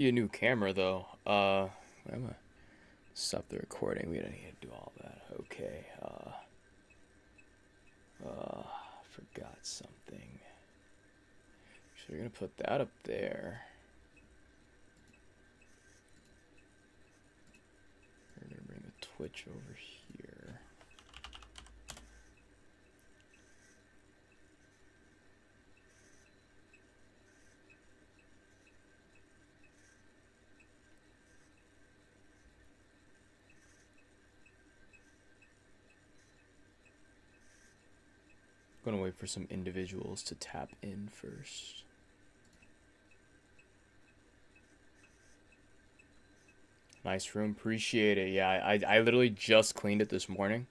A new camera though. I'm gonna stop the recording. We don't need to do all that. Okay. Forgot something. So we're gonna put that up there. We're gonna bring the Twitch over here. I'm gonna wait for some individuals to tap in first. Nice room, appreciate it. Yeah, I literally just cleaned it this morning.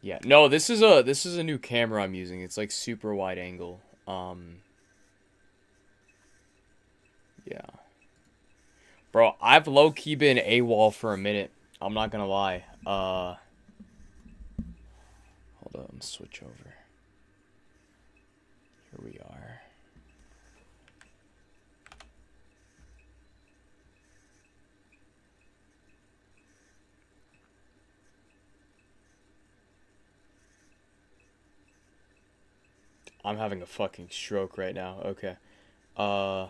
Yeah, no, this is a new camera I'm using. It's like super wide angle. Yeah. Bro, I've low-key been AWOL for a minute. I'm not gonna lie. Hold on, switch over. Here we are. I'm having a fucking stroke right now. Okay. Uh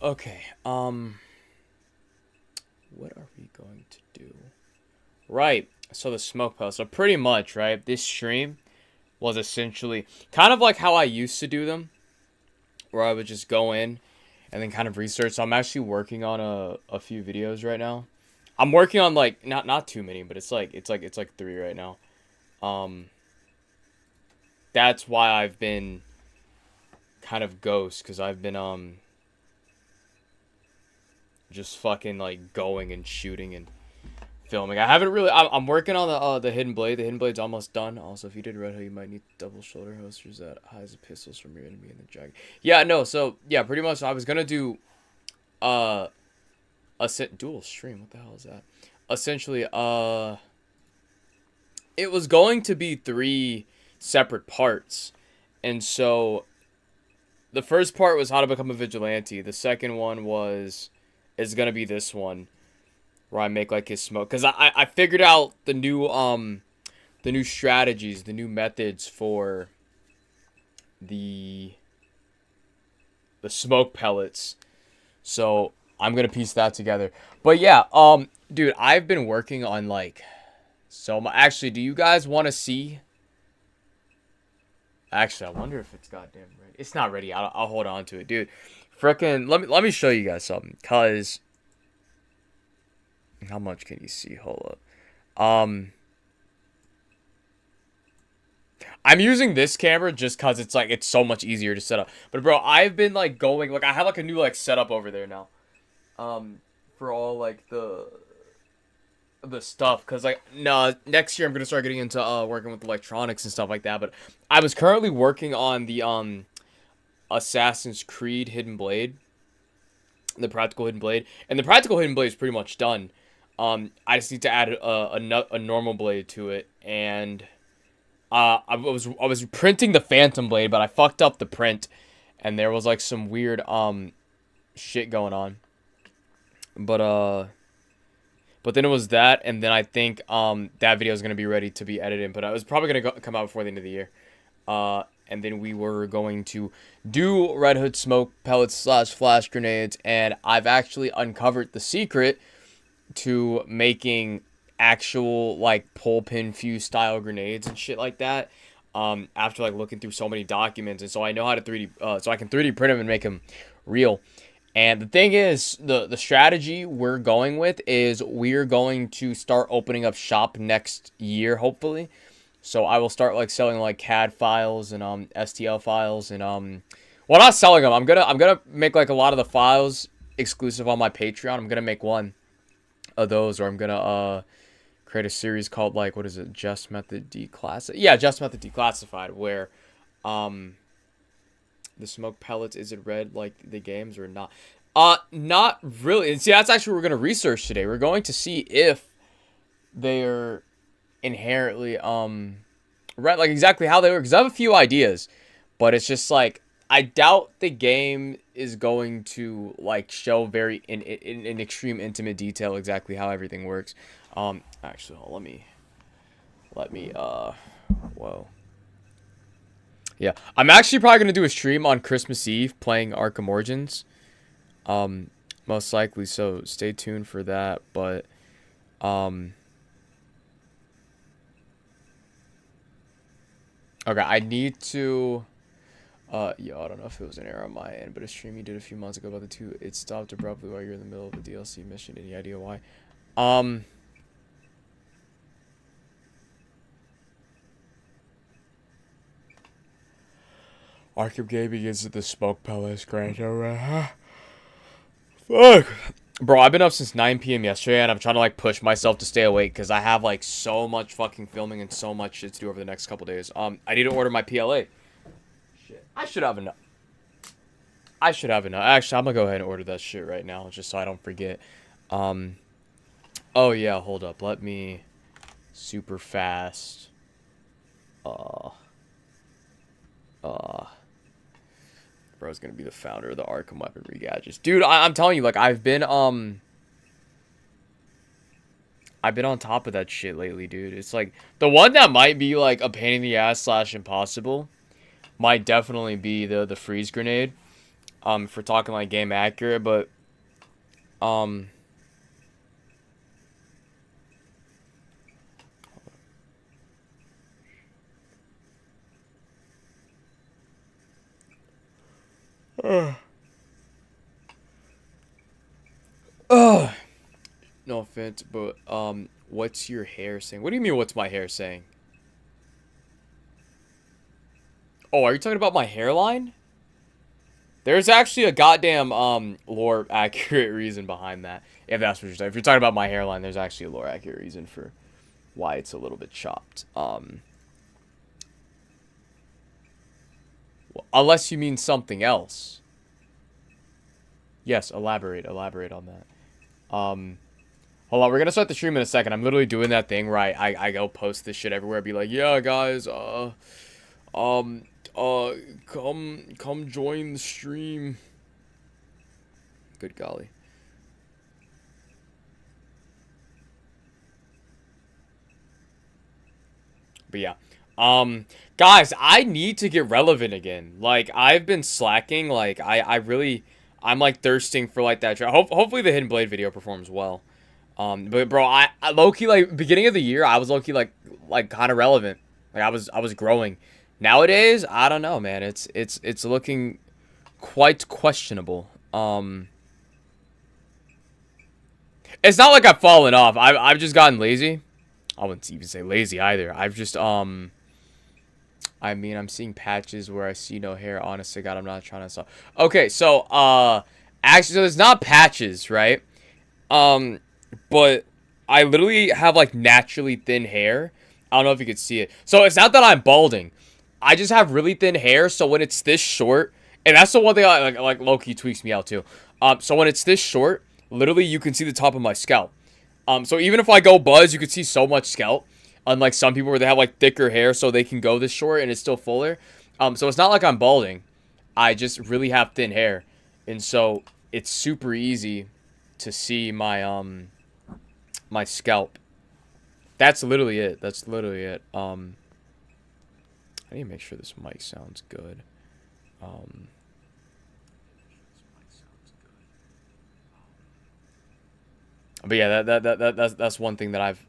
okay. What are we going to do? Right. So the smoke pellets. So pretty much, right? This stream was essentially kind of like how I used to do them, where I would just go in and then kind of research. So I'm actually working on a few videos right now. I'm working on like not too many, but it's like 3 right now. Um that's why I've been kind of ghost, because I've been just fucking like going and shooting and filming. I haven't really. I'm working on the hidden blade. The hidden blade's almost done. Also, if you did Redhood, you might need double shoulder holsters that hides the pistols from your enemy in the jacket. Yeah, no. So yeah, pretty much. I was gonna do uh a dual stream. What the hell is that? Essentially, it was going to be 3 separate parts, and so the first part was how to become a vigilante. The second one is gonna be this one, where I make like his smoke, because I figured out the new strategies, the new methods for the smoke pellets. So I'm gonna piece that together. But yeah, dude, I've been working on like so much. Actually, do you guys want to see? Actually, I wonder if it's goddamn ready. It's not ready. I'll hold on to it, dude. Frickin', let me show you guys something, cause how much can you see? Hold up. I'm using this camera just cause it's like it's so much easier to set up. But bro, I've been like going like I have like a new like setup over there now. For all like the stuff, cause like no, next year I'm gonna start getting into working with electronics and stuff like that. But I was currently working on the Assassin's Creed Hidden Blade, the practical hidden blade, and the practical hidden blade is pretty much done. I just need to add a normal blade to it, and I was printing the Phantom blade, but I fucked up the print, and there was like some weird shit going on. But then it was that, and then I think that video is gonna be ready to be edited, but it was probably gonna come out before the end of the year. And then we were going to do Red Hood smoke pellets / flash grenades, and I've actually uncovered the secret to making actual like pull pin fuse style grenades and shit like that. After like looking through so many documents, and so I know how to 3D, so I can 3D print them and make them real. And the thing is, the strategy we're going with is we're going to start opening up shop next year, hopefully. So I will start like selling like CAD files and STL files and well, not selling them. I'm gonna make like a lot of the files exclusive on my Patreon. I'm gonna make one of those, or I'm gonna create a series called like, what is it, Just Method Declassified? Yeah, Just Method Declassified, where the smoke pellets, is it red like the games or not? Not really. And see, that's actually what we're gonna research today. We're going to see if they are inherently right, like exactly how they work. Because I have a few ideas, but it's just like I doubt the game is going to like show very in extreme intimate detail exactly how everything works. Actually, let me whoa. Yeah, I'm actually probably gonna do a stream on Christmas Eve playing Arkham Origins. Most likely, so stay tuned for that. But okay, I need to. Yeah, I don't know if it was an error on my end, but a stream you did a few months ago about the two, it stopped abruptly while you're in the middle of a DLC mission. Any idea why? Arkham Gaming is the smoke palace grand over. Fuck. Bro, I've been up since 9 p.m. yesterday, and I'm trying to, like, push myself to stay awake, because I have, like, so much fucking filming and so much shit to do over the next couple days. I need to order my PLA. Shit. I should have enough. Actually, I'm gonna go ahead and order that shit right now, just so I don't forget. Oh, yeah, hold up. Let me... Super fast. Bro's gonna be the founder of the Arkham weaponry gadgets. Dude, I'm telling you, like, I've been on top of that shit lately, dude. It's like, the one that might be, like, a pain in the ass / impossible might definitely be the freeze grenade. If we're talking, like, game accurate, but, no offense, but, what's your hair saying? What do you mean, what's my hair saying? Oh, are you talking about my hairline? There's actually a goddamn, lore accurate reason behind that. If that's what you're saying. If you're talking about my hairline, there's actually a lore accurate reason for why it's a little bit chopped. Unless you mean something else. Yes, elaborate on that. Hold on, we're gonna start the stream in a second. I'm literally doing that thing where I go post this shit everywhere, be like, yeah, guys, come join the stream. Good golly. But yeah. Guys, I need to get relevant again. Like, I've been slacking. Like, I'm like thirsting for like that. Hopefully the Hidden Blade video performs well. But bro, I low-key, like, beginning of the year, I was low-key like kind of relevant. Like, I was growing. Nowadays, I don't know, man. It's looking quite questionable. It's not like I've fallen off. I've just gotten lazy. I wouldn't even say lazy either. I've just I mean, I'm seeing patches where I see no hair. Honest to God, I'm not trying to stop. Okay, so actually, so there's not patches, right? But I literally have like naturally thin hair. I don't know if you could see it. So it's not that I'm balding. I just have really thin hair. So when it's this short, and that's the one thing like low-key tweaks me out too. So when it's this short, literally you can see the top of my scalp. So even if I go buzz, you can see so much scalp. Unlike some people where they have like thicker hair, so they can go this short and it's still fuller. So it's not like I'm balding. I just really have thin hair, and so it's super easy to see my my scalp. That's literally it. I need to make sure this mic sounds good. But yeah, that's one thing that I've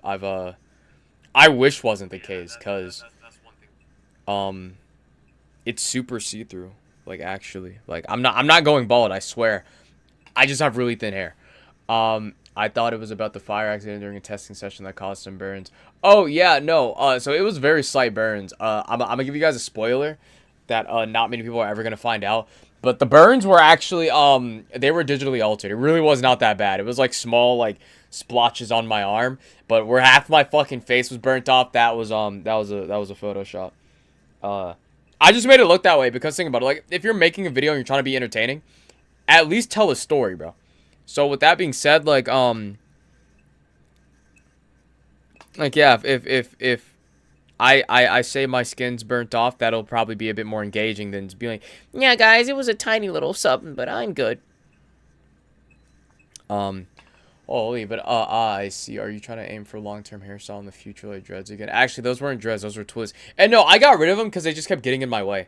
I wish wasn't the case, cause it's super see-through. Like, actually, like, I'm not going bald, I swear. I just have really thin hair. I thought it was about the fire accident during a testing session that caused some burns. Oh yeah, no. So it was very slight burns. I'm gonna give you guys a spoiler that not many people are ever gonna find out. But the burns were actually they were digitally altered. It really was not that bad. It was like small like splotches on my arm, but where half my fucking face was burnt off, that was a Photoshop. I just made it look that way because think about it. Like if you're making a video and you're trying to be entertaining, at least tell a story, bro. So with that being said, like yeah, if I say my skin's burnt off, that'll probably be a bit more engaging than just being like, yeah, guys, it was a tiny little something, but I'm good. Holy, but I see. Are you trying to aim for long-term hairstyle in the future, like dreads again? Actually, those weren't dreads, those were twists. And no, I got rid of them because they just kept getting in my way.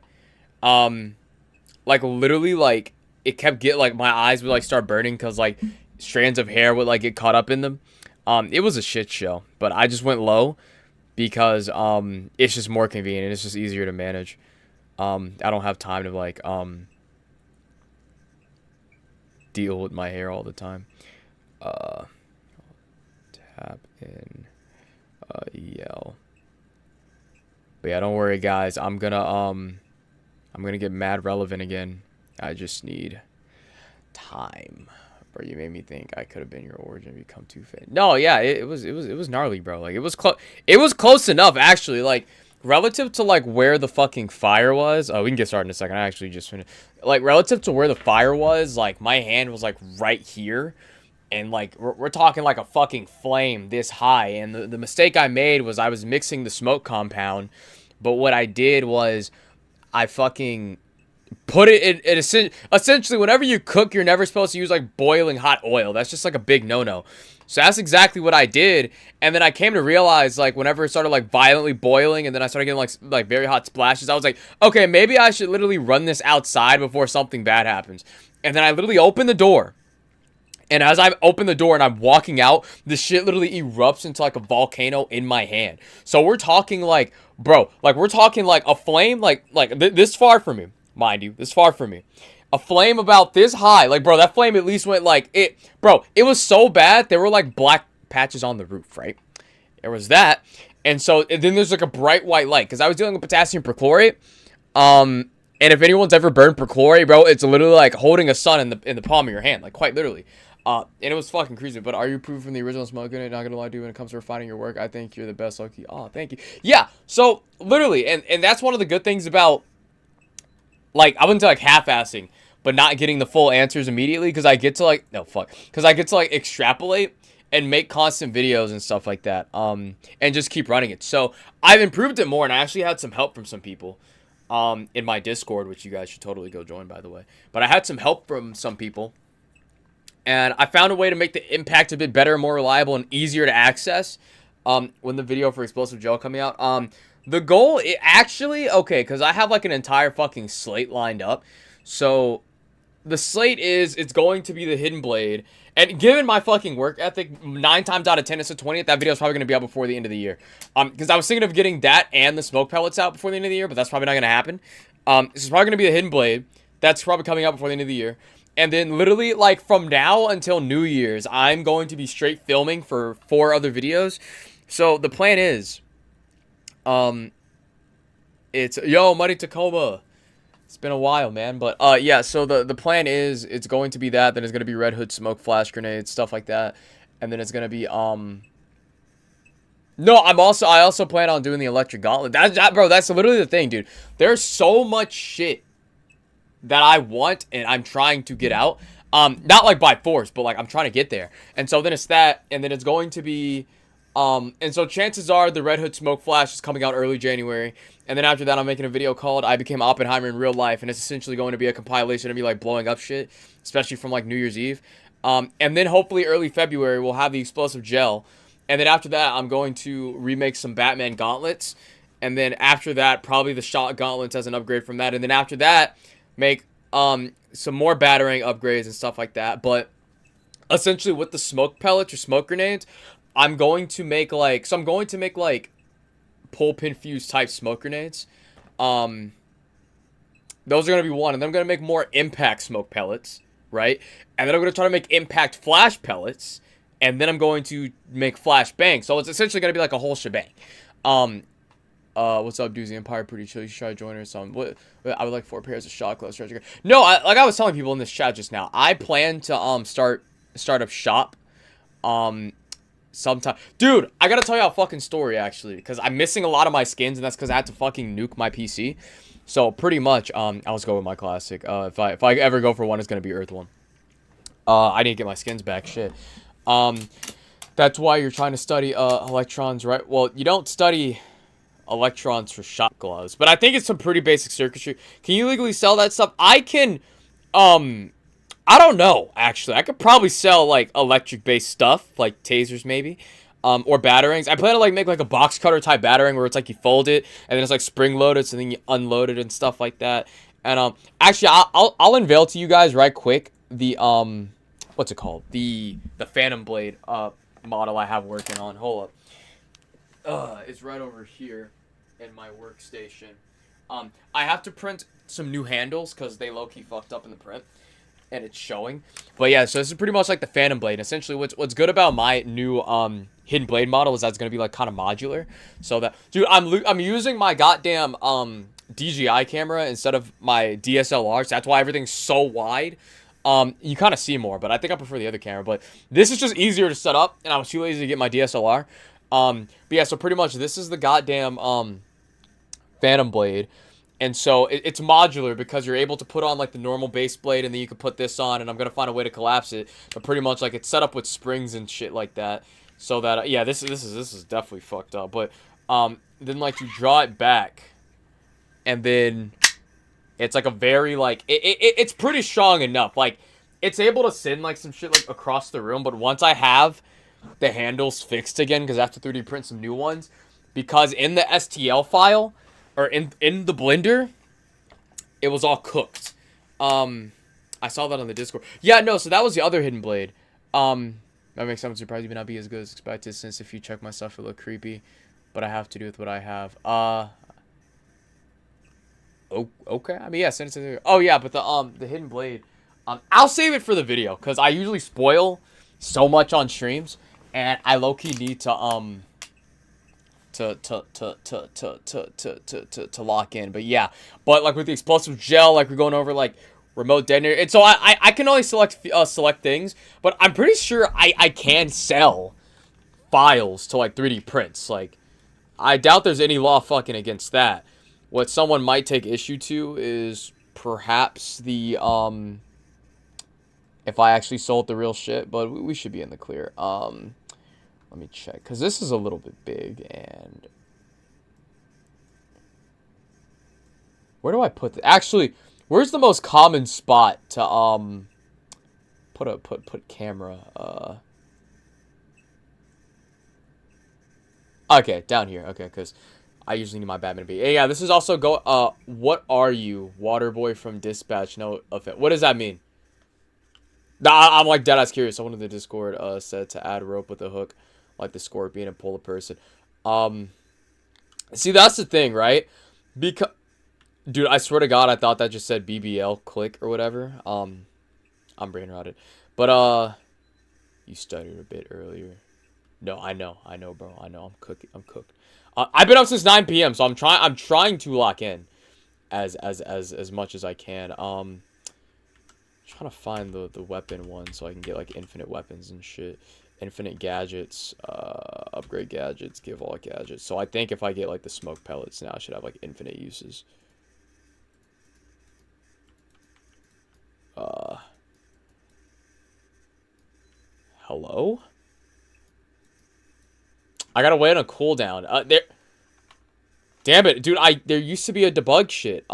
Like literally, like it kept like my eyes would like start burning because like strands of hair would like get caught up in them. It was a shit show, but I just went low because it's just more convenient. It's just easier to manage. I don't have time to like deal with my hair all the time. Tap in yell. But yeah, don't worry guys, I'm gonna get mad relevant again. I just need time. Bro, you made me think I could have been your origin and become too fit. No, yeah, it was gnarly, bro. Like it was close enough actually, like relative to like where the fucking fire was. Oh, we can get started in a second. I actually just finished. Like relative to where the fire was, like my hand was like right here. And like we're talking like a fucking flame this high. And the mistake I made was I was mixing the smoke compound, but what I did was I fucking put it in essentially whenever you cook, you're never supposed to use like boiling hot oil. That's just like a big no-no. So that's exactly what I did. And then I came to realize like whenever it started like violently boiling and then I started getting like very hot splashes, I was like, okay, maybe I should literally run this outside before something bad happens. And then I literally opened the door. And as I open the door and I'm walking out, the shit literally erupts into like a volcano in my hand. So we're talking like, bro, like we're talking like a flame like this far from me, mind you, this far from me. A flame about this high. Like, bro, that flame at least went like it, bro, it was so bad. There were like black patches on the roof, right? There was that. And so and then there's like a bright white light because I was dealing with potassium perchlorate. And if anyone's ever burned perchlorate, bro, it's literally like holding a sun in the palm of your hand, like quite literally. And it was fucking crazy. But are you proof from the original Smoke Grenade? Not gonna lie to you when it comes to refining your work. I think you're the best, Loki. Oh, thank you. Yeah. So literally, and that's one of the good things about like I wouldn't say like half-assing, but not getting the full answers immediately because I get to like because I get to like extrapolate and make constant videos and stuff like that. And just keep running it. So I've improved it more, and I actually had some help from some people. In my Discord, which you guys should totally go join, by the way. But I had some help from some people. And I found a way to make the impact a bit better, more reliable, and easier to access when the video for Explosive Gel coming out. The goal, okay, because I have like an entire fucking slate lined up. So the slate it's going to be the Hidden Blade. And given my fucking work ethic, 9 times out of 10, it's a 20th. That video is probably going to be out before the end of the year. Because I was thinking of getting that and the smoke pellets out before the end of the year, but that's probably not going to happen. This is probably going to be the Hidden Blade. That's probably coming out before the end of the year. And then literally, like, from now until New Year's, I'm going to be straight filming for 4 other videos. So, the plan is, it's, yo, Muddy Tacoma. It's been a while, man. But, yeah, so the plan is, it's going to be that. Then it's going to be Red Hood, smoke, flash grenades, stuff like that. And then it's going to be, no, I also plan on doing the electric gauntlet. Bro, that's literally the thing, dude. There's so much shit that I want and I'm trying to get out. Not like by force, but like I'm trying to get there. And so then it's that, and then it's going to be and so chances are the Red Hood Smoke Flash is coming out early January. And then after that I'm making a video called I Became Oppenheimer in Real Life, and it's essentially going to be a compilation of me like blowing up shit, especially from like New Year's Eve. And then hopefully early February we'll have the Explosive Gel. And then after that I'm going to remake some Batman gauntlets. And then after that probably the shot gauntlets as an upgrade from that. And then after that make some more battering upgrades and stuff like that. But essentially with the smoke pellets or smoke grenades, I'm going to make like pull pin fuse type smoke grenades. Those are going to be one. And then I'm going to make more impact smoke pellets, right? And then I'm going to try to make impact flash pellets. and then I'm going to make flashbang. So it's essentially going to be like a whole shebang. What's up, dudes? The Empire pretty chill. You should try to join or something. I would like 4 pairs of shot gloves. No, like I was telling people in this chat just now, I plan to start up shop sometime. Dude, I gotta tell you a fucking story actually, because I'm missing a lot of my skins, and that's because I had to fucking nuke my PC. So pretty much, I'll go with my classic. If I ever go for one, it's gonna be Earth one. I need to get my skins back. Shit. That's why you're trying to study electrons, right? Well, you don't study electrons for shot gloves, but I think it's some pretty basic circuitry. Can you legally sell that stuff? I can. I don't know, actually. I could probably sell, like, electric-based stuff, like tasers, maybe, or batarangs. I plan to, like, make, like, a box cutter type batarang where it's, like, you fold it, and then it's, like, spring-loaded, so then you unload it and stuff like that. And, actually, I'll unveil to you guys right quick the, what's it called? The Phantom Blade, model I have working on. Hold up. It's right over here in my workstation. I have to print some new handles, because they low-key fucked up in the print. And it's showing. But yeah, so this is pretty much like the Phantom Blade. Essentially, what's good about my new Hidden Blade model is that it's gonna be like kind of modular. So that, dude, I'm using my goddamn DJI camera instead of my DSLR. So that's why everything's so wide. You kind of see more, but I think I prefer the other camera. But this is just easier to set up, and I was too lazy to get my DSLR. But yeah, so pretty much this is the goddamn Phantom Blade. And so it's modular because you're able to put on like the normal base blade, and then you can put this on, and I'm gonna find a way to collapse it. But pretty much like it's set up with springs and shit like that, so that yeah, this is definitely fucked up. But then like you draw it back, and then it's like a very like it's pretty strong enough. Like it's able to send like some shit like across the room. But once I have the handles fixed again, because I have to 3D print some new ones, because in the STL file. Or in the blender, it was all cooked. I saw that on the Discord. Yeah, no, so that was the other Hidden Blade. That makes sense. Surprised you may not be as good as expected, since if you check my stuff, it look creepy. But I have to do with what I have. Oh, okay. I mean, yeah, send it to the... Oh, yeah, but the Hidden Blade. I'll save it for the video, because I usually spoil so much on streams, and I low-key need to lock in. But yeah, but like with the explosive gel, like we're going over like remote detonator, and so I can only select things, but I'm pretty sure I can sell files to like 3D prints. Like I doubt there's any law fucking against that. What someone might take issue to is perhaps the if I actually sold the real shit, but we should be in the clear. Let me check, because this is a little bit big, and... Where do I put this? Actually, where's the most common spot to, put camera, Okay, down here. Okay, because I usually need my Batman to be... Hey, yeah, this is also what are you? Waterboy from Dispatch. No offense. What does that mean? Nah, I'm like deadass curious. Someone in the Discord, said to add rope with a hook. Like the scorpion and pull a person. See, that's the thing, right? Because, dude, I swear to God, I thought that just said BBL click or whatever. I'm brain rotted. But, you stuttered a bit earlier. No, I know, bro. I know, I'm cooked. I've been up since 9 p.m., so I'm trying to lock in as much as I can. I'm trying to find the weapon one so I can get, like, infinite weapons and shit. Infinite gadgets, upgrade gadgets, give all gadgets. So I think if I get like the smoke pellets now, I should have like infinite uses. Hello? I gotta wait on a cooldown. There. Damn it, dude! There used to be a debug shit.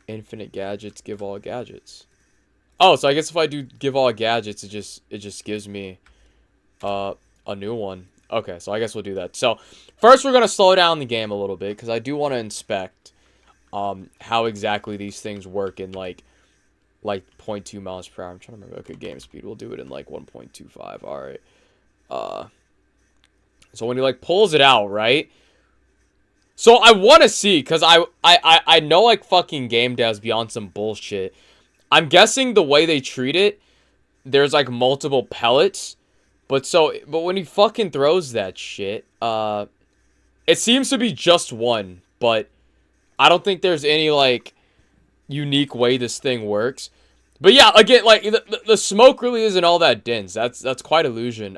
Infinite gadgets, give all gadgets. Oh, so I guess if I do give all gadgets, it just gives me a new one. Okay, so I guess we'll do that. So first we're gonna slow down the game a little bit, because I do want to inspect how exactly these things work in like 0.2 miles per hour. I'm trying to remember. Okay, game speed. We'll do it in like 1.25. All right. So when he like pulls it out, right? So I want to see, because I know like fucking game devs be on some bullshit. I'm guessing the way they treat it there's like multiple pellets. But when he fucking throws that shit, it seems to be just one, but I don't think there's any like unique way this thing works. But yeah, again, like the smoke really isn't all that dense. That's quite illusion.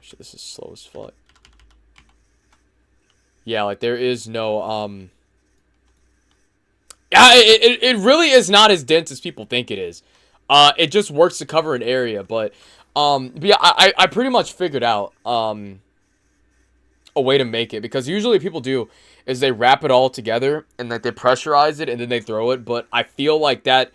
Shit, this is slow as fuck. Yeah, like there is no yeah, it really is not as dense as people think it is. It just works to cover an area, but yeah, I pretty much figured out a way to make it, because usually people do is they wrap it all together and like they pressurize it and then they throw it, but I feel like that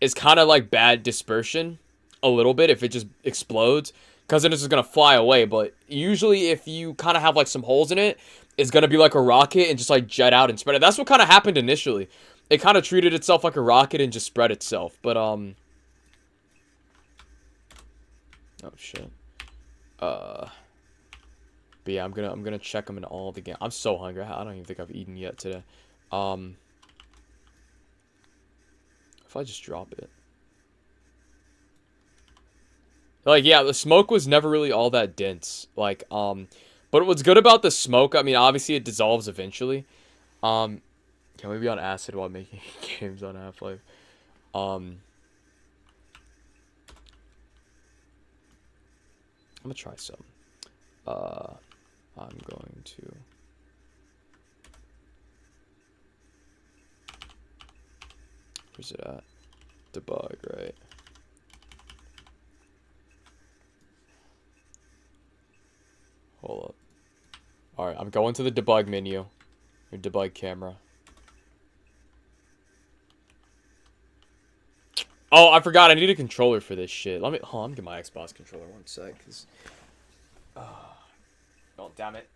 is kind of like bad dispersion a little bit if it just explodes, because then it's just gonna fly away. But usually if you kind of have like some holes in it, it's gonna be like a rocket and just like jet out and spread it. That's what kind of happened initially. It kind of treated itself like a rocket and just spread itself. But oh shit. But yeah, I'm gonna check them in all the game. I'm so hungry. I don't even think I've eaten yet today. If I just drop it. Like, yeah, the smoke was never really all that dense. Like, but what's good about the smoke, I mean, obviously it dissolves eventually. Can we be on acid while making games on Half-Life? I'm gonna try some. I'm going to... Where's it at? Debug, right? Hold up. Alright, I'm going to the debug menu. Your debug camera. Oh, I forgot. I need a controller for this shit. Let me get my Xbox controller one sec. Cause... Oh, damn it.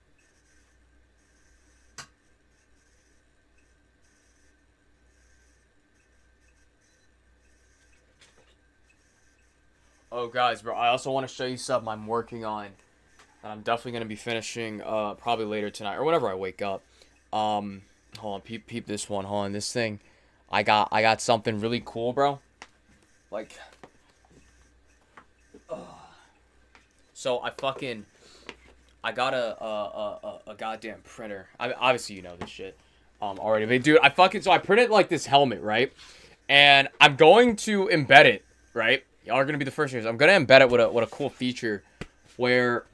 Oh, guys, bro, I also want to show you something I'm working on. And I'm definitely going to be finishing probably later tonight or whenever I wake up. Hold on, peep this one. Hold on, this thing. I got something really cool, bro. Like... So, I got a goddamn printer. Obviously you know this shit already. But dude, I printed like this helmet, right? And I'm going to embed it, right? Y'all are gonna be the first years. I'm gonna embed it with a cool feature where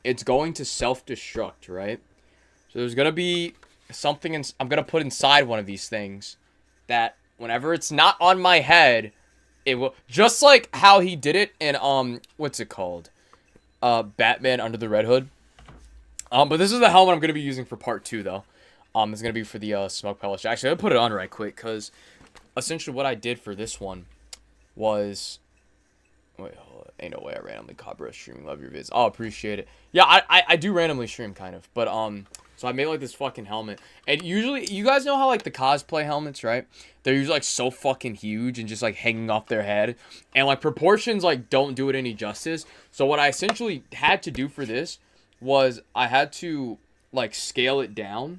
it's going to self-destruct, right? So there's gonna be something I'm gonna put inside one of these things that whenever it's not on my head, it will, just like how he did it in what's it called? Batman Under the Red Hood. But this is the helmet I'm going to be using for part 2, though. It's going to be for the smoke pellet. Actually, I'll put it on right quick, because essentially what I did for this one was... Wait, hold on. Ain't no way I randomly copyright streaming. Love your vids. Oh, appreciate it. Yeah, I do randomly stream, kind of. But, so I made, like, this fucking helmet. And usually, you guys know how, like, the cosplay helmets, right? They're usually, like, so fucking huge and just, like, hanging off their head. And, like, proportions, like, don't do it any justice. So what I essentially had to do for this was I had to like scale it down,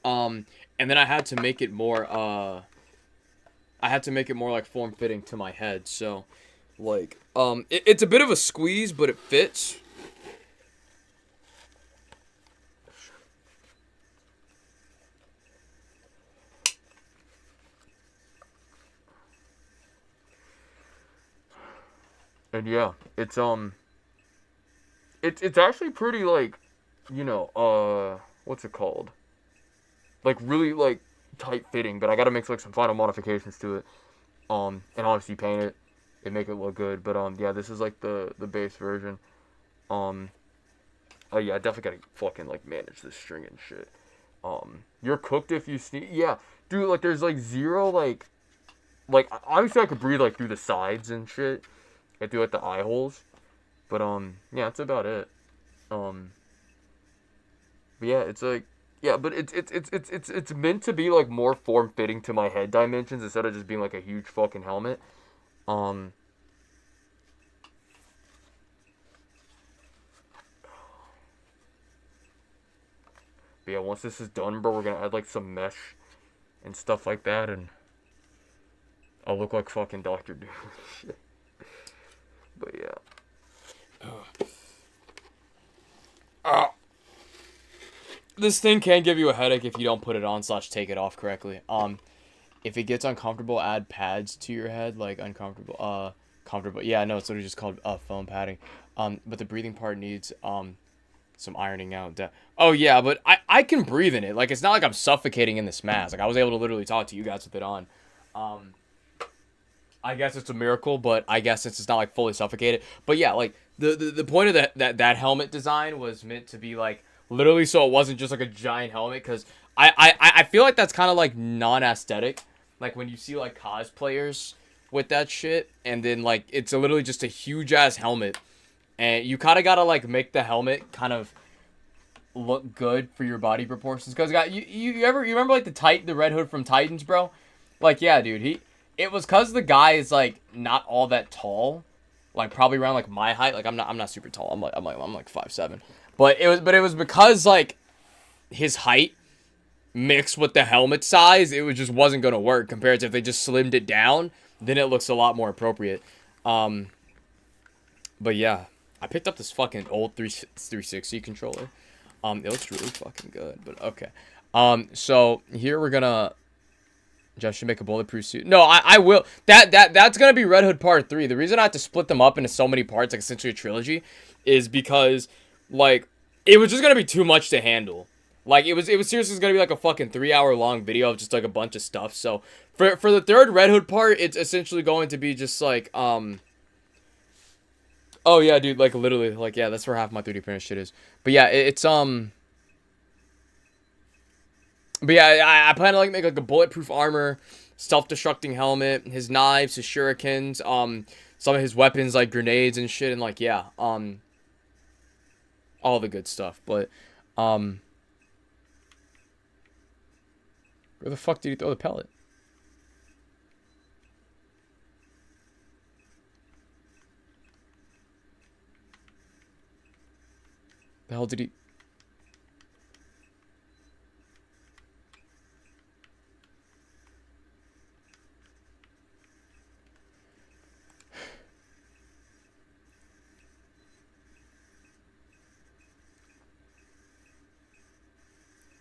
and then I had to make it more like form-fitting to my head. So like it's a bit of a squeeze, but it fits. And yeah, it's actually pretty, like, you know, what's it called? Like, really, like, tight-fitting, but I gotta make, like, some final modifications to it. And obviously paint it and make it look good. But, yeah, this is, like, the base version. Oh, yeah, I definitely gotta fucking, like, manage this string and shit. You're cooked if you sneeze. Yeah, dude, like, there's, like, zero, like, obviously I could breathe, like, through the sides and shit. And through, like, the eye holes. But, yeah, that's about it. But yeah, it's like, yeah, but it's meant to be, like, more form-fitting to my head dimensions instead of just being, like, a huge fucking helmet. But yeah, once this is done, bro, we're gonna add, like, some mesh and stuff like that, and I look like fucking Dr. Doom. Shit. But yeah. This thing can give you a headache if you don't put it on / take it off correctly. If it gets uncomfortable, add pads to your head, like uncomfortable, comfortable. Yeah, no, it's literally just called foam padding. But the breathing part needs some ironing out. Oh yeah, but I can breathe in it. Like it's not like I'm suffocating in this mask. Like I was able to literally talk to you guys with it on. I guess it's a miracle, but I guess it's not like fully suffocated. But yeah, like the point of that helmet design was meant to be like literally so it wasn't just like a giant helmet, because I feel like that's kind of like non-aesthetic. Like when you see like cosplayers with that shit, and then like it's literally just a huge ass helmet, and you kind of gotta like make the helmet kind of look good for your body proportions. Because you remember like the Red Hood from Titans, bro? Like yeah, dude, it was cause the guy is like not all that tall, like probably around like my height. Like I'm not super tall. I'm like 5'7". But it was because like his height mixed with the helmet size, it just wasn't gonna work. Compared to if they just slimmed it down, then it looks a lot more appropriate. But yeah, I picked up this fucking old 360 controller. It looks really fucking good. But okay. So here we're gonna. Jeff should make a bulletproof suit. No, I will. That's gonna be Red Hood Part 3. The reason I have to split them up into so many parts, like essentially a trilogy, is because like it was just gonna be too much to handle. Like it was seriously gonna be like a fucking 3-hour long video of just like a bunch of stuff. So for the third Red Hood part, it's essentially going to be just like oh yeah, dude, like literally, like yeah, that's where half my 3D printer shit is. But yeah, it's But yeah, I plan to like make like a bulletproof armor, self-destructing helmet, his knives, his shurikens, some of his weapons like grenades and shit, and like yeah, all the good stuff. But where the fuck did he throw the pellet? The hell did he?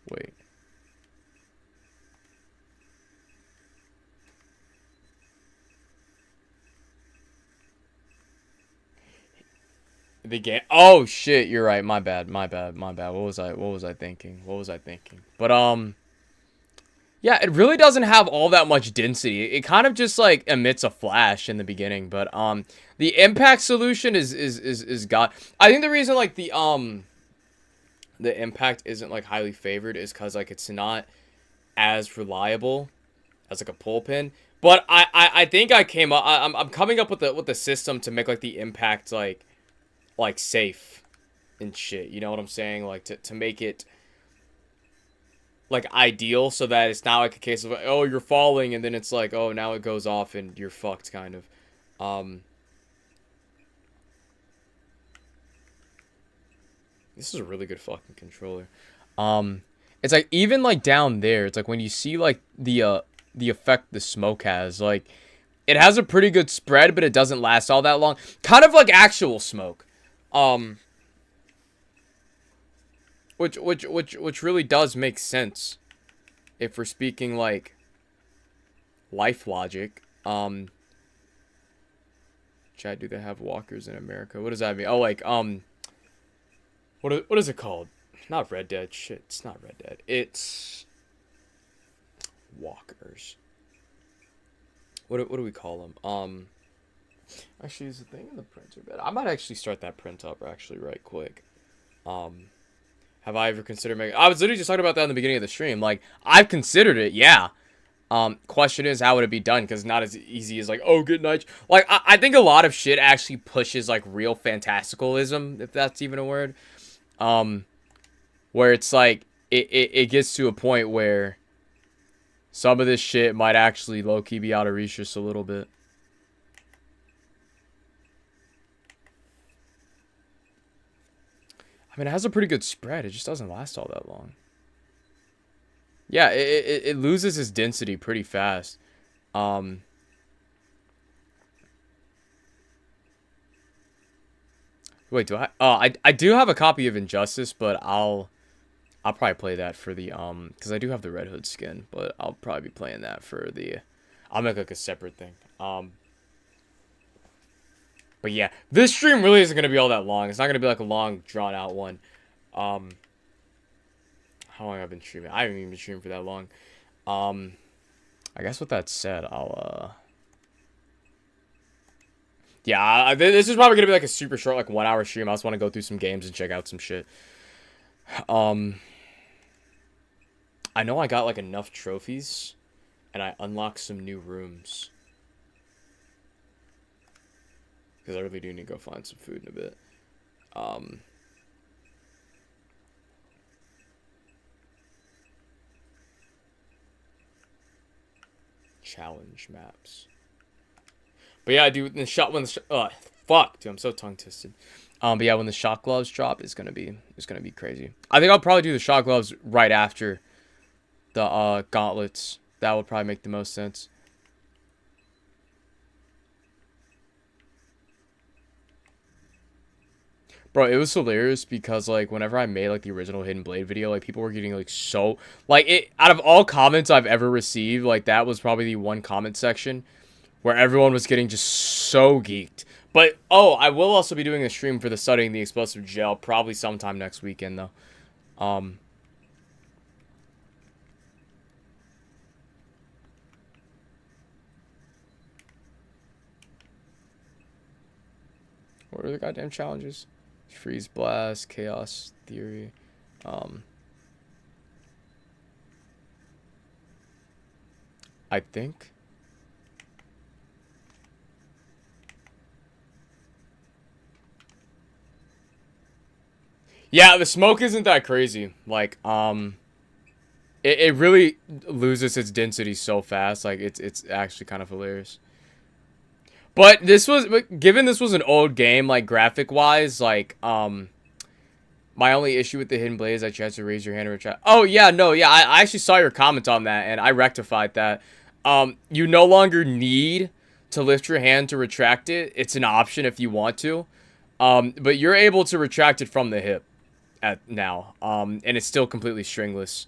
Wait. The game. Oh shit, you're right. My bad. What was I thinking? But yeah, it really doesn't have all that much density. It kind of just like emits a flash in the beginning, but the impact solution is got. I think the reason like the impact isn't like highly favored is cuz like it's not as reliable as like a pull pin. But I think I came up I'm coming up with the system to make like the impact like safe and shit, you know what I'm saying? Like to make it like ideal, so that it's not like a case of oh you're falling and then it's like oh now it goes off and you're fucked kind of. This is a really good fucking controller. It's like even like down there, it's like when you see like the effect the smoke has, like it has a pretty good spread, but it doesn't last all that long. Kind of like actual smoke. Which really does make sense if we're speaking like life logic. Chad, do they have walkers in America? What does that mean? Oh, like what is it called? Not Red Dead. Shit, it's not Red Dead. It's walkers. What do we call them? Actually, is the thing in the printer bed? I might actually start that print up actually right quick. Have I ever considered making? I was literally just talking about that in the beginning of the stream. Like I've considered it, yeah. Question is how would it be done? Because not as easy as like oh good night. Like I think a lot of shit actually pushes like real fantasticalism, if that's even a word. Where it's like it gets to a point where some of this shit might actually low key be out of reach just a little bit. I mean, it has a pretty good spread. It just doesn't last all that long. Yeah, it loses its density pretty fast. Wait, do I? Oh, I do have a copy of Injustice, but I'll probably play that for the because I do have the Red Hood skin, but I'll probably be playing that for the. I'll make like a separate thing. But yeah, this stream really isn't gonna be all that long. It's not gonna be like a long, drawn out one. Um, how long I've been streaming? I haven't even been streaming for that long. I guess with that said, yeah, this is probably gonna be like a super short, like 1 hour stream. I just want to go through some games and check out some shit. I know I got like enough trophies, and I unlocked some new rooms. Because I really do need to go find some food in a bit. Challenge maps. But yeah, dude, fuck, dude, I'm so tongue twisted. But yeah, when the shock gloves drop, it's gonna be crazy. I think I'll probably do the shock gloves right after the gauntlets. That would probably make the most sense. Bro, it was hilarious because like whenever I made like the original Hidden Blade video, like people were getting like so like it out of all comments I've ever received, like that was probably the one comment section where everyone was getting just so geeked. But oh, I will also be doing a stream for the Studying the Explosive Gel probably sometime next weekend though. What are the goddamn challenges? Freeze Blast, Chaos Theory. I think. Yeah, the smoke isn't that crazy. Like, it really loses its density so fast. Like, it's actually kind of hilarious. But given this was an old game, like graphic wise, like, my only issue with the Hidden Blade is that you have to raise your hand or chat. Oh yeah, no, yeah, I actually saw your comment on that and I rectified that. You no longer need to lift your hand to retract it. It's an option if you want to. But you're able to retract it from the hip now. And it's still completely stringless.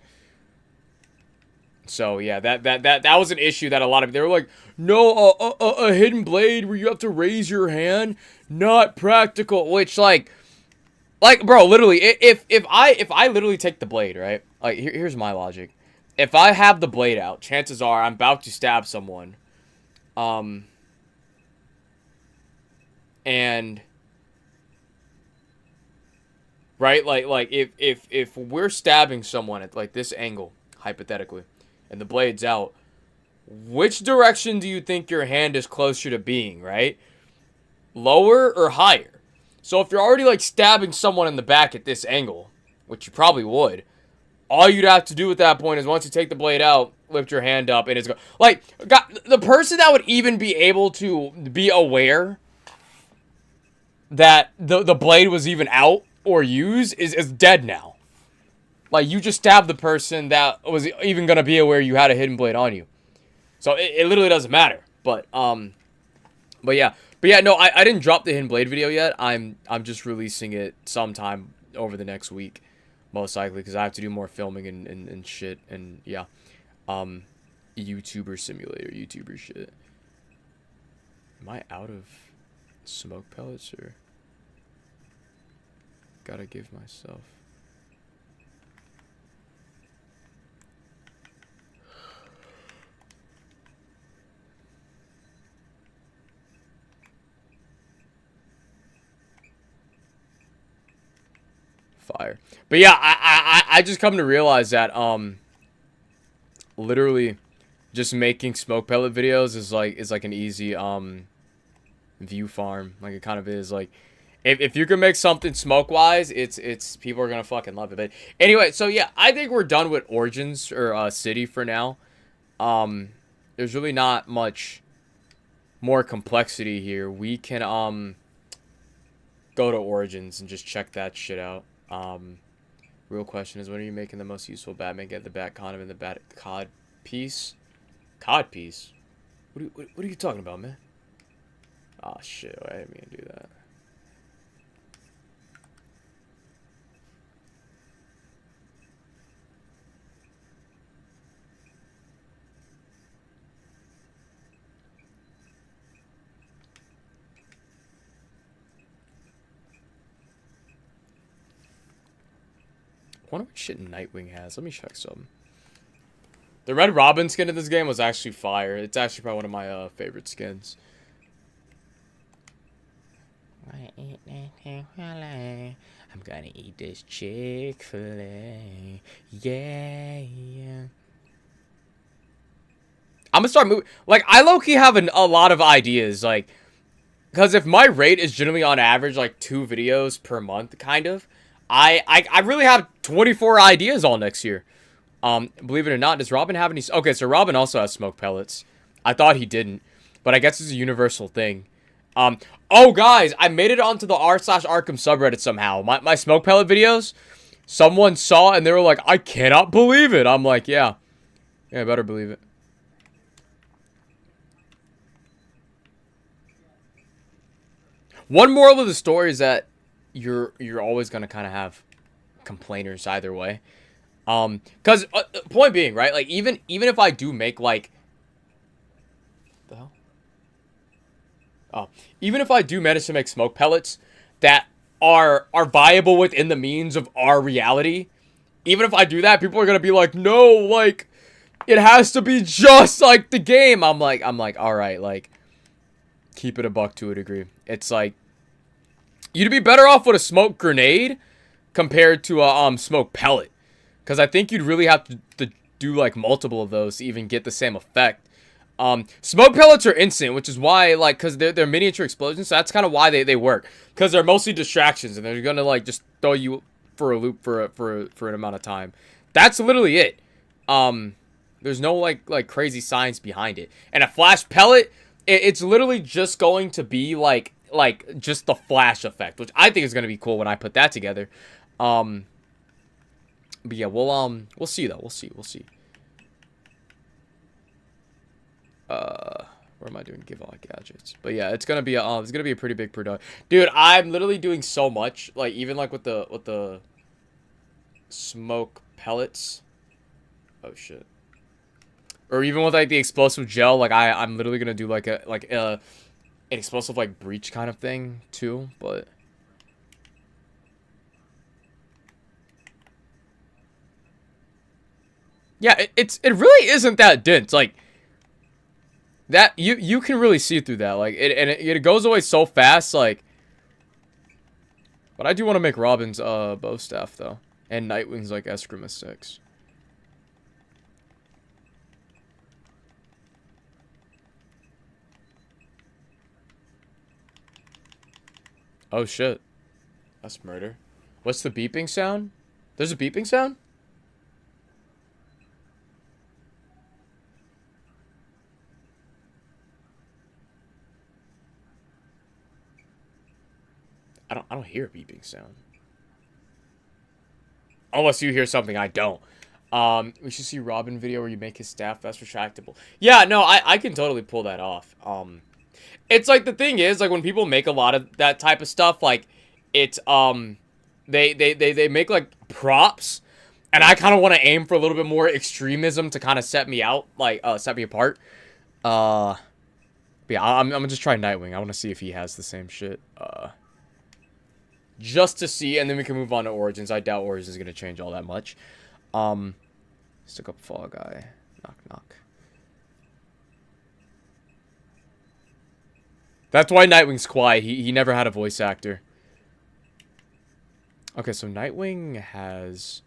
So yeah, that was an issue that a lot of they were like, no, a Hidden Blade where you have to raise your hand, not practical. Which like, bro, literally, if I literally take the blade, right? Like here's my logic. If I have the blade out, chances are I'm about to stab someone. And right, like if we're stabbing someone at like this angle, hypothetically, and the blade's out, which direction do you think your hand is closer to being, right? Lower or higher? So if you're already like stabbing someone in the back at this angle, which you probably would, all you'd have to do at that point is once you take the blade out, lift your hand up and it's like, God, the person that would even be able to be aware that the blade was even out or used is dead now. Like, you just stabbed the person that was even gonna be aware you had a hidden blade on you. So it literally doesn't matter. But yeah. But yeah, no, I didn't drop the Hidden Blade video yet. I'm just releasing it sometime over the next week, most likely, because I have to do more filming and shit. And yeah, YouTuber simulator, YouTuber shit. Am I out of smoke pellets or gotta give myself? Fire. But yeah, I just come to realize that literally just making smoke pellet videos is like an easy view farm. Like, it kind of is. Like, if you can make something smoke wise, it's people are gonna fucking love it. But anyway, so yeah, I think we're done with Origins or City for now. There's really not much more complexity here. We can go to Origins and just check that shit out. Real question is, when are you making the most useful Batman get the bat condom in the bat cod piece? Cod piece? What are you talking about, man? Oh shit, I didn't mean to do that. wonder what shit Nightwing has. Let me check some. The Red Robin skin in this game was actually fire. It's actually probably one of my favorite skins. I'm gonna eat this Chick-fil-A. Yeah, yeah. I'm gonna start moving. Like, I low-key have a lot of ideas. Like, because if my rate is generally on average, like, 2 videos per month, kind of, I really have 24 ideas all next year. Believe it or not, does Robin have any... Okay, so Robin also has smoke pellets. I thought he didn't, but I guess it's a universal thing. Oh, guys, I made it onto the r/Arkham subreddit somehow. My smoke pellet videos, someone saw and they were like, I cannot believe it. I'm like, yeah. Yeah, I better believe it. One moral of the story is that you're always going to kind of have complainers either way. Because point being, right? Like, even if I do make, like... What the hell? Oh, even if I do manage to make smoke pellets that are viable within the means of our reality, even if I do that, people are gonna be like, no, like, it has to be just like the game. I'm like, all right, like, keep it a buck to a degree. It's like, you'd be better off with a smoke grenade compared to a smoke pellet, because I think you'd really have to do like multiple of those to even get the same effect. Smoke pellets are instant, which is why, like, because they're miniature explosions, so that's kind of why they work. Because they're mostly distractions, and they're gonna, like, just throw you for a loop for an amount of time. That's literally it. There's no, like crazy science behind it. And a flash pellet, it's literally just going to be, like, just the flash effect, which I think is gonna be cool when I put that together. But yeah, we'll see, though. We'll see. Where am I doing? Give all gadgets. But yeah, it's gonna be a pretty big product. Dude, I'm literally doing so much. Like, even like with the smoke pellets. Oh shit. Or even with like the explosive gel, like I'm literally gonna do like an explosive like breach kind of thing too, but yeah, it really isn't that dense. Like, that you can really see through that, like, it goes away so fast, like. But I do want to make Robin's bow staff though, and Nightwing's like Eskrima 6. Oh shit, that's murder. What's the beeping sound? There's a beeping sound? I don't hear a beeping sound. Unless you hear something I don't. We should see Robin video where you make his staff that's retractable. Yeah, no, I can totally pull that off. It's like, the thing is, like, when people make a lot of that type of stuff, like, it's they make like props, and I kind of want to aim for a little bit more extremism to kind of set me out, like set me apart. But yeah, I'm gonna just try Nightwing. I want to see if he has the same shit. Just to see, and then we can move on to Origins. I doubt Origins is gonna change all that much. Stick up Fall Guy. Knock knock. That's why Nightwing's quiet. He never had a voice actor. Okay, so Nightwing has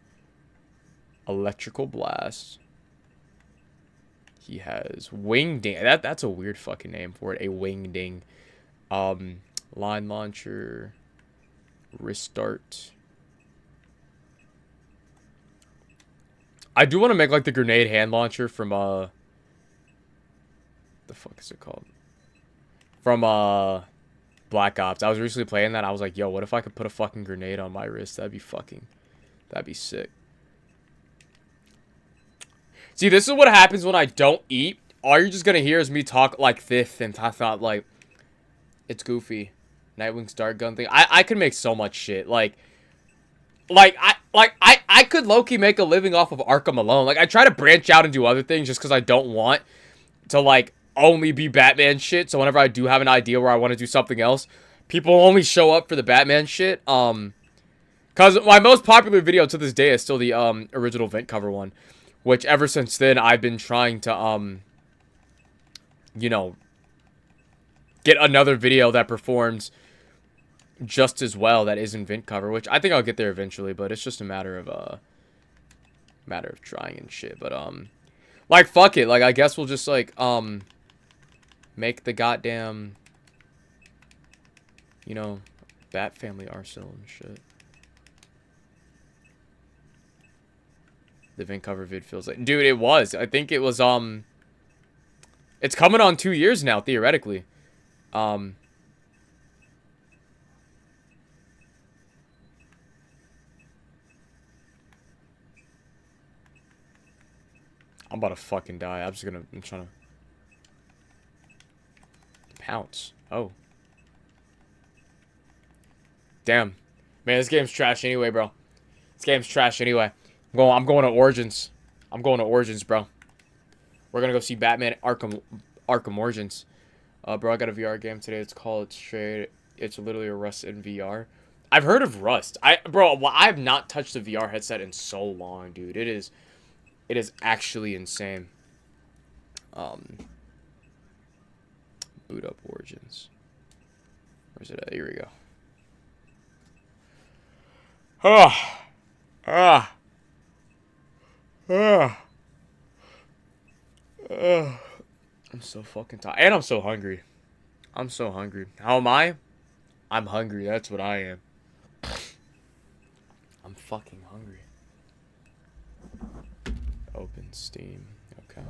Electrical Blast. He has Wingding. That's a weird fucking name for it. A Wingding. Line Launcher. Wrist Dart. I do want to make like the grenade hand launcher from the fuck is it called? From Black Ops. I was recently playing that. I was like, yo, what if I could put a fucking grenade on my wrist? That'd be sick. See, this is what happens when I don't eat. All you're just gonna hear is me talk like this, and I thought, like, it's goofy. Nightwing's dart gun thing. I could make so much shit. I could low-key make a living off of Arkham alone. Like, I try to branch out and do other things just because I don't want to, like, only be Batman shit. So whenever I do have an idea where I want to do something else, people only show up for the Batman shit. Because Because my most popular video to this day is still the original vent cover one, which ever since then I've been trying to you know, get another video that performs just as well that isn't vent cover, which I think I'll get there eventually, but it's just a matter of trying and shit. But like, fuck it, like I guess we'll just like make the goddamn, you know, Bat Family arsenal and shit. The vent cover vid feels like, dude, it was, I think it was it's coming on 2 years now theoretically. I'm about to fucking die. I'm trying to pounce. Oh. Damn. Man, this game's trash anyway, bro. This game's trash anyway. I'm going to Origins. I'm going to Origins, bro. We're gonna go see Batman Arkham Origins. Bro, I got a VR game today. It's called Straight. It's literally a Rust in VR. I've heard of Rust. Bro, I have not touched a VR headset in so long, dude. It is actually insane. Boot up Origins. Where's it at? Here we go. I'm so fucking tired. And I'm so hungry. I'm so hungry. How am I? I'm hungry. That's what I am. I'm fucking hungry. Open Steam. Okay.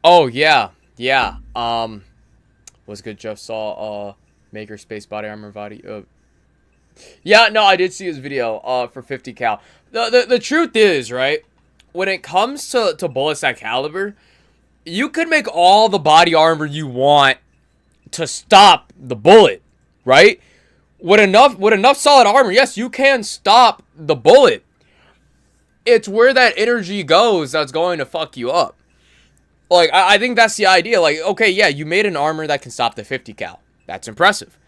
Oh yeah, yeah. What's good, Jeff? Saw Makerspace body armor body. Yeah, no, I did see his video for 50 cal. The truth is, right, when it comes to bullets that caliber, you could make all the body armor you want to stop the bullet, right? With enough solid armor, yes, you can stop the bullet. It's where that energy goes that's going to fuck you up. Like, I think that's the idea. Like, okay, yeah, you made an armor that can stop the 50 cal. That's impressive.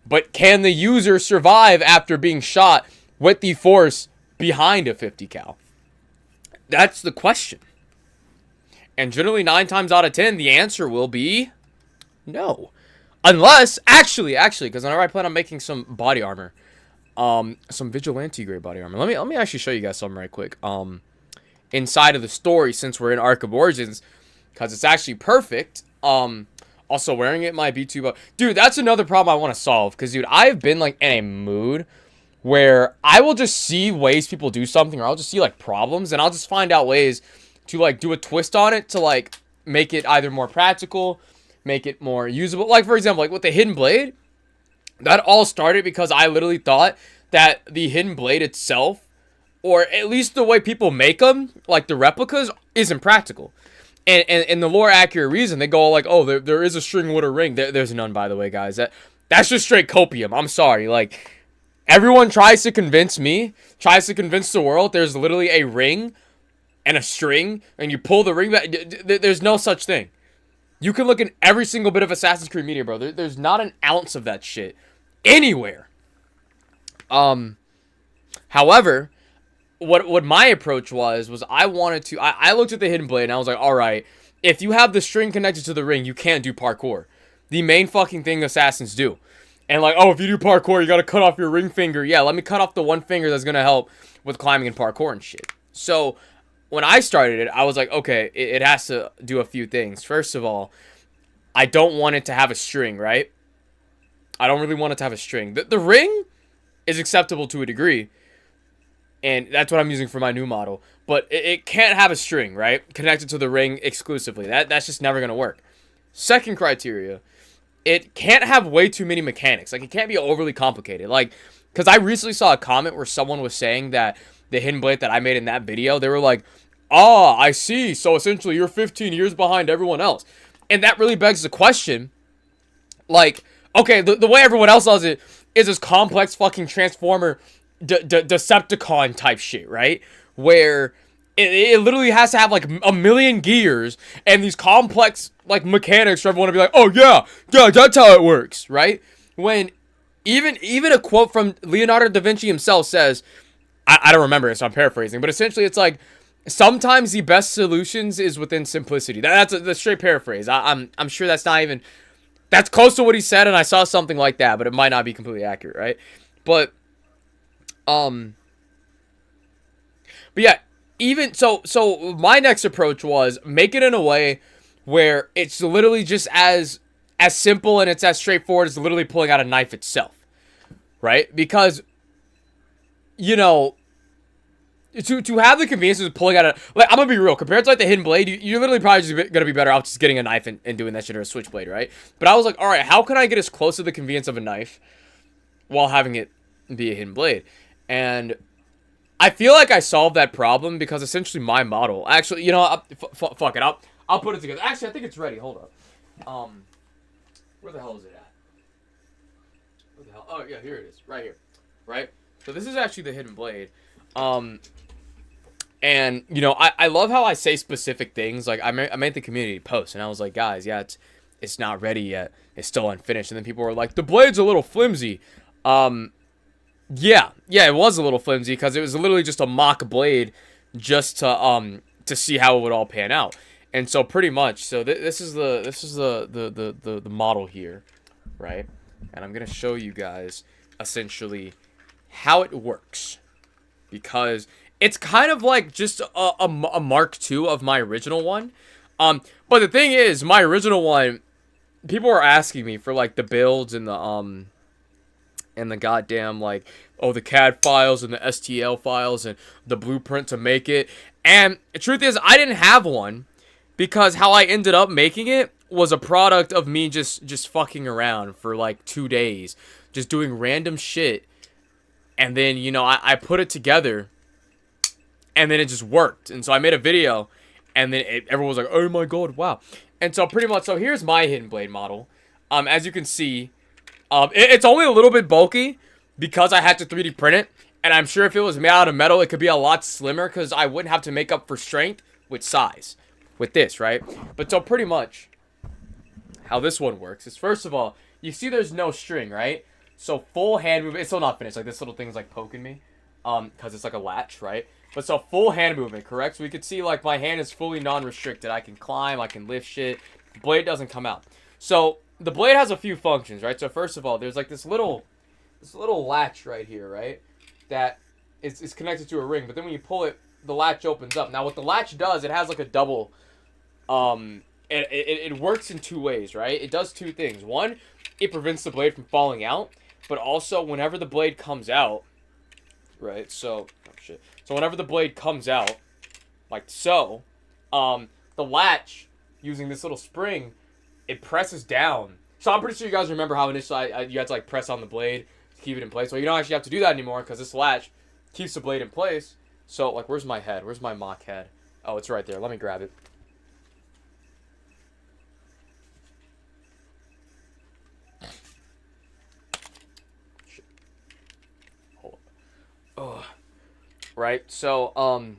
But can the user survive after being shot with the force behind a 50 cal? That's the question. And generally 9 times out of 10, the answer will be no. Unless, actually, because whenever I plan on making some body armor, some vigilante grade body armor. Let me actually show you guys something right quick. Inside of the story, since we're in Arkham Origins, because it's actually perfect. Also wearing it might be too much. Dude, that's another problem I want to solve. Because, dude, I've been, like, in a mood where I will just see ways people do something, or I'll just see, like, problems, and I'll just find out ways to, like, do a twist on it to, like, make it either more practical, make it more usable. Like, for example, like, with the Hidden Blade, that all started because I literally thought that the Hidden Blade itself, or at least the way people make them, like the replicas, isn't practical. And the lore accurate reason, they go like, oh, there is a string with a ring. There's none, by the way, guys. That's just straight copium. I'm sorry. Like, everyone tries to convince me, tries to convince the world there's literally a ring and a string, and you pull the ring back. There's no such thing. You can look at every single bit of Assassin's Creed media, bro. There's not an ounce of that shit anywhere. However, what my approach was I wanted to, I looked at the Hidden Blade and I was like, all right, if you have the string connected to the ring, you can't do parkour. The main fucking thing assassins do. And like, oh, if you do parkour, you gotta cut off your ring finger. Yeah, let me cut off the one finger that's gonna help with climbing and parkour and shit. So when I started it, I was like, okay, it has to do a few things. First of all, I don't want it to have a string, right? I don't really want it to have a string. The ring is acceptable to a degree, and that's what I'm using for my new model. But it can't have a string, right? Connected to the ring exclusively. That's just never going to work. Second criteria it can't have way too many mechanics. Like, it can't be overly complicated. Like, because I recently saw a comment where someone was saying that the hidden blade that I made in that video, they were like, "Ah, I see. So essentially, you're 15 years behind everyone else." And that really begs the question, like, okay, the way everyone else does it is this complex fucking Transformer Decepticon type shit, right? Where it literally has to have like a million gears and these complex like mechanics for everyone to be like, "Oh yeah, that's how it works," right? When even a quote from Leonardo da Vinci himself says, I don't remember it, so I'm paraphrasing, but essentially it's like, sometimes the best solutions is within simplicity. That's a straight paraphrase. I'm sure that's not even, that's close to what he said, and I saw something like that, but it might not be completely accurate, right? But yeah, even so my next approach was make it in a way where it's literally just as simple and it's as straightforward as literally pulling out a knife itself, right? Because, you know, to have the convenience of pulling out a, like, I'm gonna be real, compared to like the hidden blade, you're literally probably just gonna be better off just getting a knife and doing that shit, or a switchblade, right? But I was like, all right, how can I get as close to the convenience of a knife while having it be a hidden blade? And I feel like I solved that problem because essentially my model, actually, you know, fuck it, I'll put it together. Actually, I think it's ready. Hold up. Where the hell is it at? Where the hell? Oh yeah, here it is, right here, right. So this is actually the hidden blade. And, you know, I love how I say specific things. Like, I made the community post, and I was like, guys, yeah, it's not ready yet. It's still unfinished. And then people were like, the blade's a little flimsy. Yeah, it was a little flimsy because it was literally just a mock blade just to see how it would all pan out. And so pretty much, so this is the model here, right? And I'm going to show you guys essentially how it works, because it's kind of like just a Mark II of my original one. But the thing is, my original one, people were asking me for like the builds and the goddamn like, oh, the CAD files and the STL files and the blueprint to make it. And the truth is, I didn't have one because how I ended up making it was a product of me just fucking around for like 2 days, just doing random shit. And then, you know, I put it together, and then it just worked. And so I made a video, and then everyone was like, oh my god, wow. And so pretty much, so here's my hidden blade model. As you can see, it's only a little bit bulky because I had to 3D print it. And I'm sure if it was made out of metal, it could be a lot slimmer because I wouldn't have to make up for strength with size with this, right? But so pretty much how this one works is, first of all, you see there's no string, right? So full hand movement. It's still not finished. Like, this little thing's like poking me because it's like a latch, right? But so full hand movement, correct? So we could see like my hand is fully non-restricted. I can climb, I can lift shit. The blade doesn't come out. So the blade has a few functions, right? So first of all, there's like this little latch right here, right? That is connected to a ring. But then when you pull it, the latch opens up. Now what the latch does, it has like a double, it works in two ways, right? It does two things. One, it prevents the blade from falling out. But also, whenever the blade comes out, right? So, oh shit. So whenever the blade comes out, like so, the latch, using this little spring, it presses down. So I'm pretty sure you guys remember how initially you had to like press on the blade to keep it in place. Well, you don't actually have to do that anymore because this latch keeps the blade in place. So, like, where's my head? Where's my mock head? Oh, it's right there. Let me grab it. Ugh. Right, so,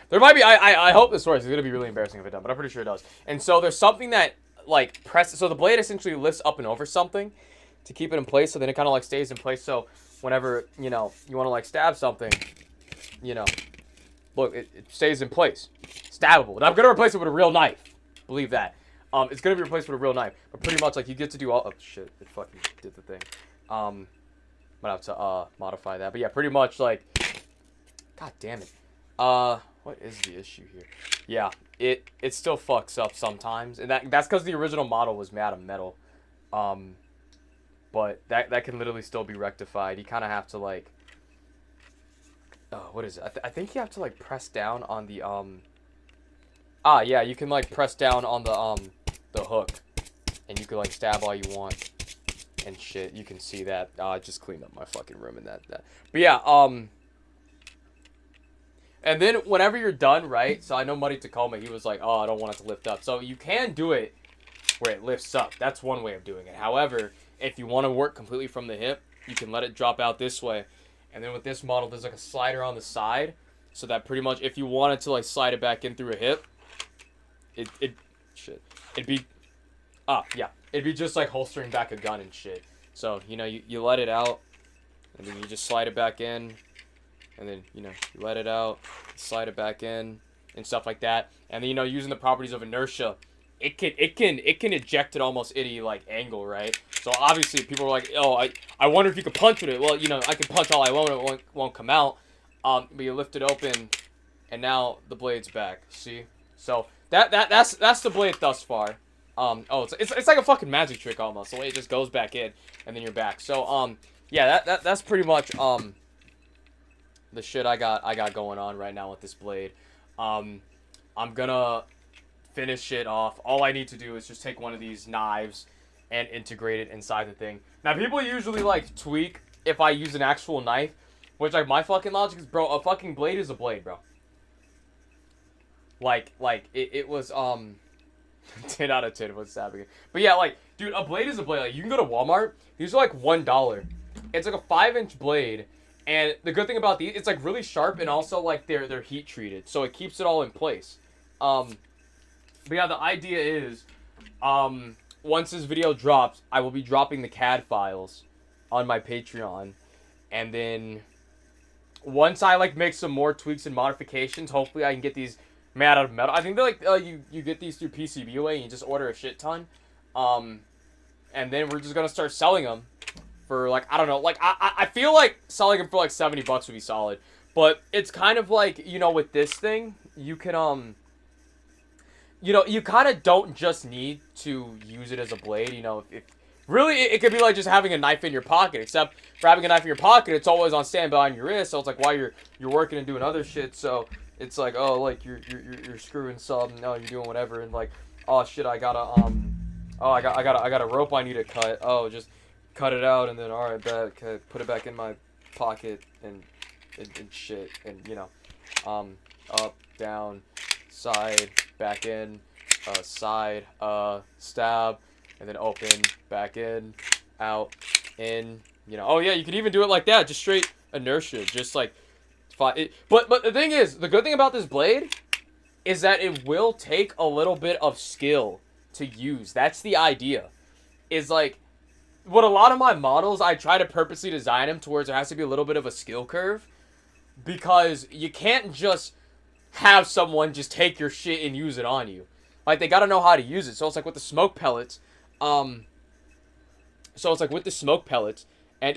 there might be, I hope this works. It's gonna be really embarrassing if it doesn't, but I'm pretty sure it does. And so there's something that, like, presses, so the blade essentially lifts up and over something to keep it in place, so then it kind of, like, stays in place, so whenever, you know, you want to, like, stab something, you know, look, it stays in place. Stabbable. And I'm gonna replace it with a real knife. Believe that. It's gonna be replaced with a real knife, but pretty much, like, you get to do all, oh, shit, it fucking did the thing. Might have to modify that. But yeah, pretty much like, god damn it. What is the issue here? Yeah, it still fucks up sometimes, and that's because the original model was made out of metal. But that can literally still be rectified. You kind of have to like, what is it? I think you have to like press down on the yeah, you can like press down on the hook, and you can like stab all you want and shit. You can see that. I just cleaned up my fucking room and that. But yeah, and then whenever you're done, right? So I know Muddy Tacoma, he was like, oh, I don't want it to lift up. So you can do it where it lifts up. That's one way of doing it. However, if you want to work completely from the hip, you can let it drop out this way. And then with this model, there's like a slider on the side. So that pretty much, if you wanted to like slide it back in through a hip, it'd be just like holstering back a gun and shit. So, you know, you let it out, and then you just slide it back in, and then, you know, you let it out, slide it back in, and stuff like that. And then, you know, using the properties of inertia, it can eject at almost any like angle, right? So obviously people are like, oh, I wonder if you could punch with it. Well, you know, I can punch all I want, it won't come out. But you lift it open, and now the blade's back. See? So that's the blade thus far. It's like a fucking magic trick almost. The way it just goes back in, and then you're back. So yeah, that's pretty much the shit I got going on right now with this blade. I'm gonna finish it off. All I need to do is just take one of these knives and integrate it inside the thing. Now people usually like tweak if I use an actual knife, which like my fucking logic is, bro, a fucking blade is a blade, bro. Like it was 10 out of 10 what's happening. But yeah, like, dude, a blade is a blade. Like, you can go to Walmart. These are like $1. It's like a 5-inch blade, and the good thing about these, it's like really sharp, and also like they're heat treated, so it keeps it all in place. But yeah, the idea is, once this video drops, I will be dropping the CAD files on my Patreon, and then once I like make some more tweaks and modifications, hopefully I can get these made out of metal. I think they're like you get these through PCBWay, and you just order a shit ton, and then we're just gonna start selling them for like, I don't know, like I feel like selling them for like $70 would be solid, but it's kind of like, you know, with this thing you can you know, you kind of don't just need to use it as a blade. You know, if really it could be like just having a knife in your pocket, except for having a knife in your pocket, it's always on standby on your wrist, so it's like while you're working and doing other shit, so it's like, oh, like you're screwing something, no, you're doing whatever, and like, oh shit, I got a rope I need to cut. Oh, just cut it out, and then all right, put it back in my pocket and shit, and you know, up, down, side, back in, side, stab, and then open, back in, out, in, you know. Oh yeah, you can even do it like that, just straight inertia, just like. But the thing is, the good thing about this blade is that it will take a little bit of skill to use. That's the idea. Is like, what a lot of my models, I try to purposely design them towards there has to be a little bit of a skill curve, because you can't just have someone just take your shit and use it on you. Like, they gotta know how to use it. So it's like with the smoke pellets, and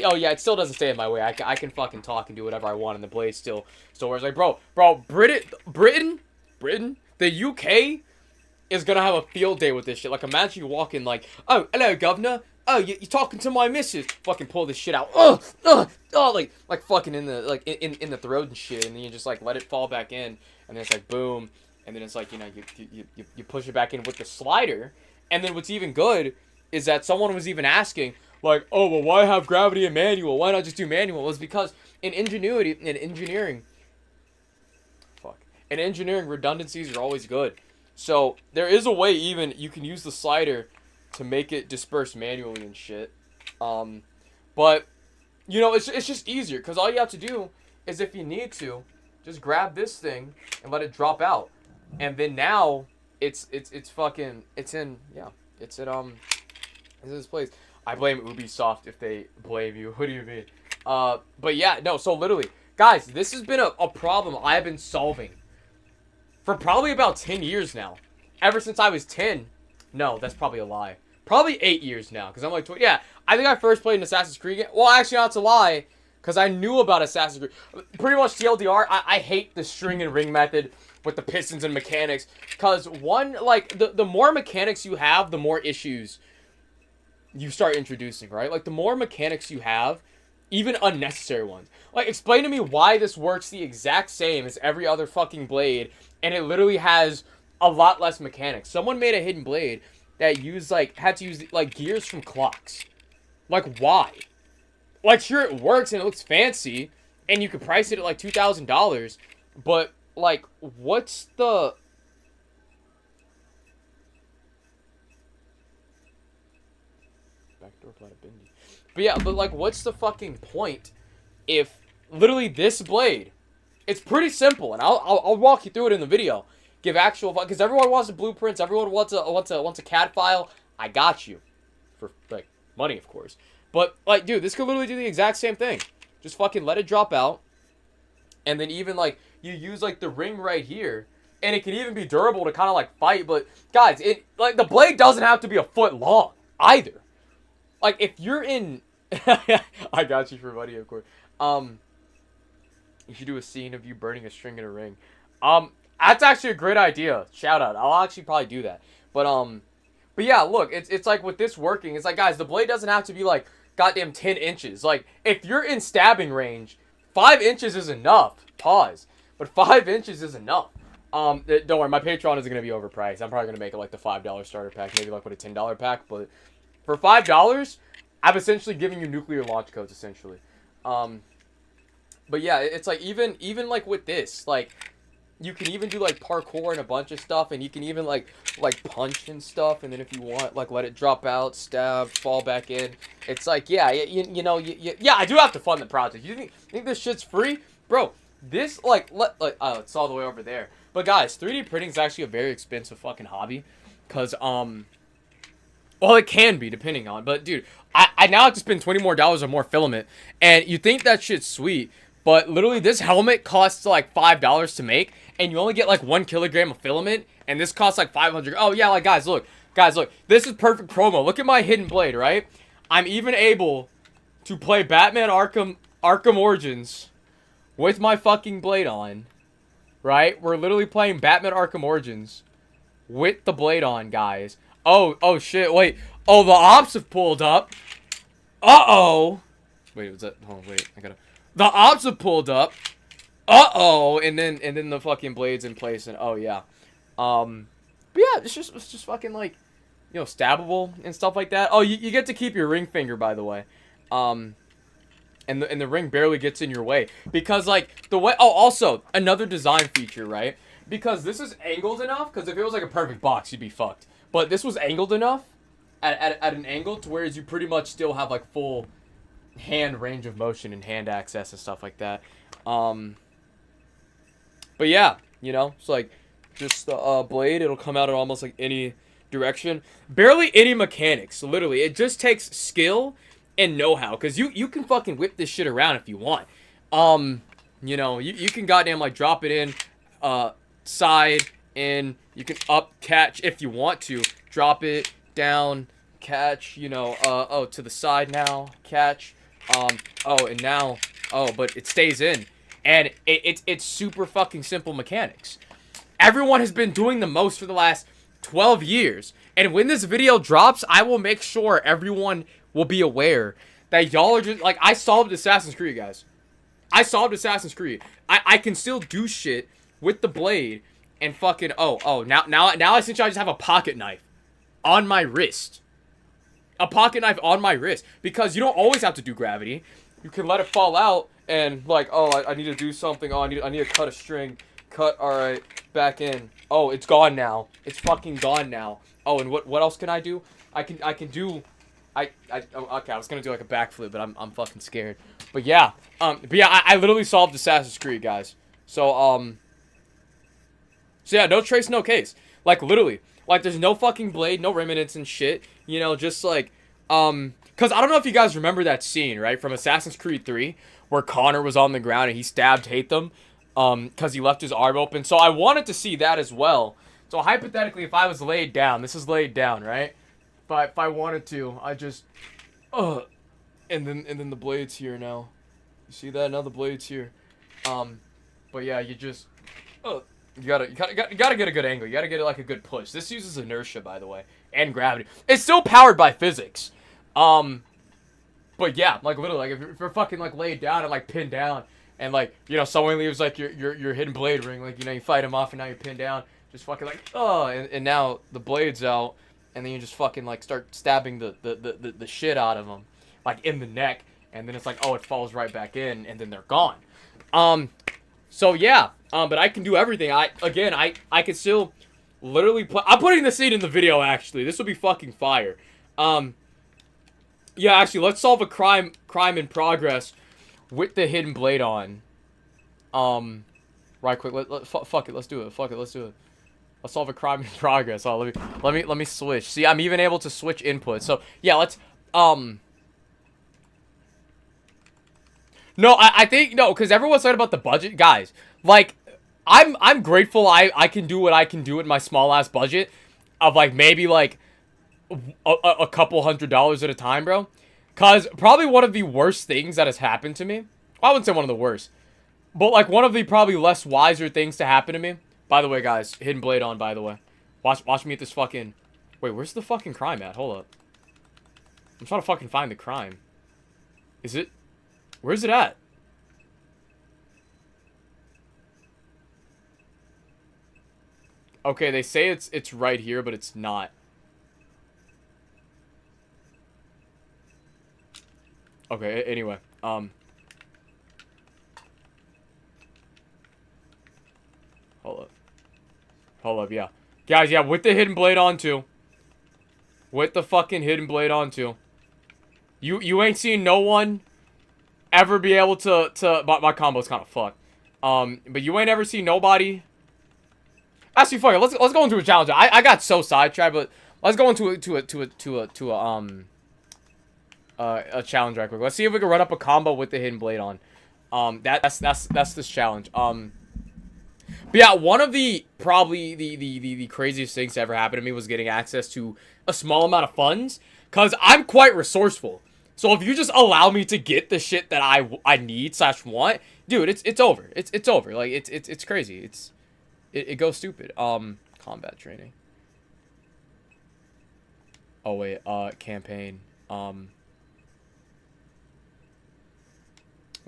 oh yeah, it still doesn't stay in my way. I can fucking talk and do whatever I want, and the blade still works. Like, bro, Britain, the UK is gonna have a field day with this shit. Like, imagine you walk in like, oh, hello, governor. Oh, you're talking to my missus. Fucking pull this shit out. Like fucking in the like in the throat and shit, and then you just like let it fall back in, and then it's like boom, and then it's like, you know, you push it back in with the slider, and then what's even good is that someone was even asking, like, oh, well, why have gravity and manual? Why not just do manual? Well, it's because in engineering, redundancies are always good. So there is a way even you can use the slider to make it disperse manually and shit. But you know, it's just easier, because all you have to do is, if you need to, just grab this thing and let it drop out, and then now it's in this place. I blame Ubisoft if they blame you. What do you mean? But yeah, no, so literally, guys, this has been a problem I've been solving for probably about 10 years now. Ever since I was 10. No, that's probably a lie. Probably 8 years now, because I'm like, yeah, I think I first played an Assassin's Creed game. Well, actually, not to lie, because I knew about Assassin's Creed. Pretty much TLDR, I hate the string and ring method with the pistons and mechanics, because one, like, the more mechanics you have, the more issues you start introducing, right? Like, the more mechanics you have, even unnecessary ones. Like, explain to me why this works the exact same as every other fucking blade, and it literally has a lot less mechanics. Someone made a hidden blade that use like had to use like gears from clocks. Like why? Like sure it works and it looks fancy, and you could price it at like $2,000, but like what's the backdoor flat of Bindi? But yeah, but like what's the fucking point if literally this blade? It's pretty simple, and I'll walk you through it in the video. Give actual, because everyone wants the blueprints, everyone wants a CAD file. I got you, for like money, of course. But like, dude, this could literally do the exact same thing. Just fucking let it drop out, and then even like you use like the ring right here, and it can even be durable to kind of like fight. But guys, it like the blade doesn't have to be a foot long either. Like if you're in, I got you for money, of course. You should do a scene of you burning a string in a ring. That's actually a great idea. Shout out. I'll actually probably do that. But yeah, look, it's like with this working, it's like, guys, the blade doesn't have to be like goddamn 10 inches. Like, if you're in stabbing range, 5 inches is enough. Pause. But 5 inches is enough. Don't worry, my Patreon isn't going to be overpriced. I'm probably going to make it like the $5 starter pack, maybe like with a $10 pack. But for $5, I'm essentially giving you nuclear launch codes, essentially. But yeah, it's like even like with this, like you can even do like parkour and a bunch of stuff, and you can even like punch and stuff, and then if you want, like let it drop out, stab, fall back in. It's like yeah, yeah, I do have to fund the project. You think this shit's free, bro? This oh, it's all the way over there. But guys, 3D printing is actually a very expensive fucking hobby, cause well, it can be depending on, but dude, I now have to spend $20 more on more filament, and you think that shit's sweet. But literally, this helmet costs like $5 to make, and you only get like 1 kilogram of filament, and this costs like 500. Oh yeah, like guys, look, this is perfect promo. Look at my hidden blade, right? I'm even able to play Batman Arkham Origins with my fucking blade on, right? We're literally playing Batman Arkham Origins with the blade on, guys. Oh shit, wait. Oh, the ops have pulled up. Uh-oh. Wait, was that? Oh wait, I gotta. The ops have pulled up. And then the fucking blade's in place, and oh yeah. But yeah, it's just fucking like, stabbable and stuff like that. Oh, you get to keep your ring finger, by the way. And the ring barely gets in your way, because like the way. Oh, also another design feature, right? Because this is angled enough. Because if it was like a perfect box, you'd be fucked. But this was angled enough at an angle to where you pretty much still have like full hand range of motion and hand access and stuff like that. But yeah, it's like just the blade. It'll come out in almost like any direction. Barely any mechanics. Literally, it just takes skill and know-how. Because you can fucking whip this shit around if you want. You can goddamn like drop it in, side in. You can up catch if you want to. Drop it down, catch. To the side now, catch. And now, but it stays in. And it's super fucking simple mechanics. Everyone has been doing the most for the last 12 years. And when this video drops, I will make sure everyone will be aware that y'all are just, like, I solved Assassin's Creed, guys. I solved Assassin's Creed. I can still do shit with the blade and fucking, now essentially I just have a pocket knife on my wrist. A pocket knife on my wrist, because you don't always have to do gravity. You can let it fall out and like, I need to do something. I need to cut a string. Cut. All right, back in. Oh, it's gone now. It's fucking gone now. Oh, and what else can I do? I can do. Okay, I was gonna do like a backflip, but I'm fucking scared. But yeah, I literally solved Assassin's Creed, guys. So yeah, no trace, no case. Like literally. Like, there's no fucking blade, no remnants and shit. Just like, because I don't know if you guys remember that scene, right, from Assassin's Creed 3, where Connor was on the ground and he stabbed Hatham, because he left his arm open. So I wanted to see that as well. So hypothetically, if I was laid down, this is laid down, right? But if I wanted to, I just, and then the blade's here now. You see that? Now the blade's here. But yeah, you just, You gotta get a good angle. You gotta get like a good push. This uses inertia, by the way, and gravity. It's still powered by physics. But yeah, like literally, like if you're fucking like laid down and like pinned down, and like someone leaves like your hidden blade ring, like you fight him off and now you're pinned down, just fucking like and now the blade's out, and then you just fucking like start stabbing the shit out of them, like in the neck, and then it's like, oh, it falls right back in, and then they're gone. So yeah, but I can do everything. I can still literally play. I'm putting the scene in the video, actually. This will be fucking fire. Yeah, actually, let's solve a crime in progress with the hidden blade on. Right quick, fuck it, let's do it. Fuck it, let's do it. Let's solve a crime in progress. Oh, let me switch. See, I'm even able to switch input. So, yeah, let's, no, I think, no, because everyone's talking about the budget. Guys, like, I'm grateful I can do what I can do with my small-ass budget of, like, maybe, like, a couple $100s at a time, bro. Because probably one of the worst things that has happened to me, I wouldn't say one of the worst, but, like, one of the probably less wiser things to happen to me. By the way, guys, hidden blade on, by the way. Watch me at this fucking... Wait, where's the fucking crime at? Hold up. I'm trying to fucking find the crime. Is it... Where's it at? Okay, they say it's right here, but it's not. Okay, anyway. Hold up, yeah. Guys, yeah, with the hidden blade on, too. With the fucking hidden blade on, too. You ain't seen no one ever be able to my combo's kind of fucked. But you ain't ever seen nobody. Actually, fuck it. Let's go into a challenge. I got so sidetracked, but let's go into a challenge right quick. Let's see if we can run up a combo with the hidden blade on. That's this challenge. But yeah, one of the probably the craziest things to ever happen to me was getting access to a small amount of funds, cause I'm quite resourceful. So if you just allow me to get the shit that I need / want, dude, it's over. It's over. Like it's crazy. It goes stupid. Combat training. Oh wait, campaign. What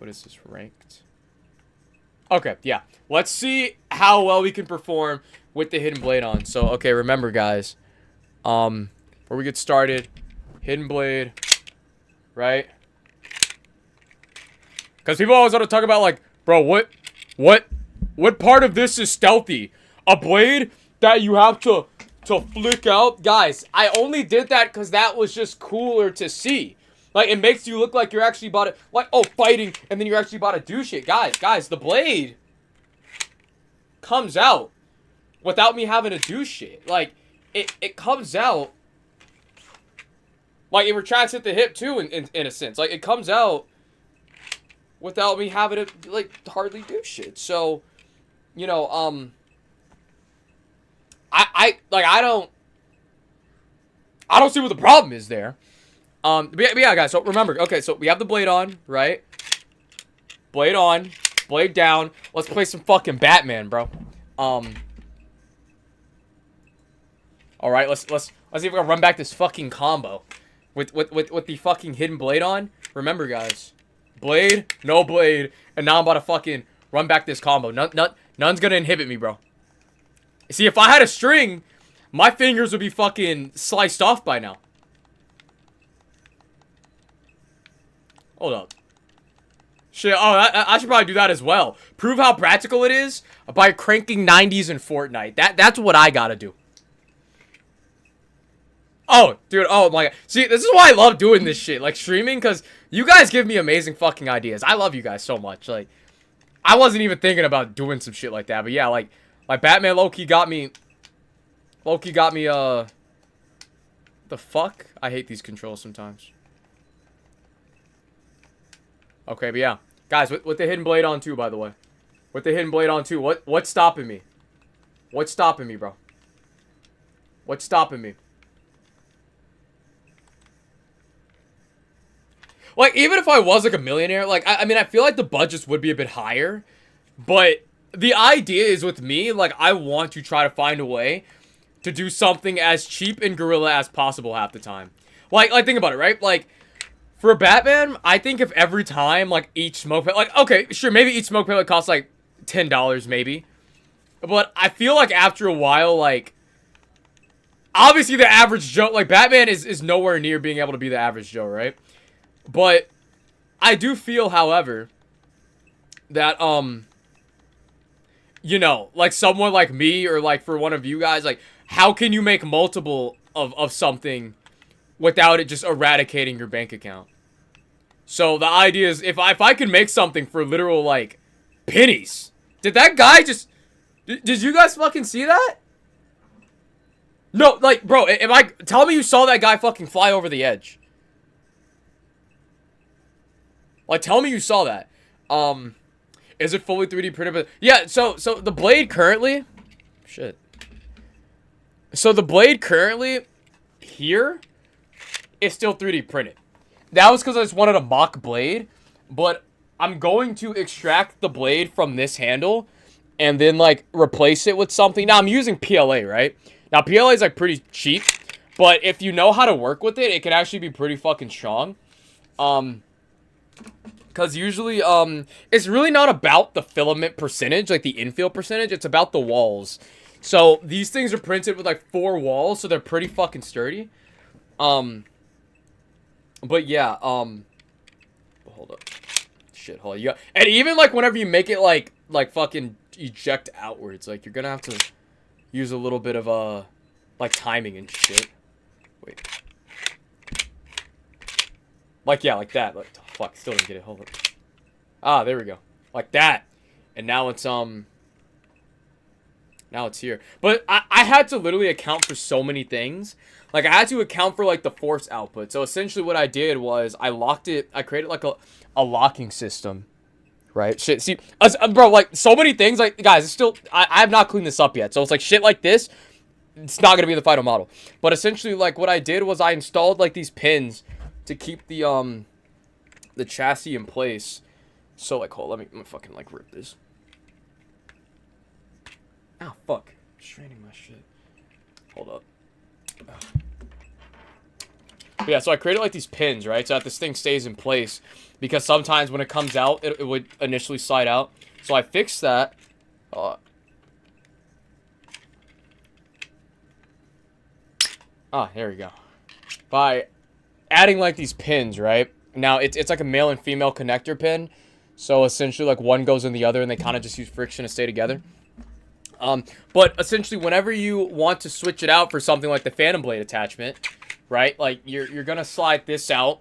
is this, ranked? Okay, yeah. Let's see how well we can perform with the hidden blade on. So, okay, remember, guys. Before we get started, hidden blade, right? Because people always want to talk about, like, bro, what part of this is stealthy? A blade that you have to flick out? Guys, I only did that because that was just cooler to see. Like, it makes you look like you're actually about to, like, oh, fighting, and then you're actually about to do shit. Guys, the blade comes out without me having to do shit. Like, it comes out, like, it retracts at the hip, too, in a sense. Like, it comes out without me having to, like, hardly do shit. So, you know, I don't see what the problem is there. But yeah, guys, so remember, okay, so we have the blade on, right? Blade on, blade down. Let's play some fucking Batman, bro. Alright, let's see if we can run back this fucking combo. With the fucking hidden blade on. Remember, guys. Blade, no blade, and now I'm about to fucking run back this combo. None's gonna inhibit me, bro. See, if I had a string, my fingers would be fucking sliced off by now. Hold up. Shit, oh, I should probably do that as well. Prove how practical it is by cranking 90s in Fortnite. That's what I gotta do. Oh, dude, oh my god. See, this is why I love doing this shit, like streaming, because you guys give me amazing fucking ideas. I love you guys so much. Like, I wasn't even thinking about doing some shit like that, but yeah, like Batman low-key got me, the fuck? I hate these controls sometimes. Okay, but yeah. Guys, with the hidden blade on too, by the way. With the hidden blade on too. What's stopping me? What's stopping me, bro? What's stopping me? Like, even if I was, like, a millionaire, like, I mean, I feel like the budgets would be a bit higher. But the idea is with me, like, I want to try to find a way to do something as cheap and guerrilla as possible half the time. Like, think about it, right? Like, for a Batman, I think if every time, like, each smoke pellet, like, okay, sure, maybe each smoke pellet costs, like, $10, maybe. But I feel like after a while, like, obviously the average Joe, like Batman is nowhere near being able to be the average Joe, right? But I do feel, however, that you know, like someone like me or like for one of you guys, like how can you make multiple of something without it just eradicating your bank account? So the idea is if I could make something for literal like pennies. Did that guy just did you guys fucking see that? No, like bro, tell me you saw that guy fucking fly over the edge. Like tell me you saw that. Is it fully 3D printed? But yeah, so the blade currently, shit. So the blade currently here is still 3D printed. That was because I just wanted a mock blade, but I'm going to extract the blade from this handle and then like replace it with something. Now I'm using PLA, right? Now PLA is like pretty cheap, but if you know how to work with it, it can actually be pretty fucking strong. Because usually, it's really not about the filament percentage, like the infill percentage. It's about the walls. So, these things are printed with, like, 4 walls, so they're pretty fucking sturdy. But, yeah, hold up. Shit, hold on. And even, like, whenever you make it, like, fucking eject outwards, like, you're gonna have to use a little bit of, like, timing and shit. Wait. Like, yeah, like that. Like, fuck, still didn't get it. Hold up. Ah, there we go. Like that. And now it's, now it's here. But I had to literally account for so many things. Like, I had to account for, like, the force output. So, essentially what I did was I locked it. I created, like, a locking system. Right? Shit, see, bro, like, so many things. Like, guys, it's still, I have not cleaned this up yet. So, it's like shit like this. It's not going to be the final model. But, essentially, like, what I did was I installed, like, these pins to keep the chassis in place. So, like, hold on, let me fucking, like, rip this. Ah, fuck. Straining my shit. Hold up. But yeah, so I created, like, these pins, right? So that this thing stays in place. Because sometimes when it comes out, it would initially slide out. So I fixed that. There we go. By adding, like, these pins, right? Now, it's like a male and female connector pin. So, essentially, like, one goes in the other, and they kind of just use friction to stay together. But, essentially, whenever you want to switch it out for something like the Phantom Blade attachment, right? Like, you're gonna slide this out,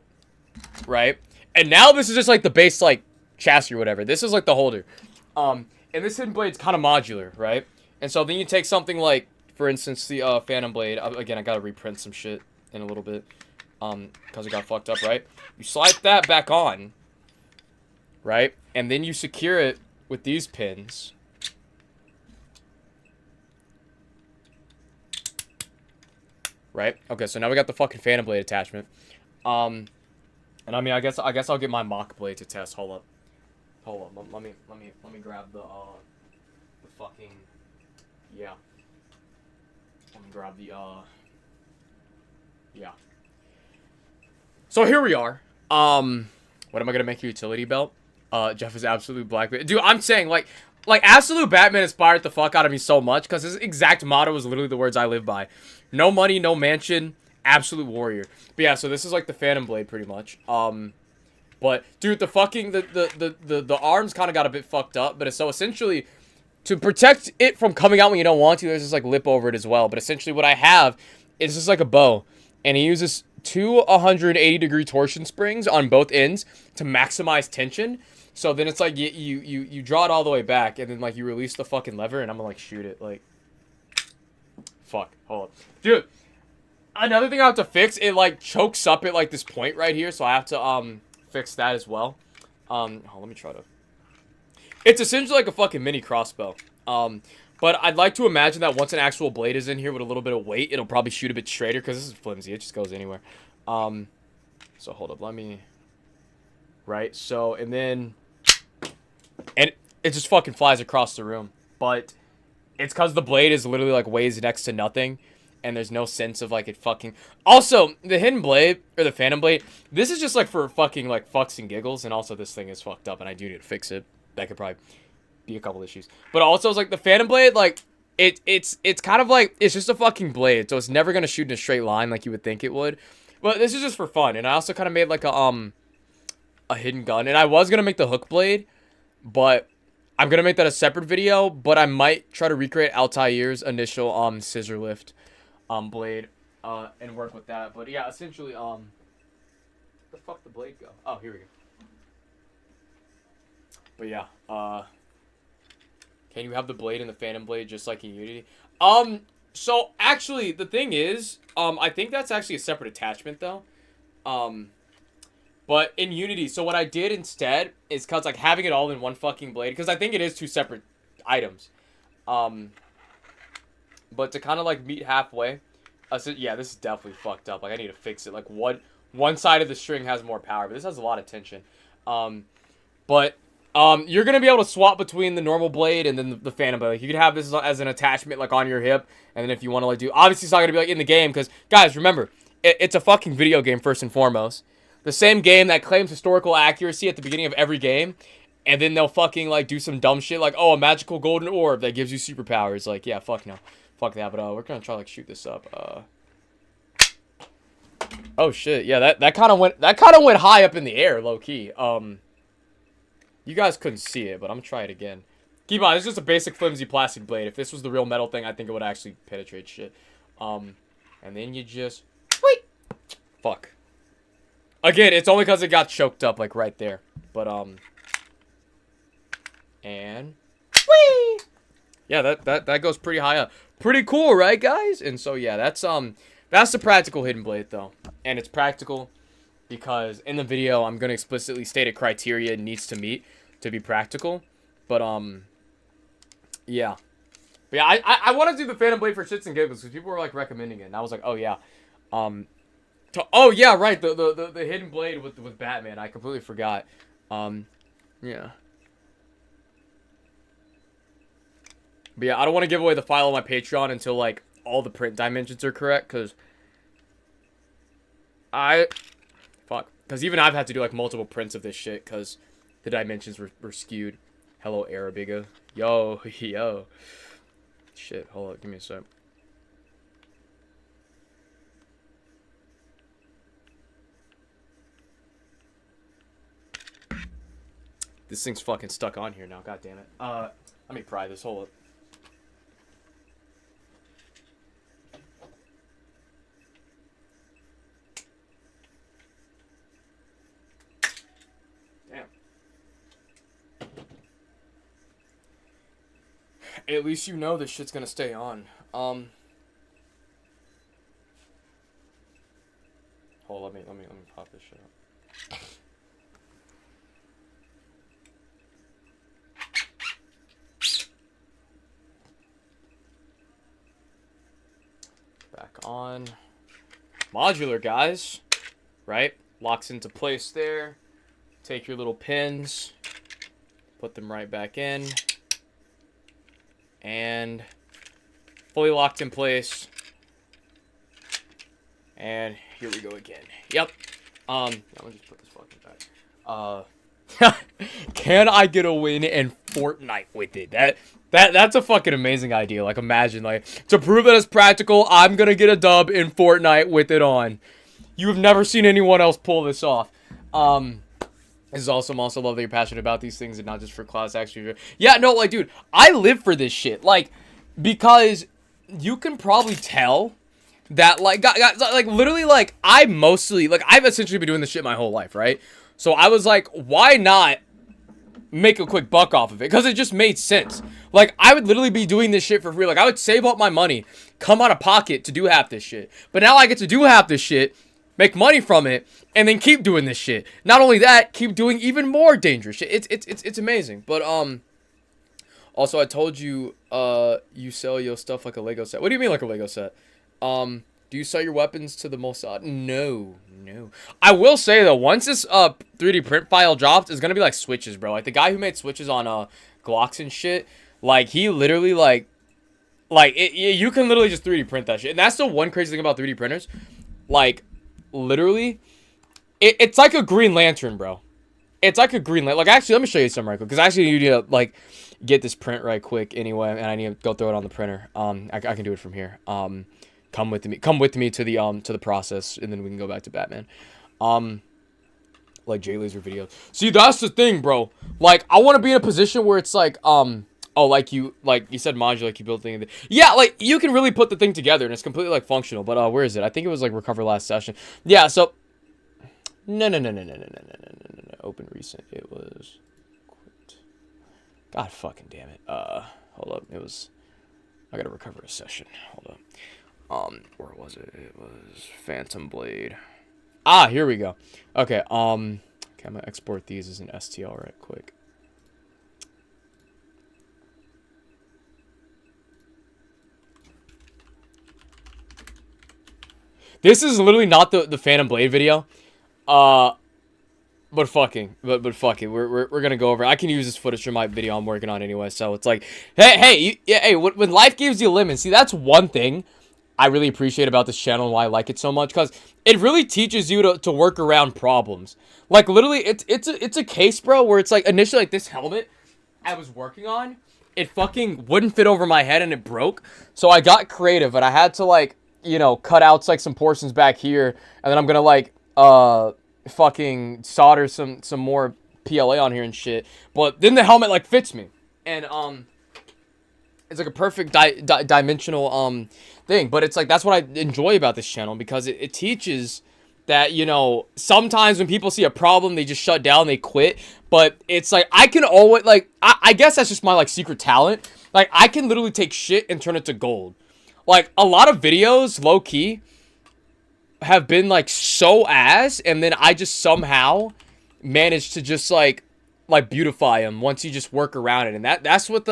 right? And now this is just, like, the base, like, chassis or whatever. This is, like, the holder. And this hidden blade's kind of modular, right? And so then you take something like, for instance, the Phantom Blade. Again, I gotta reprint some shit in a little bit. Because it got fucked up, right? You slide that back on, right? And then you secure it with these pins. Right? Okay, so now we got the fucking Phantom Blade attachment. And I mean, I guess I'll get my mock blade to test. Hold up. Let me grab the fucking, yeah. Let me grab the yeah. So here we are. What am I gonna make a utility belt? Jeff is absolute black. Dude, I'm saying like absolute Batman inspired the fuck out of me so much because his exact motto is literally the words I live by. No money, no mansion, absolute warrior. But yeah, so this is like the Phantom Blade pretty much. But dude, the fucking the arms kind of got a bit fucked up. But so essentially, to protect it from coming out when you don't want to, there's this like lip over it as well. But essentially, what I have is just like a bow, and he uses 2 180-degree torsion springs on both ends to maximize tension. So then it's like you draw it all the way back, and then like you release the fucking lever, and I'm gonna like shoot it. Like, fuck, hold up, dude. Another thing I have to fix, it like chokes up at like this point right here, so I have to fix that as well. Let me try to. It's essentially like a fucking mini crossbow. But I'd like to imagine that once an actual blade is in here with a little bit of weight, it'll probably shoot a bit straighter because this is flimsy. It just goes anywhere. So hold up, let me. Right, so and then, and it just fucking flies across the room. But it's because the blade is literally like weighs next to nothing. And there's no sense of like it fucking. Also, the hidden blade or the Phantom Blade, this is just like for fucking like fucks and giggles. And also, this thing is fucked up, and I do need to fix it. That could probably be a couple issues. But also, it's like the Phantom Blade, like it's kind of like, it's just a fucking blade, so it's never gonna shoot in a straight line like you would think it would. But this is just for fun, and I also kind of made like a hidden gun, and I was gonna make the hook blade, but I'm gonna make that a separate video. But I might try to recreate Altair's initial scissor lift blade and work with that. But yeah, essentially where the fuck the blade go? Oh, here we go. But yeah, can you have the blade and the phantom blade just like in Unity? So actually the thing is, I think that's actually a separate attachment though. But in Unity, so what I did instead is, cause like having it all in one fucking blade, because I think it is two separate items. But to kind of like meet halfway, so yeah, this is definitely fucked up. Like I need to fix it. Like one side of the string has more power, but this has a lot of tension. But you're gonna be able to swap between the normal blade and then the phantom blade. Like, you could have this as an attachment, like on your hip, and then if you want to like do, obviously it's not gonna be like in the game, because guys, remember, it's a fucking video game first and foremost. The same game that claims historical accuracy at the beginning of every game, and then they'll fucking like do some dumb shit like, oh, a magical golden orb that gives you superpowers. Like, yeah, fuck no, fuck that. But we're gonna try like shoot this up. Oh shit, yeah, that kind of went high up in the air, low key. You guys couldn't see it, but I'm gonna try it again. Keep on, it's just a basic flimsy plastic blade. If this was the real metal thing, I think it would actually penetrate shit. And then you just wait. Fuck. Again, it's only because it got choked up, like, right there. But, and whee! Yeah, that goes pretty high up. Pretty cool, right, guys? And so, yeah, that's the practical hidden blade, though. And it's practical because in the video, I'm going to explicitly state a criteria it needs to meet to be practical. But, yeah. But, yeah, I want to do the Phantom Blade for shits and giggles because people were, like, recommending it. And I was like, oh, yeah. Oh yeah, right. The hidden blade with Batman. I completely forgot. Yeah. But yeah, I don't want to give away the file on my Patreon until like all the print dimensions are correct, because because even I've had to do like multiple prints of this shit because the dimensions were skewed. Hello, Arabiga. Yo. Shit. Hold up. Give me a sec. This thing's fucking stuck on here now. God damn it. Let me pry this. Hold up. Damn. At least you know this shit's gonna stay on. Hold on, let me pop this shit up. Back on. Modular, guys. Right? Locks into place there. Take your little pins. Put them right back in. And fully locked in place. And here we go again. Yep. Let me just put this fucking back. Can I get a win in Fortnite with it? That's a fucking amazing idea. Like, imagine, like, to prove that it's practical, I'm gonna get a dub in Fortnite with it on. You have never seen anyone else pull this off. This is awesome. Also love that you're passionate about these things and not just for class actually. Yeah, no, like, dude, I live for this shit. Like, because you can probably tell that, like, like, literally, like, I've essentially been doing this shit my whole life, right? So I was like, why not make a quick buck off of it? Because it just made sense. Like, I would literally be doing this shit for free. Like, I would save up my money, come out of pocket to do half this shit. But now I get to do half this shit, make money from it, and then keep doing this shit. Not only that, keep doing even more dangerous shit. It's amazing. But, also, I told you, you sell your stuff like a Lego set. What do you mean like a Lego set? Do you sell your weapons to the Mossad? No. I will say, though, once this 3D print file drops, it's gonna be like switches, bro. Like, the guy who made switches on Glocks and shit, like, he literally, like you can literally just 3D print that shit. And that's the one crazy thing about 3D printers. Like, literally, it's like a Green Lantern, bro. It's like a green light. Like, actually, let me show you some right quick. Because actually, you need to, like, get this print right quick anyway. And I need to go throw it on the printer. I can do it from here. Come with me. Come with me to the process. And then we can go back to Batman. Like, J-Laser videos. See, that's the thing, bro. Like, I want to be in a position where it's like, oh, like you said modular, like you built the thing. Yeah, like, you can really put the thing together. And it's completely, like, functional. But, where is it? I think it was, like, recover last session. Yeah, so... No. Open recent. It was quit. God fucking damn it. Hold up. It was. I gotta recover a session. Hold up. Where was it? It was Phantom Blade. Ah, here we go. Okay. Okay, I'm gonna export these as an STL right quick. This is literally not the Phantom Blade video. But fuck it. We're gonna go over. I can use this footage from my video I'm working on anyway. So it's like, hey, when life gives you lemons, see, that's one thing I really appreciate about this channel and why I like it so much, because it really teaches you to work around problems. Like, literally, it's a case, bro, where it's like, initially, like, this helmet I was working on, it fucking wouldn't fit over my head and it broke. So I got creative and I had to, like, you know, cut out like some portions back here, and then I'm gonna like fucking solder some more PLA on here and shit. But then the helmet like fits me, and it's like a perfect dimensional thing. But it's like, that's what I enjoy about this channel, because it teaches that, you know, sometimes when people see a problem, they just shut down, they quit. But it's like, I can always, like, I guess that's just my like secret talent. Like, I can literally take shit and turn it to gold. Like, a lot of videos, low-key, have been, like, so ass, and then I just somehow managed to just, like beautify them once you just work around it. And that's what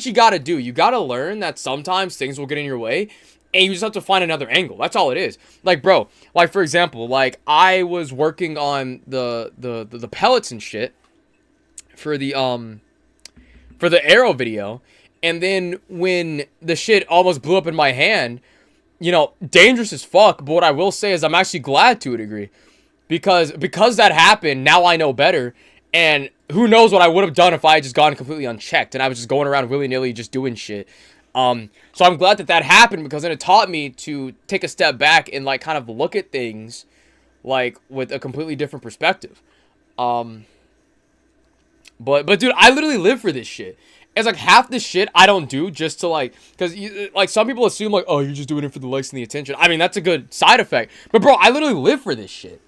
you gotta do. You gotta learn that sometimes things will get in your way, and you just have to find another angle. That's all it is. Like, bro, like, for example, like, I was working on the pellets and shit for the arrow video. And then when the shit almost blew up in my hand, you know, dangerous as fuck. But what I will say is I'm actually glad to a degree. Because that happened, now I know better. And who knows what I would have done if I had just gone completely unchecked. And I was just going around willy-nilly just doing shit. So I'm glad that happened, because then it taught me to take a step back and, like, kind of look at things, like, with a completely different perspective. But dude, I literally live for this shit. It's like half the shit I don't do just to, like, because, like, some people assume, like, oh, you're just doing it for the likes and the attention. I mean, that's a good side effect. But, bro, I literally live for this shit.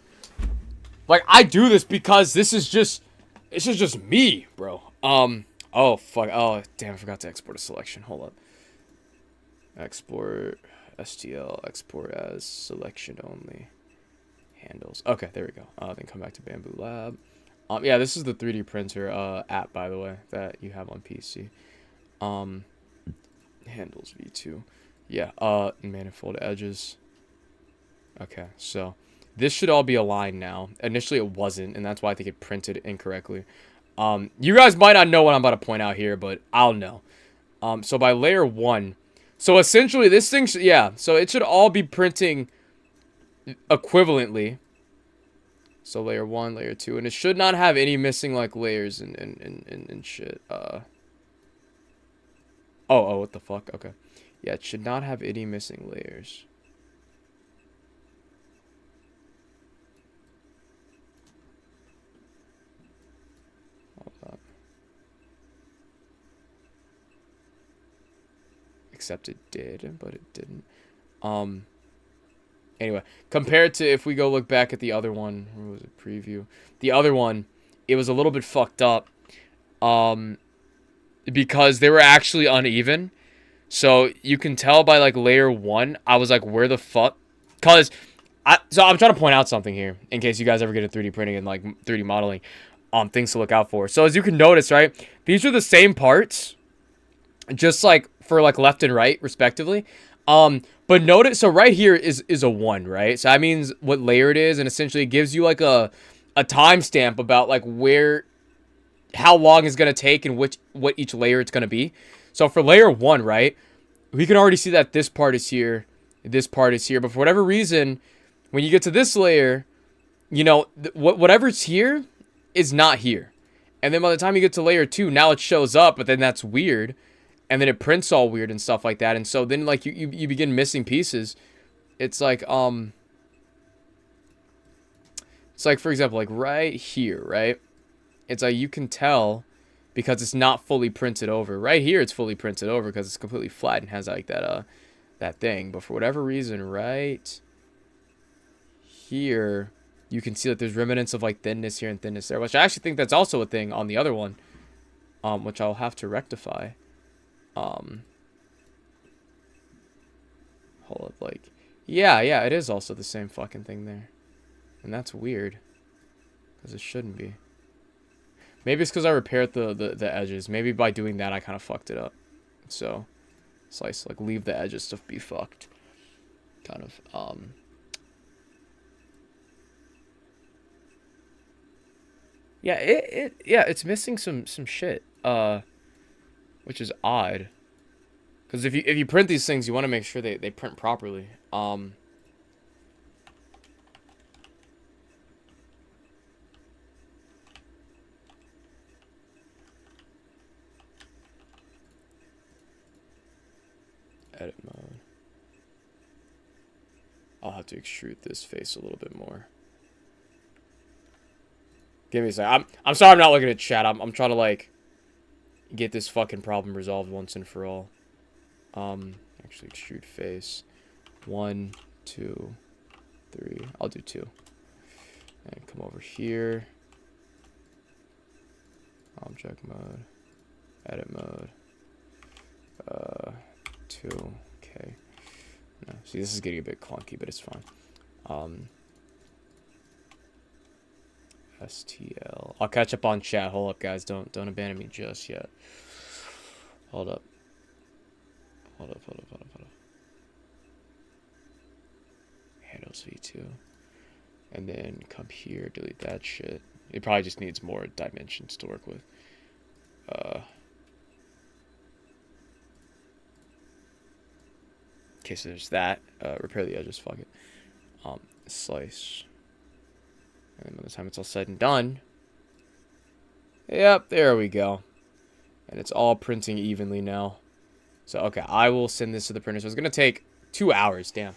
Like, I do this because this is just me, bro. Oh, fuck. Oh, damn, I forgot to export a selection. Hold up. Export STL, export as selection only. Handles. Okay, there we go. Then come back to Bamboo Lab. Yeah, this is the 3D printer app, by the way, that you have on PC. Handles V2. Yeah, manifold edges. Okay, so this should all be aligned now. Initially it wasn't, and that's why I think it printed incorrectly. You guys might not know what I'm about to point out here, but I'll know. So by layer 1, so essentially this thing, yeah, so it should all be printing equivalently. So layer 1, layer 2, and it should not have any missing, like, layers and shit. Oh, what the fuck? Okay. Yeah, it should not have any missing layers. Hold up. Except it did, but it didn't. Anyway, compared to if we go look back at the other one, what was it, preview? The other one, it was a little bit fucked up, because they were actually uneven. So you can tell by, like, layer 1, I was like, where the fuck? So I'm trying to point out something here, in case you guys ever get into 3D printing and, like, 3D modeling, things to look out for. So as you can notice, right, these are the same parts, just, like, for, like, left and right, respectively. But notice, so right here is a 1, right? So that means what layer it is, and essentially it gives you, like, a timestamp about, like, how long it's gonna take and what each layer it's gonna be. So for layer 1, right, we can already see that this part is here, this part is here, but for whatever reason, when you get to this layer, you know, whatever's here is not here. And then by the time you get to layer 2, now it shows up, but then that's weird. And then it prints all weird and stuff like that. And so then like you begin missing pieces. It's like for example, like right here, right? It's like you can tell because it's not fully printed over. Right here it's fully printed over because it's completely flat and has like that thing. But for whatever reason, right here you can see that there's remnants of like thinness here and thinness there, which I actually think that's also a thing on the other one, which I'll have to rectify. Hold up, like, yeah, it is also the same fucking thing there, and that's weird, because it shouldn't be. Maybe it's because I repaired the edges. Maybe by doing that I kind of fucked it up. So, slice, like, leave the edges to be fucked, kind of. Yeah, it's missing some shit, which is odd. Because if you print these things, you want to make sure they print properly. Edit mode. I'll have to extrude this face a little bit more. Give me a second. I'm sorry I'm not looking at chat. I'm trying to like get this fucking problem resolved once and for all. Actually extrude face. 1, 2, 3. I'll do 2. And come over here. Object mode. Edit mode. 2. Okay. No, see, this is getting a bit clunky, but it's fine. STL. I'll catch up on chat. Hold up, guys. Don't abandon me just yet. Hold up. Handles V2. And then come here, delete that shit. It probably just needs more dimensions to work with. Okay, so there's that. Repair the edges, fuck it. Slice. And then by the time it's all said and done, yep, there we go. And it's all printing evenly now. So, okay, I will send this to the printer. So it's going to take 2 hours, damn.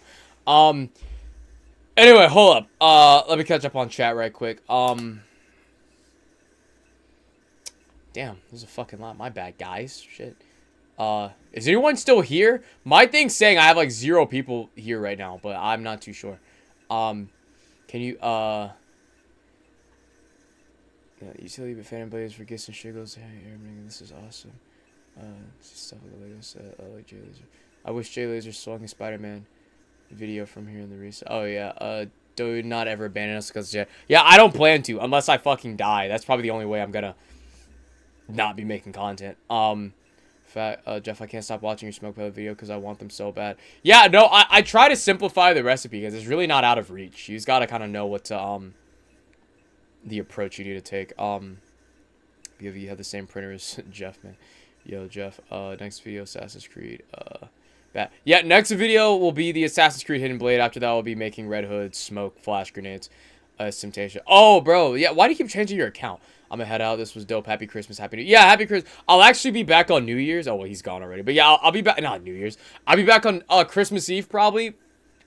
Anyway, hold up. Let me catch up on chat right quick. Damn, this is a fucking lot. My bad, guys. Shit. Is anyone still here? My thing's saying I have like 0 people here right now, but I'm not too sure. Can you, yeah, utility but fan blades for gifts and shiggles. Hey, this is awesome. Stuff like the Lego set. I like J Laser. I wish J Laser swung a Spider-Man video from here in the reset. Oh yeah. Do not ever abandon us because yeah, I don't plan to unless I fucking die. That's probably the only way I'm gonna not be making content. Jeff, I can't stop watching your smoke pellet video because I want them so bad. Yeah, no, I try to simplify the recipe because it's really not out of reach. You just gotta kind of know what to the approach you need to take. You have the same printer as Jeff, man. Yo, Jeff. Next video, Assassin's Creed. Yeah, next video will be the Assassin's Creed Hidden Blade. After that, we'll be making Red Hood, smoke, flash grenades, Temptation. Oh, bro. Yeah, why do you keep changing your account? I'm gonna head out. This was dope. Happy Christmas. Happy New Year. Yeah, Happy Christmas. I'll actually be back on New Year's. Oh, well, he's gone already. But yeah, I'll be back. Not New Year's. I'll be back on Christmas Eve probably.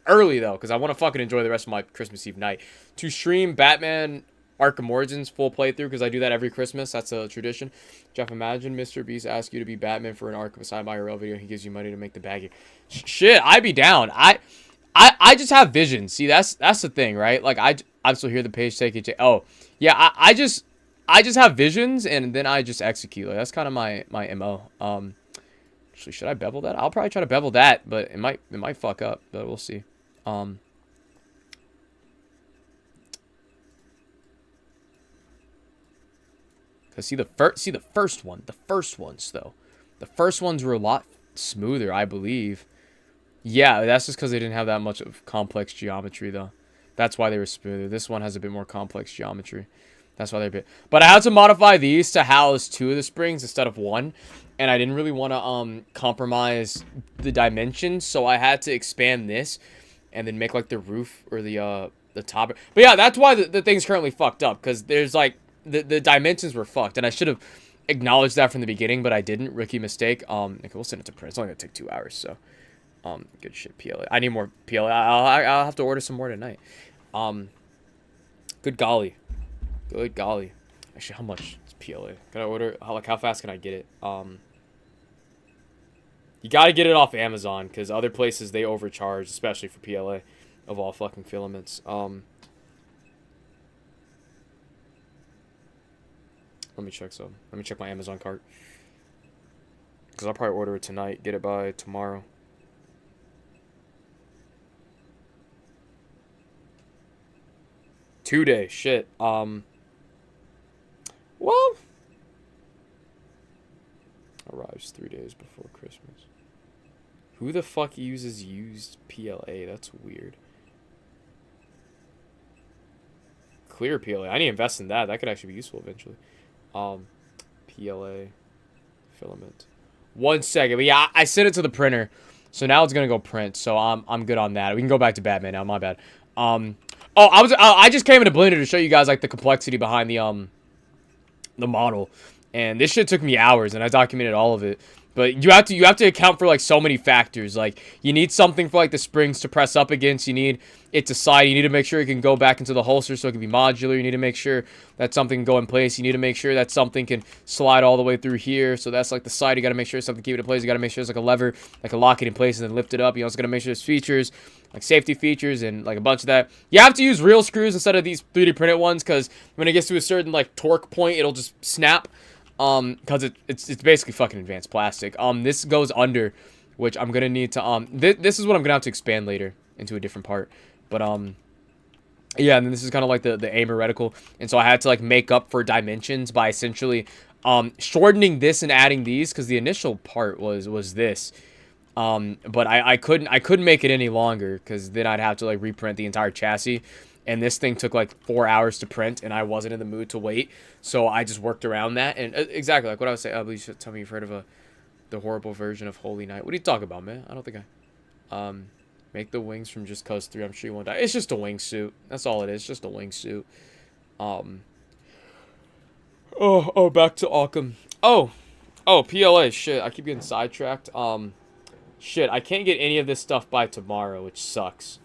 Early, though, because I want to fucking enjoy the rest of my Christmas Eve night. To stream Batman Arkham Origins full playthrough, because I do that every Christmas. That's a tradition. Jeff, imagine Mr. Beast asks you to be Batman for an Arkham Side IRL video and he gives you money to make the baggie. Shit, I'd be down. I just have vision. See, that's the thing, right? Like, I'm still here, the page take it. Oh, yeah, I just have visions and then I just execute. Like, that's kind of my MO. Actually, should I bevel that? I'll probably try to bevel that, but it might fuck up, but we'll see. Cause see the first ones though. The first ones were a lot smoother, I believe. Yeah, that's just because they didn't have that much of complex geometry though. That's why they were smoother. This one has a bit more complex geometry. That's why they're a bit. But I had to modify these to house 2 of the springs instead of 1. And I didn't really want to compromise the dimensions, so I had to expand this and then make like the roof or the top. But yeah, that's why the thing's currently fucked up, because there's like the dimensions were fucked, and I should have acknowledged that from the beginning, but I didn't. Rookie mistake. Okay, we'll send it to print. It's only gonna take 2 hours, so good shit. PLA. I need more PLA. I'll have to order some more tonight. Good golly. Good golly. Actually, how much is PLA? Can I order? How fast can I get it? You gotta get it off Amazon, because other places they overcharge, especially for PLA, of all fucking filaments. Let me check some. Let me check my Amazon cart, because I'll probably order it tonight. Get it by tomorrow. Two-day shit. Well, arrives 3 days before Christmas. Who the fuck uses used PLA? That's weird. Clear PLA. I need to invest in that. That could actually be useful eventually. PLA filament. 1 second. But yeah, I sent it to the printer, so now it's gonna go print. So I'm good on that. We can go back to Batman now. My bad. I just came into Blender to show you guys like the complexity behind the model, and this shit took me hours, and I documented all of it. But you have to account for like so many factors. Like you need something for like the springs to press up against. You need it to slide. You need to make sure it can go back into the holster so it can be modular. You need to make sure that something can go in place. You need to make sure that something can slide all the way through here. So that's like the side. You got to make sure something keep it in place. You got to make sure there's like a lever that can lock it in place and then lift it up. You also got to make sure there's features like safety features and like a bunch of that. You have to use real screws instead of these 3D printed ones, because when it gets to a certain like torque point, it'll just snap. Because it's basically fucking advanced plastic. This goes under, which I'm gonna need to this is what I'm gonna have to expand later into a different part. But yeah, and then this is kind of like the aimer reticle, and so I had to like make up for dimensions by essentially shortening this and adding these, because the initial part was this. But I couldn't make it any longer, because then I'd have to like reprint the entire chassis. And this thing took like 4 hours to print, and I wasn't in the mood to wait. So I just worked around that. And exactly like what I was saying. Oh, you should tell me you've heard of the horrible version of Holy Night. What are you talking about, man? I don't think I... Make the wings from Just Cause 3. I'm sure you won't die. It's just a wingsuit. That's all it is. Just a wingsuit. Oh, back to Arkham. Oh, PLA. Shit, I keep getting sidetracked. Shit, I can't get any of this stuff by tomorrow, which sucks.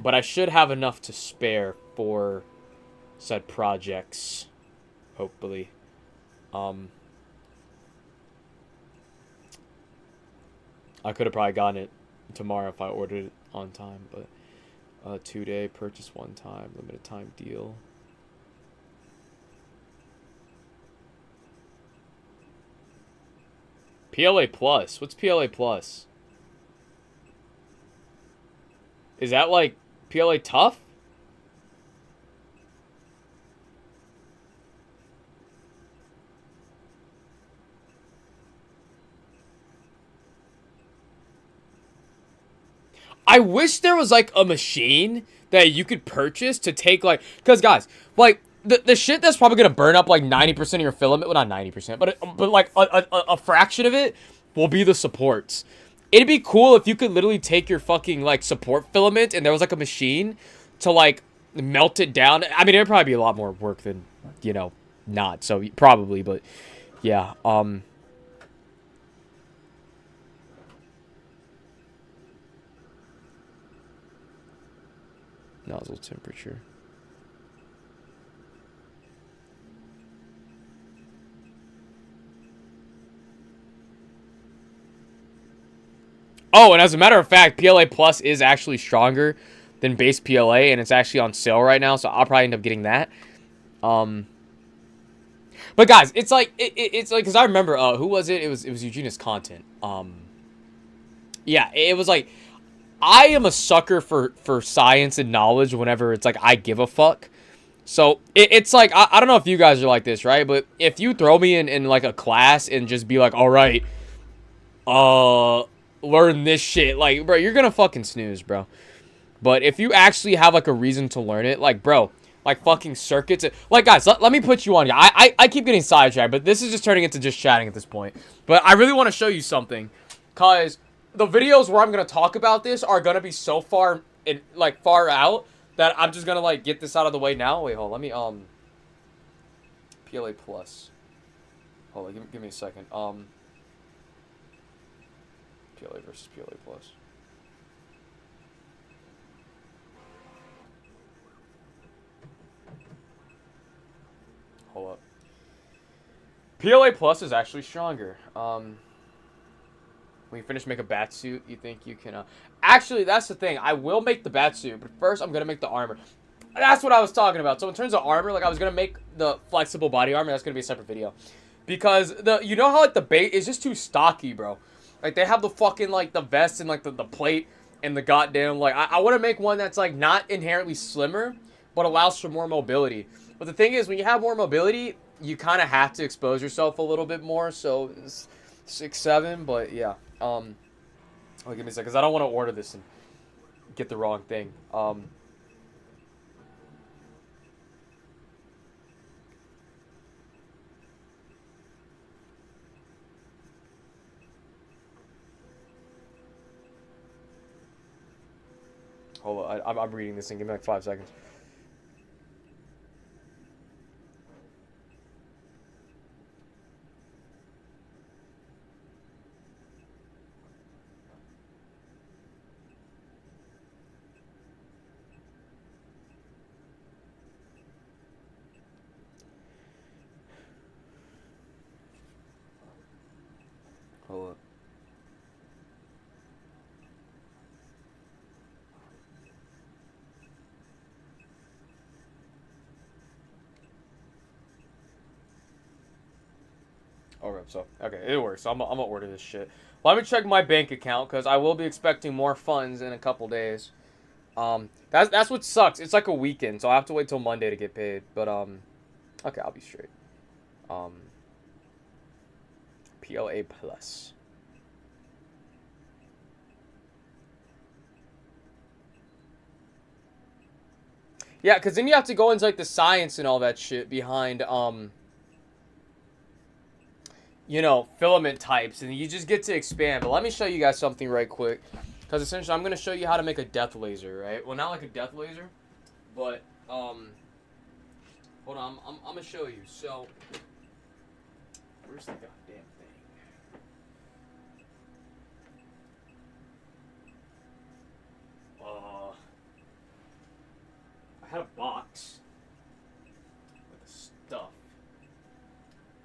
But I should have enough to spare for said projects, hopefully. I could have probably gotten it tomorrow if I ordered it on time, but 2-day purchase 1 time, limited time deal. PLA Plus. What's PLA Plus? Is that like PLA Tough? I wish there was like a machine that you could purchase to take like, because guys, like the shit that's probably gonna burn up like 90% of your filament, well not 90%, but like a fraction of it will be the supports. It'd be cool if you could literally take your fucking like support filament and there was like a machine to like melt it down. I mean, it'd probably be a lot more work than, you know, not. So probably, but yeah. Nozzle temperature. Oh, and as a matter of fact, PLA Plus is actually stronger than base PLA, and it's actually on sale right now, so I'll probably end up getting that. But guys, it's like it's like, because I remember who was it? It was Eugenius Content. Yeah, it was like, I am a sucker for science and knowledge whenever it's like I give a fuck. So it's like, I don't know if you guys are like this, right? But if you throw me in like a class and just be like, all right, learn this shit, like, bro, you're gonna fucking snooze, bro. But if you actually have like a reason to learn it, like, bro, like fucking circuits, like, guys, let me put you on. I keep getting sidetracked, but this is just turning into just chatting at this point. But I really want to show you something, cause the videos where I'm gonna talk about this are gonna be so far far out that I'm just gonna like get this out of the way now. Wait, hold on, let me PLA plus. Hold on, give me a second. PLA versus PLA plus. Hold up. PLA plus is actually stronger. When you finish make a bat suit, you think you can actually, that's the thing. I will make the bat suit, but first I'm gonna make the armor. That's what I was talking about. So in terms of armor, like I was gonna make the flexible body armor. That's gonna be a separate video, because you know how like the bait is just too stocky, bro. Like they have the fucking like the vest and like the plate and the goddamn like I want to make one that's like not inherently slimmer, but allows for more mobility. But the thing is, when you have more mobility, you kind of have to expose yourself a little bit more. So 6'7", but yeah. Oh, give me a second, because I don't want to order this and get the wrong thing. Hold on, I'm reading this thing. Give me like 5 seconds. Hold up. Alright, so, okay, it works. So I'm gonna order this shit. Let me check my bank account, because I will be expecting more funds in a couple days. That's what sucks. It's like a weekend, so I have to wait till Monday to get paid. But, okay, I'll be straight. PLA plus. Yeah, because then you have to go into, like, the science and all that shit behind, you know, filament types, and you just get to expand. But let me show you guys something right quick, because essentially I'm going to show you how to make a death laser, right? Well, not like a death laser, but, hold on, I'm going to show you. So, where's the goddamn thing? I had a box with the stuff.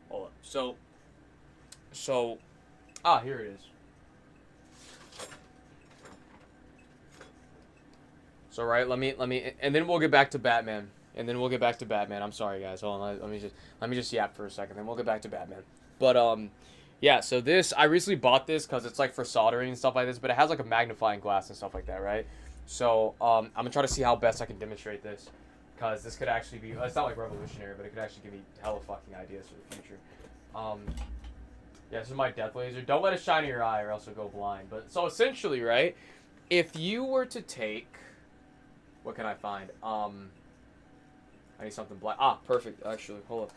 Hold up. So, here it is. So, right, let me, and then we'll get back to Batman. I'm sorry, guys. Hold on, let me just yap for a second. Then we'll get back to Batman. But, yeah, so this, I recently bought this because it's, like, for soldering and stuff like this, but it has, like, a magnifying glass and stuff like that, right? So, I'm going to try to see how best I can demonstrate this, because this could actually be, it's not, like, revolutionary, but it could actually give me hella fucking ideas for the future. Yeah, this is my death laser. Don't let it shine in your eye or else you'll go blind. But, so, essentially, right, if you were to take, what can I find? I need something black. Perfect, actually. Hold up.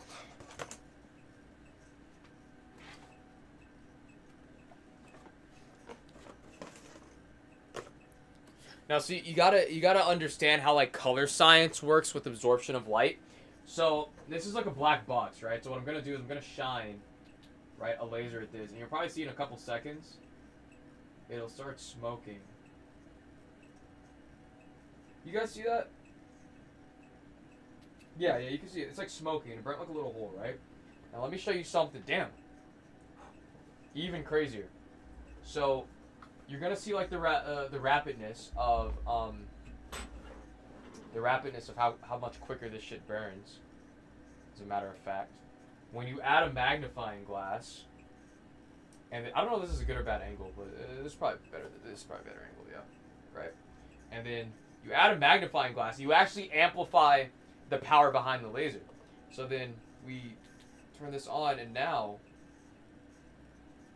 Now, see, you gotta understand how like color science works with absorption of light. So this is like a black box, right? So what I'm gonna do is I'm gonna shine, right, a laser at this, and you'll probably see in a couple seconds, it'll start smoking. You guys see that? Yeah, you can see it. It's like smoking. It burnt like a little hole, right? Now let me show you something. Damn. Even crazier. So you're gonna see like the rapidness of how much quicker this shit burns. As a matter of fact, when you add a magnifying glass, and I don't know if this is a good or bad angle, but this is probably better. This is probably a better angle, yeah, right. And then you add a magnifying glass, you actually amplify the power behind the laser. So then we turn this on, and now,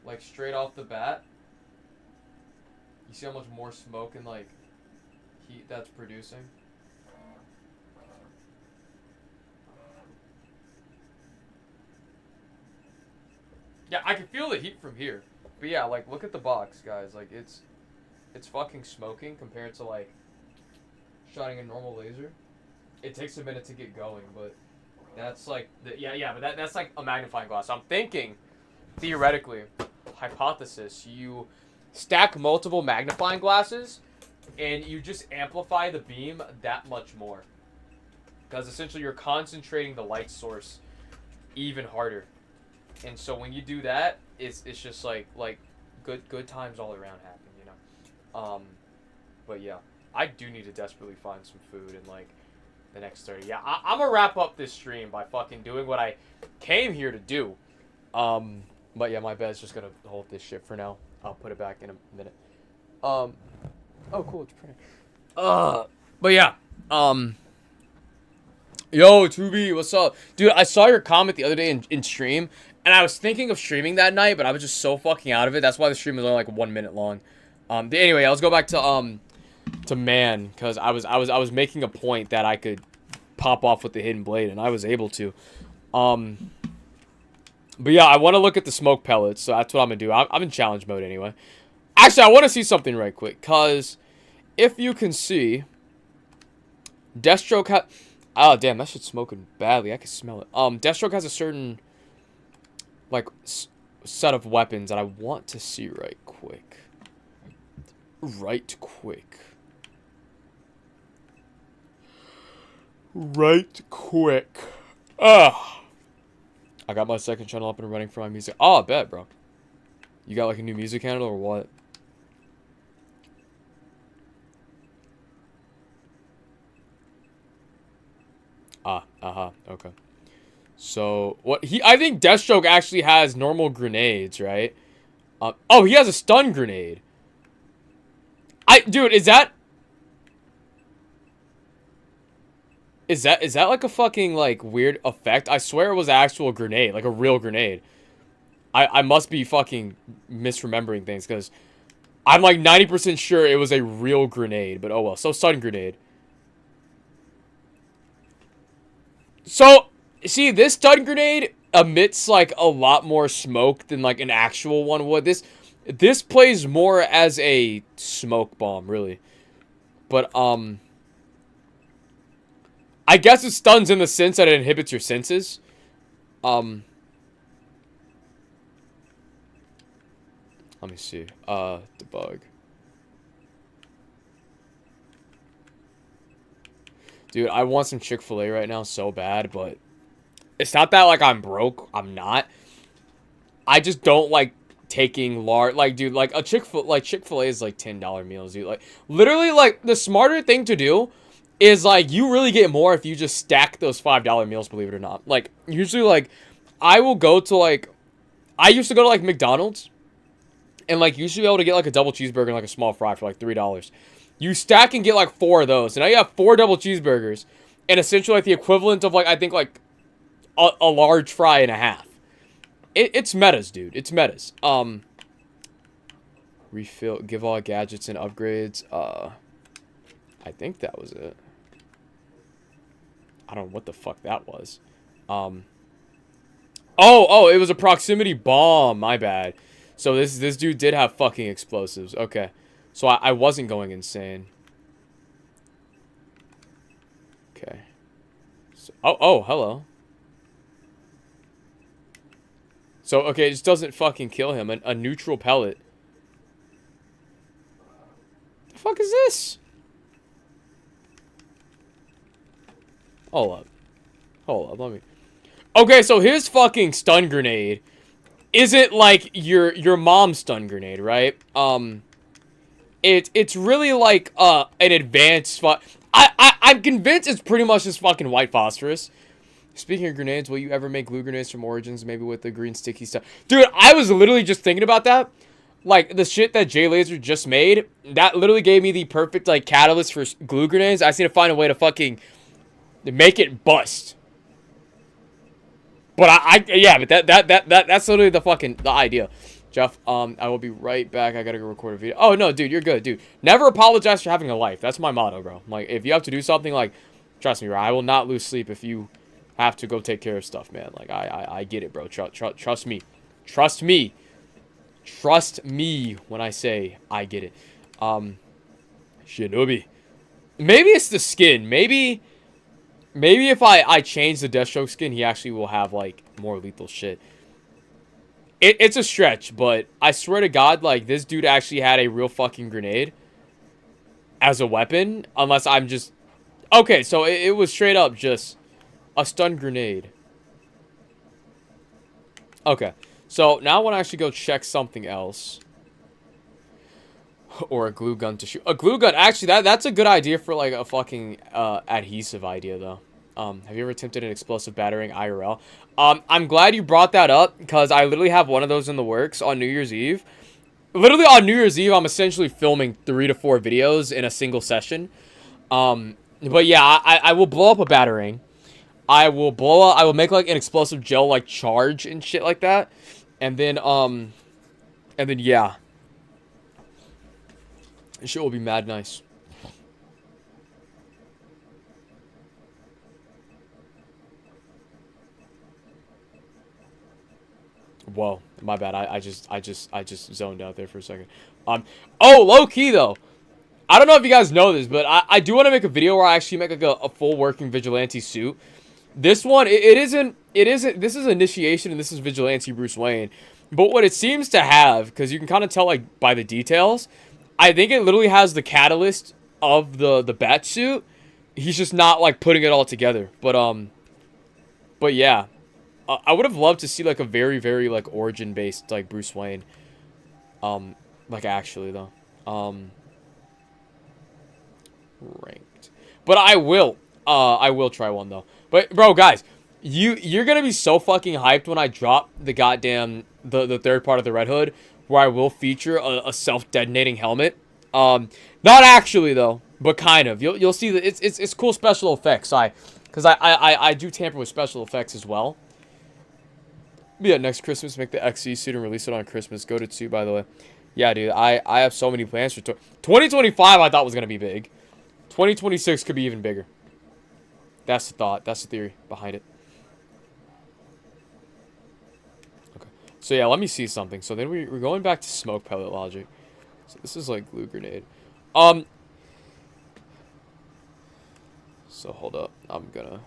like straight off the bat, you see how much more smoke and like heat that's producing? Yeah, I can feel the heat from here. But yeah, like look at the box, guys. Like it's fucking smoking compared to like shining a normal laser. It takes a minute to get going, but That's like yeah, but that's like a magnifying glass. So I'm thinking, theoretically, hypothesis, you stack multiple magnifying glasses, and you just amplify the beam that much more. Because essentially you're concentrating the light source even harder. And so when you do that, it's just like good times all around happen, you know. But yeah, I do need to desperately find some food in like the next 30. Yeah, I'm gonna wrap up this stream by fucking doing what I came here to do. But yeah, my bed's just gonna hold this shit for now. I'll put it back in a minute. Oh cool, it's printing. But yeah, yo, 2B, what's up? Dude, I saw your comment the other day in stream, and I was thinking of streaming that night, but I was just so fucking out of it. That's why the stream was only like 1 minute long. Anyway, let's go back to man, because I was making a point that I could pop off with the hidden blade, and I was able to. But yeah, I want to look at the smoke pellets, so that's what I'm gonna do. I'm in challenge mode anyway. Actually, I want to see something right quick, because if you can see, Deathstroke oh, damn, that shit's smoking badly. I can smell it. Deathstroke has a certain, like, set of weapons that I want to see right quick. Right quick. Ugh. I got my second channel up and running for my music. Oh, I bet, bro. You got, like, a new music handle or what? Okay. So, I think Deathstroke actually has normal grenades, right? Oh, he has a stun grenade. Dude, is that like a fucking, like, weird effect? I swear it was an actual grenade, like a real grenade. I must be fucking misremembering things, because I'm like 90% sure it was a real grenade, but oh well. So, stun grenade. So, see, this stun grenade emits, like, a lot more smoke than, like, an actual one would. This plays more as a smoke bomb, really. But, I guess it stuns in the sense that it inhibits your senses. Let me see. Debug. Dude, I want some Chick-fil-A right now so bad, but it's not that, like, I'm broke. I'm not. I just don't like taking large, like, dude, like, Chick-fil-A is, like, $10 meals, dude. Like, literally, like, the smarter thing to do is, like, you really get more if you just stack those $5 meals, believe it or not. Like, usually, like, I will go to, like, I used to go to, like, McDonald's, and, like, you should be able to get, like, a double cheeseburger and, like, a small fry for, like, $3. You stack and get, like, 4 of those. And now you have 4 double cheeseburgers. And essentially, like, the equivalent of, like, I think, like, a large fry and a half. It's metas, dude. It's metas. Refill, give all gadgets and upgrades. I think that was it. I don't know what the fuck that was. Oh, it was a proximity bomb. My bad. So this dude did have fucking explosives. Okay. So I wasn't going insane. Okay. So, oh, hello. So, okay, it just doesn't fucking kill him. A neutral pellet. The fuck is this? Hold up, let me... Okay, so his fucking stun grenade isn't like your mom's stun grenade, right? It's really like an advanced I'm convinced it's pretty much just fucking white phosphorus. Speaking of grenades, will you ever make glue grenades from Origins, maybe with the green sticky stuff? Dude, I was literally just thinking about that. Like, the shit that J-Laser just made, that literally gave me the perfect, like, catalyst for glue grenades. I just need to find a way to fucking make it bust. But yeah, but that's literally the idea. Jeff, I will be right back. I gotta go record a video. Oh, no, dude, you're good, dude. Never apologize for having a life. That's my motto, bro. Like, if you have to do something, like, trust me, bro, I will not lose sleep if you have to go take care of stuff, man. Like, I get it, bro. Trust me. Trust me. Trust me when I say I get it. Shinobi. Maybe it's the skin. Maybe Maybe if I change the Deathstroke skin, he actually will have, like, more lethal shit. It's a stretch, but I swear to God, like, this dude actually had a real fucking grenade as a weapon. Unless I'm just... Okay, so it was straight up just a stun grenade. Okay, so now I want to actually go check something else. Or a glue gun to shoot. A glue gun, actually, that's a good idea for, like, a fucking adhesive idea, though. Have you ever attempted an explosive battering IRL? I'm glad you brought that up, because I literally have one of those in the works on New Year's Eve. Literally on New Year's Eve, I'm essentially filming 3 to 4 videos in a single session. But yeah, I will blow up a battering. I will make, like, an explosive gel, like, charge and shit like that. And then, yeah. Shit will be mad nice. Whoa, my bad. I just zoned out there for a second. Oh, low key though. I don't know if you guys know this, but I do want to make a video where I actually make like a full working vigilante suit. This one, it isn't. This is initiation and this is vigilante Bruce Wayne. But what it seems to have, because you can kind of tell like by the details, I think it literally has the catalyst of the bat suit. He's just not like putting it all together. But yeah, I would have loved to see like a very very like origin based like Bruce Wayne. Like actually though, ranked. But I will try one though. But bro, guys, you're gonna be so fucking hyped when I drop the goddamn the third part of the Red Hood, where I will feature a self-detonating helmet. Not actually though, but kind of. You'll see that it's cool special effects. Because I do tamper with special effects as well. Yeah, next Christmas, make the XE suit and release it on Christmas. Go to 2, by the way. Yeah, dude, I have so many plans for 2025. I thought was gonna be big. 2026 could be even bigger. That's the thought. That's the theory behind it. Okay. So yeah, let me see something. So then we're going back to smoke pellet logic. So this is like glue grenade. So hold up. I'm gonna...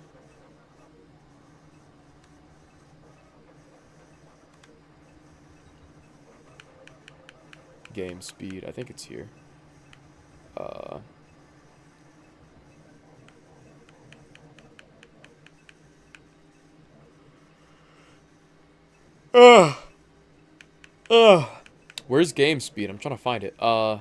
Game speed. I think it's here. Where's game speed? I'm trying to find it. Ah,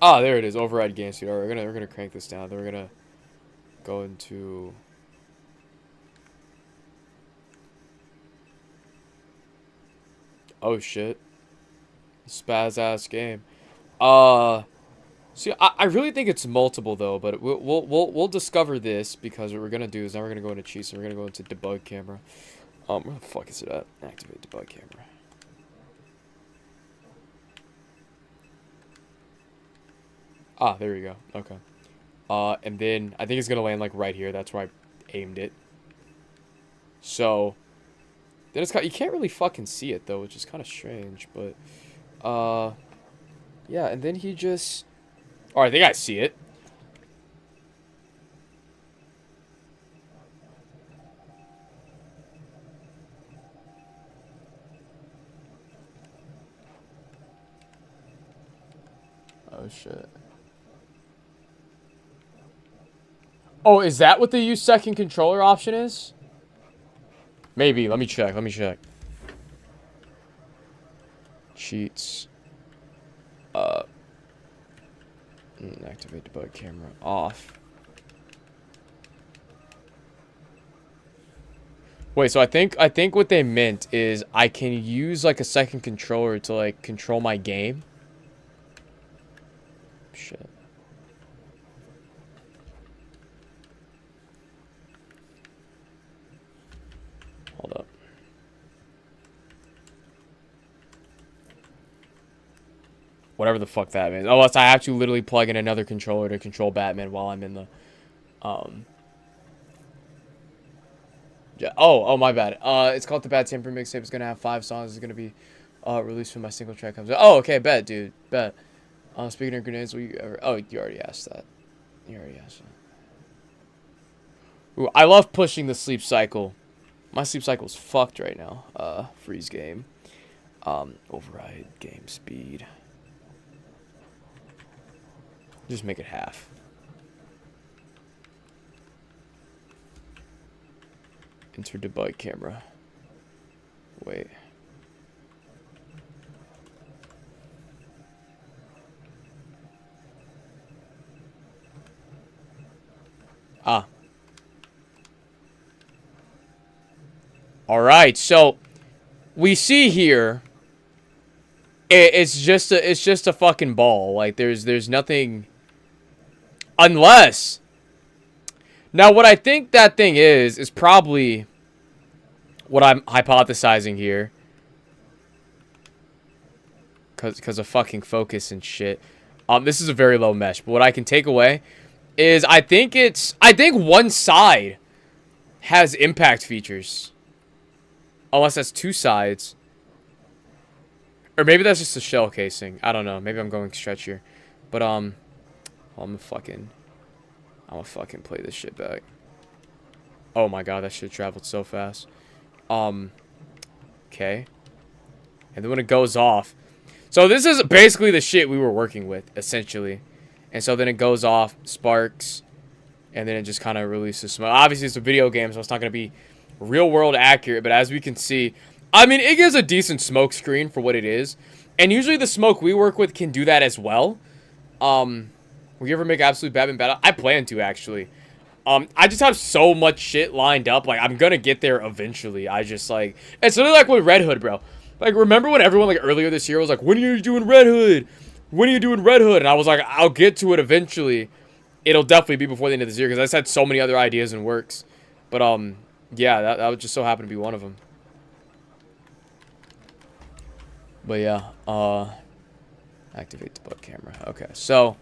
there it is. Override game speed. Alright, we're gonna crank this down. Then we're gonna go into... Oh shit. Spaz ass game. See, I really think it's multiple though, but we'll discover this, because what we're gonna do is now we're gonna go into cheats and we're gonna go into debug camera. Where the fuck is it at? Activate debug camera. Ah, there we go. Okay. And then I think it's gonna land like right here. That's where I aimed it. So then it's got, you can't really fucking see it though, which is kind of strange. But yeah, and then he just... Oh, I think I see it. Oh shit. Oh, is that what the use second controller option is? Maybe. Let me check. Cheats. Activate debug camera off. Wait, so I think what they meant is I can use like a second controller to like control my game. Shit. Hold up. Whatever the fuck that means. Oh, I have to literally plug in another controller to control Batman while I'm in the Yeah. Oh, my bad. It's called the Bad Temper Mixtape. It's gonna have 5 songs. It's gonna be released when my single track comes out. Oh, okay, bet, dude, bet. Speaking of grenades, will you ever? Oh, you already asked that. You already asked that. Ooh, I love pushing the sleep cycle. My sleep cycle's fucked right now. Freeze game. Override game speed. Just make it half. Enter debug camera. Wait. Ah. Alright, so we see here it's just a fucking ball. Like there's nothing unless now what I think that thing is probably what I'm hypothesizing here. Cause of fucking focus and shit. This is a very low mesh, but what I can take away is I think one side has impact features. Unless that's 2 sides. Or maybe that's just a shell casing. I don't know. Maybe I'm going stretch here. But I'm gonna fucking play this shit back. Oh my god, that shit traveled so fast. Okay. And then when it goes off. So this is basically the shit we were working with, essentially. And so then it goes off, sparks, and then it just kind of releases smoke. Obviously, it's a video game, so it's not going to be real-world accurate. But as we can see, I mean, it gives a decent smoke screen for what it is. And usually the smoke we work with can do that as well. Will you ever make Absolute Batman Battle? I plan to, actually. I just have so much shit lined up. Like, I'm going to get there eventually. I just, like... It's literally like with Redhood, bro. Like, remember when everyone, like, earlier this year was like, when are you doing Redhood? When are you doing Redhood? And I was like, I'll get to it eventually. It'll definitely be before the end of this year, because I just had so many other ideas in works. But, yeah, that would just so happen to be one of them. But, yeah, activate debug camera. Okay, so,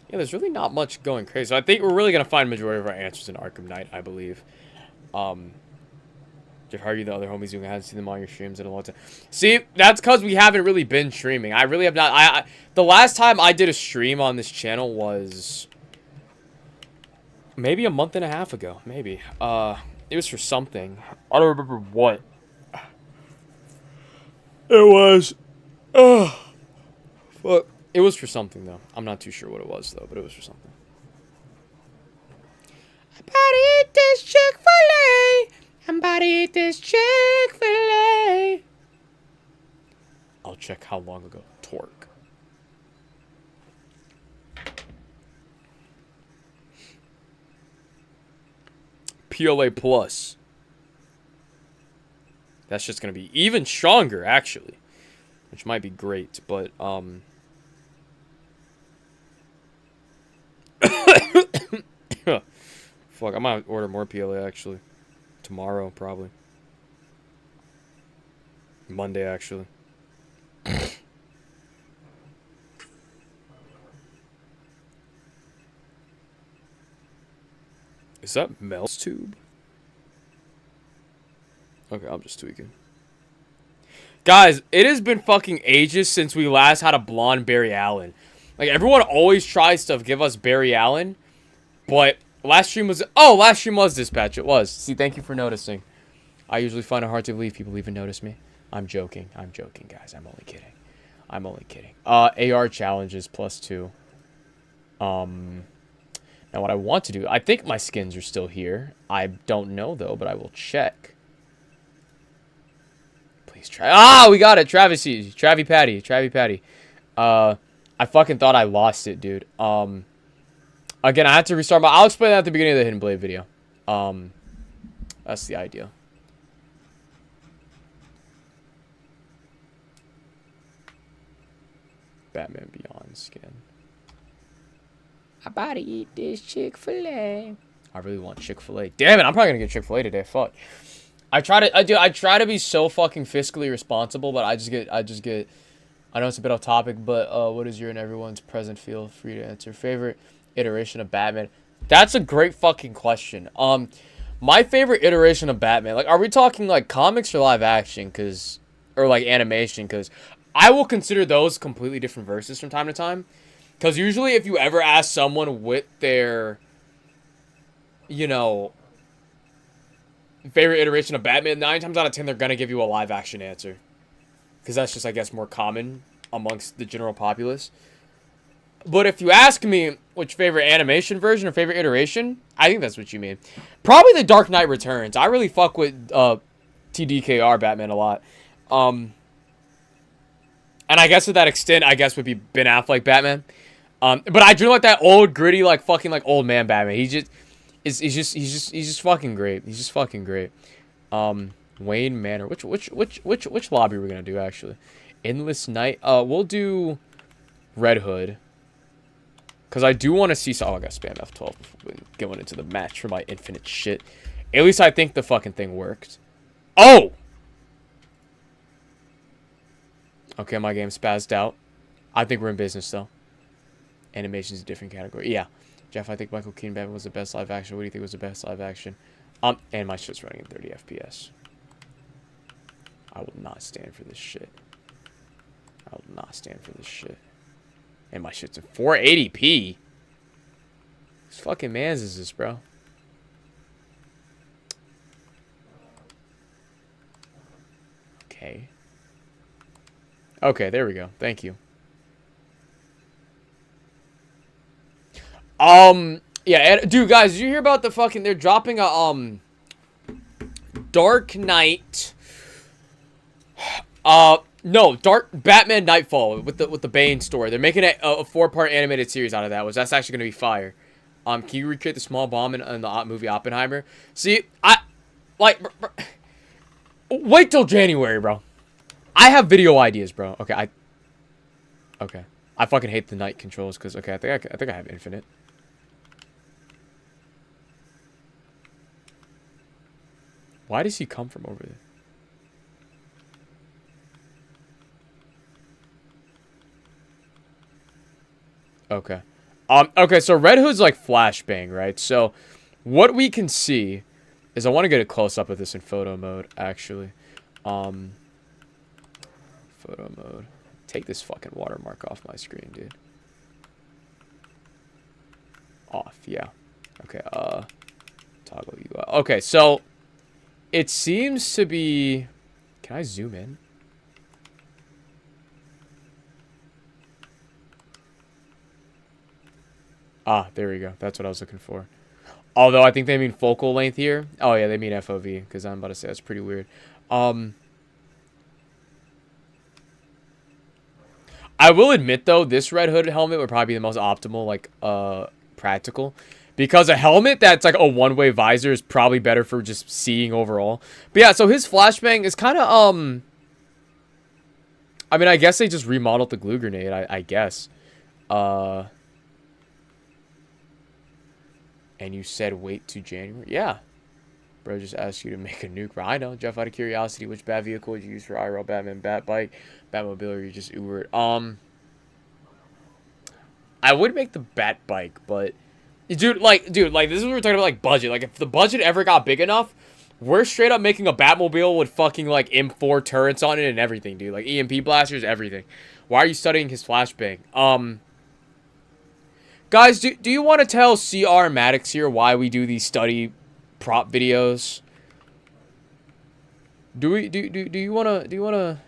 yeah, there's really not much going crazy. So I think we're really going to find majority of our answers in Arkham Knight, I believe. Jeff, how are you the other homies doing? I haven't seen them on your streams in a long time. See, that's because we haven't really been streaming. I really have not. The last time I did a stream on this channel was maybe a month and a half ago. Maybe. It was for something. I don't remember what. It was. Fuck. It was for something, though. I'm not too sure what it was, though, but it was for something. I'm about to eat this Chick-fil-A. I'm about to eat this Chick-fil-A. I'll check how long ago. Torque. PLA Plus. That's just going to be even stronger, actually. Which might be great, but, fuck, I might order more PLA, actually. Tomorrow, probably. Monday, actually. Is that Mel's tube? Okay, I'm just tweaking. Guys, it has been fucking ages since we last had a blonde Barry Allen. Like, everyone always tries to give us Barry Allen, but last stream was... Oh, last stream was Dispatch. It was. See, thank you for noticing. I usually find it hard to believe people even notice me. I'm joking. I'm joking, guys. I'm only kidding. I'm only kidding. AR challenges +2. Now, what I want to do... I think my skins are still here. I don't know, though, but I will check. Please try... Ah, we got it! Travie Patty. I fucking thought I lost it, dude. Again, I had to restart my... I'll explain that at the beginning of the Hidden Blade video. That's the idea. Batman Beyond skin. I about to eat this Chick-fil-A. I really want Chick-fil-A. Damn it, I'm probably gonna get Chick-fil-A today. Fuck. I try to be so fucking fiscally responsible, but I just get... I know it's a bit off topic, but what is your and everyone's present feel free to answer? Favorite iteration of Batman? That's a great fucking question. My favorite iteration of Batman. Like, are we talking like comics or live action? Or like animation? Because I will consider those completely different verses from time to time. Because usually, if you ever ask someone with their, you know, favorite iteration of Batman, 9 times out of 10 they're gonna give you a live action answer. Because that's just, I guess, more common amongst the general populace. But if you ask me which favorite animation version or favorite iteration, I think that's what you mean. Probably The Dark Knight Returns. I really fuck with TDKR Batman a lot. And I guess to that extent, I guess would be Ben Affleck Batman. But I do like that old gritty, like fucking like old man Batman. He's just fucking great. He's just fucking great. Wayne Manor. Which lobby are we gonna do actually? Endless Night. We'll do Red Hood. Because I do want to see... Oh, I got spam F12 going into the match for my infinite shit. At least I think the fucking thing worked. Oh! Okay, my game spazzed out. I think we're in business, though. Animation's a different category. Yeah. Jeff, I think Michael Keaton Batman was the best live action. What do you think was the best live action? And my shit's running in 30 FPS. I will not stand for this shit. I will not stand for this shit. And my shit's in 480p. Whose fucking mans is this, bro? Okay. Okay, there we go. Thank you. Yeah, dude, guys, did you hear about the fucking... They're dropping a, Dark Knight... No, Dark Batman Nightfall with the Bane story. They're making a 4-part animated series out of that, which that's actually gonna be fire. Can you recreate the small bomb in the movie Oppenheimer? See, wait till January, bro. I have video ideas, bro. Okay, I fucking hate the night controls because I think I have infinite. Why does he come from over there? Okay. Okay, so Red Hood's like flashbang, right? So what we can see is I want to get a close up of this in photo mode, actually. Photo mode. Take this fucking watermark off my screen, dude. Off, yeah. Okay, toggle UI. Okay, so it seems to be... Can I zoom in? Ah, there we go. That's what I was looking for. Although I think they mean focal length here. Oh yeah, they mean FOV, because I'm about to say that's pretty weird. I will admit though, this Red Hood helmet would probably be the most optimal, like, practical. Because a helmet that's like a one-way visor is probably better for just seeing overall. But yeah, so his flashbang is kind of, I mean, I guess they just remodeled the glue grenade, I guess. And you said wait to January? Yeah. Bro just asked you to make a nuke. I know. Jeff, out of curiosity, which bat vehicle would you use for IRL Batman? Bat bike, Batmobile, or you just Ubered? I would make the bat bike, but... Dude, this is what we're talking about, like, budget. Like, if the budget ever got big enough, we're straight up making a Batmobile with fucking, like, M4 turrets on it and everything, dude. Like, EMP blasters, everything. Why are you studying his flashbang? Guys, do you want to tell CR Maddox here why we do these study prop videos? Do you want to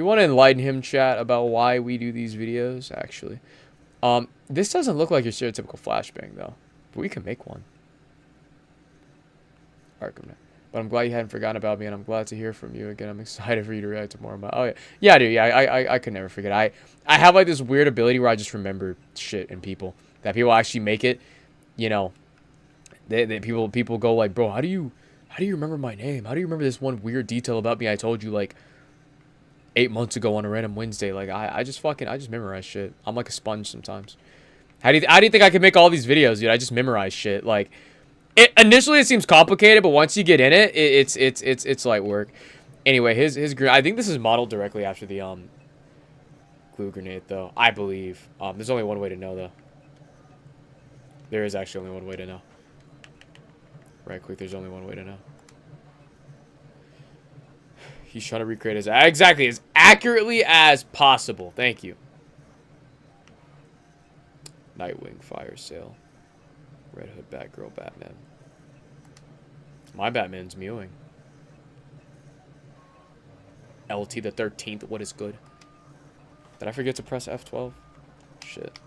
enlighten him, chat, about why we do these videos actually? This doesn't look like your stereotypical flashbang though. But we can make one. Arkham. But I'm glad you hadn't forgotten about me, and I'm glad to hear from you again. I'm excited for you to react to more about. Oh yeah, yeah, dude. Yeah, I could never forget. I have like this weird ability where I just remember shit and people that people actually make it. You know, people go like, bro, how do you remember my name? How do you remember this one weird detail about me I told you like 8 months ago on a random Wednesday? Like I just memorize shit. I'm like a sponge sometimes. How do you think I can make all these videos, dude? I just memorize shit. Like. Initially it seems complicated, but once you get in it, it's light work. Anyway, his I think this is modeled directly after the glue grenade though. I believe. There's only one way to know though. There is actually only one way to know. Right click, there's only one way to know. He's trying to recreate exactly as accurately as possible. Thank you. Nightwing, Fire Sale, Red Hood, Batgirl, Batman. My Batman's mewing. LT the 13th. What is good? Did I forget to press F12? Shit.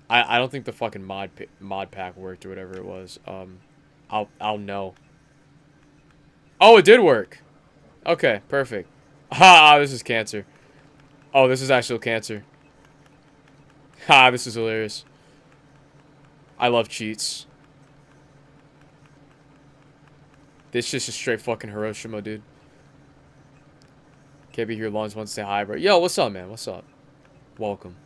I don't think the fucking mod pack worked or whatever it was. I'll know. Oh, it did work. Okay, perfect. Ha, this is cancer. Oh, this is actual cancer. Ha, this is hilarious. I love cheats. This just a straight fucking Hiroshima, dude. Can't be here long as one say hi, bro. Yo, what's up, man? What's up? Welcome.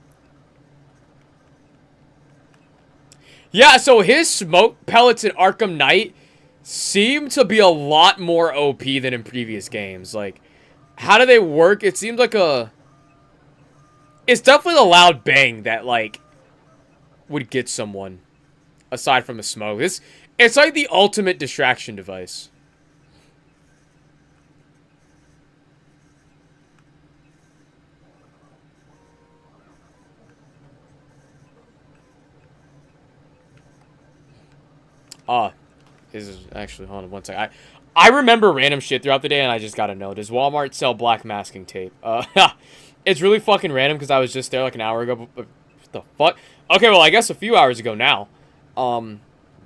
Yeah, so his smoke pellets in Arkham Knight seem to be a lot more OP than in previous games. Like, how do they work? It seems like a... It's definitely a loud bang that, like, would get someone. Aside from the smoke. It's like the ultimate distraction device. This is actually, hold on one second. I remember random shit throughout the day, and I just gotta know. Does Walmart sell black masking tape? It's really fucking random because I was just there like an hour ago. But what the fuck? Okay, well, I guess a few hours ago now.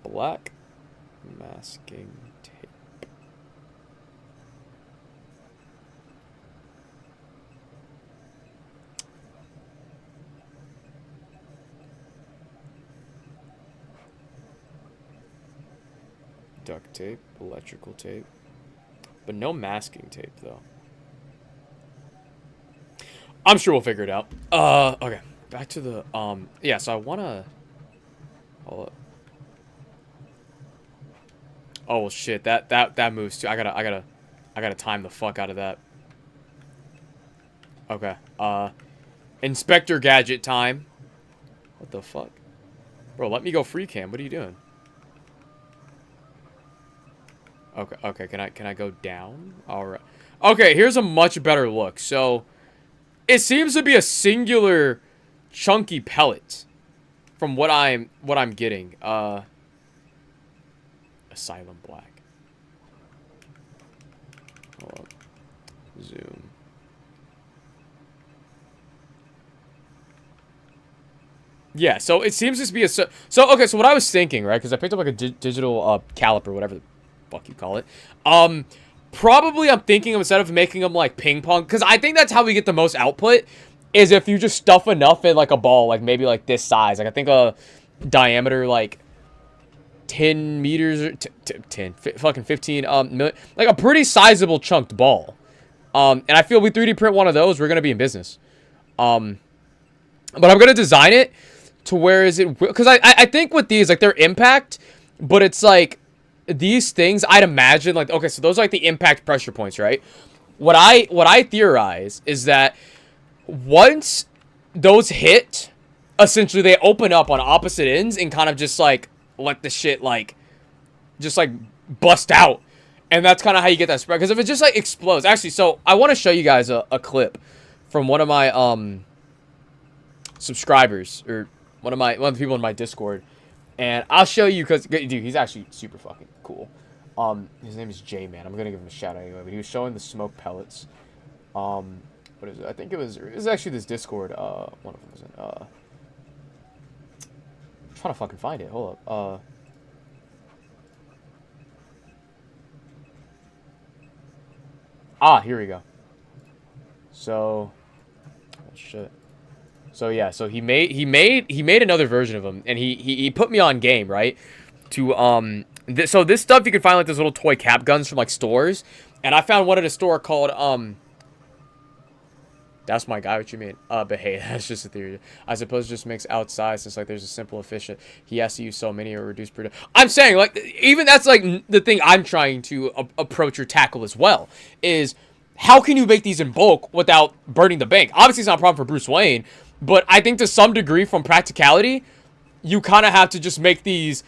Black masking tape. Duct tape, electrical tape. But no masking tape, though. I'm sure we'll figure it out. Okay. Back to the, yeah, so I wanna... Hold up. Oh, well, shit. That moves, too. I gotta time the fuck out of that. Okay. Inspector Gadget time. What the fuck? Bro, let me go free cam. What are you doing? Okay, can I go down? Alright. Okay, here's a much better look. So, it seems to be a singular chunky pellet from what I'm getting. Asylum Black. Hold up. Zoom. Yeah, so it seems to be a... So okay, so what I was thinking, right? Because I picked up like a digital caliper, whatever the fuck you call it. Probably I'm thinking instead of making them like ping pong, because I think that's how we get the most output, is if you just stuff enough in like a ball, like maybe like this size. Like I think a diameter like 10 meters or 15 like a pretty sizable chunked ball. And I feel we 3D print one of those, we're gonna be in business. But I'm gonna design it to where is it, because I think with these, like, they're impact, but it's like these things I'd imagine, like, okay, so those are like the impact pressure points, right? What I theorize is that once those hit, essentially they open up on opposite ends and kind of just like let the shit like just like bust out, and that's kind of how you get that spread. Because if it just like explodes, actually, so I want to show you guys a clip from one of my subscribers, or one of the people in my Discord, and I'll show you because dude, he's actually super fucking cool. His name is J-Man. I'm gonna give him a shout out anyway. But he was showing the smoke pellets. What is it? I think it was actually this Discord. One of them was in. I'm trying to fucking find it. Hold up. Here we go. So, oh shit. So yeah, so he made another version of him, and he put me on game, right? To so this stuff you can find like those little toy cap guns from like stores, and I found one at a store called That's my guy. What you mean? But hey, that's just a theory. I suppose it just makes outside since like there's a simple efficient. He has to use so many or reduce production. I'm saying like even that's like the thing I'm trying to approach or tackle as well is how can you make these in bulk without burning the bank? Obviously, it's not a problem for Bruce Wayne, but I think to some degree, from practicality, you kind of have to just make these,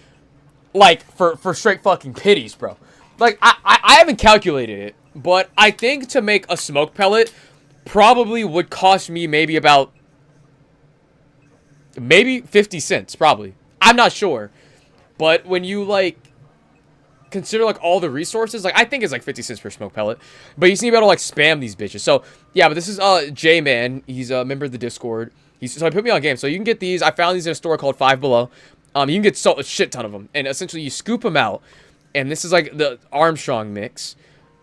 like, for straight fucking pitties, bro. Like, I haven't calculated it, but I think to make a smoke pellet probably would cost me maybe 50 cents, probably. I'm not sure. But when you, like, consider, like, all the resources, like, I think it's, like, 50 cents per smoke pellet. But you just need to be able to, like, spam these bitches. So, yeah, but this is, J-Man. He's a member of the Discord. So he put me on game. So you can get these. I found these in a store called Five Below. You can get a shit ton of them. And essentially, you scoop them out. And this is, like, the Armstrong mix.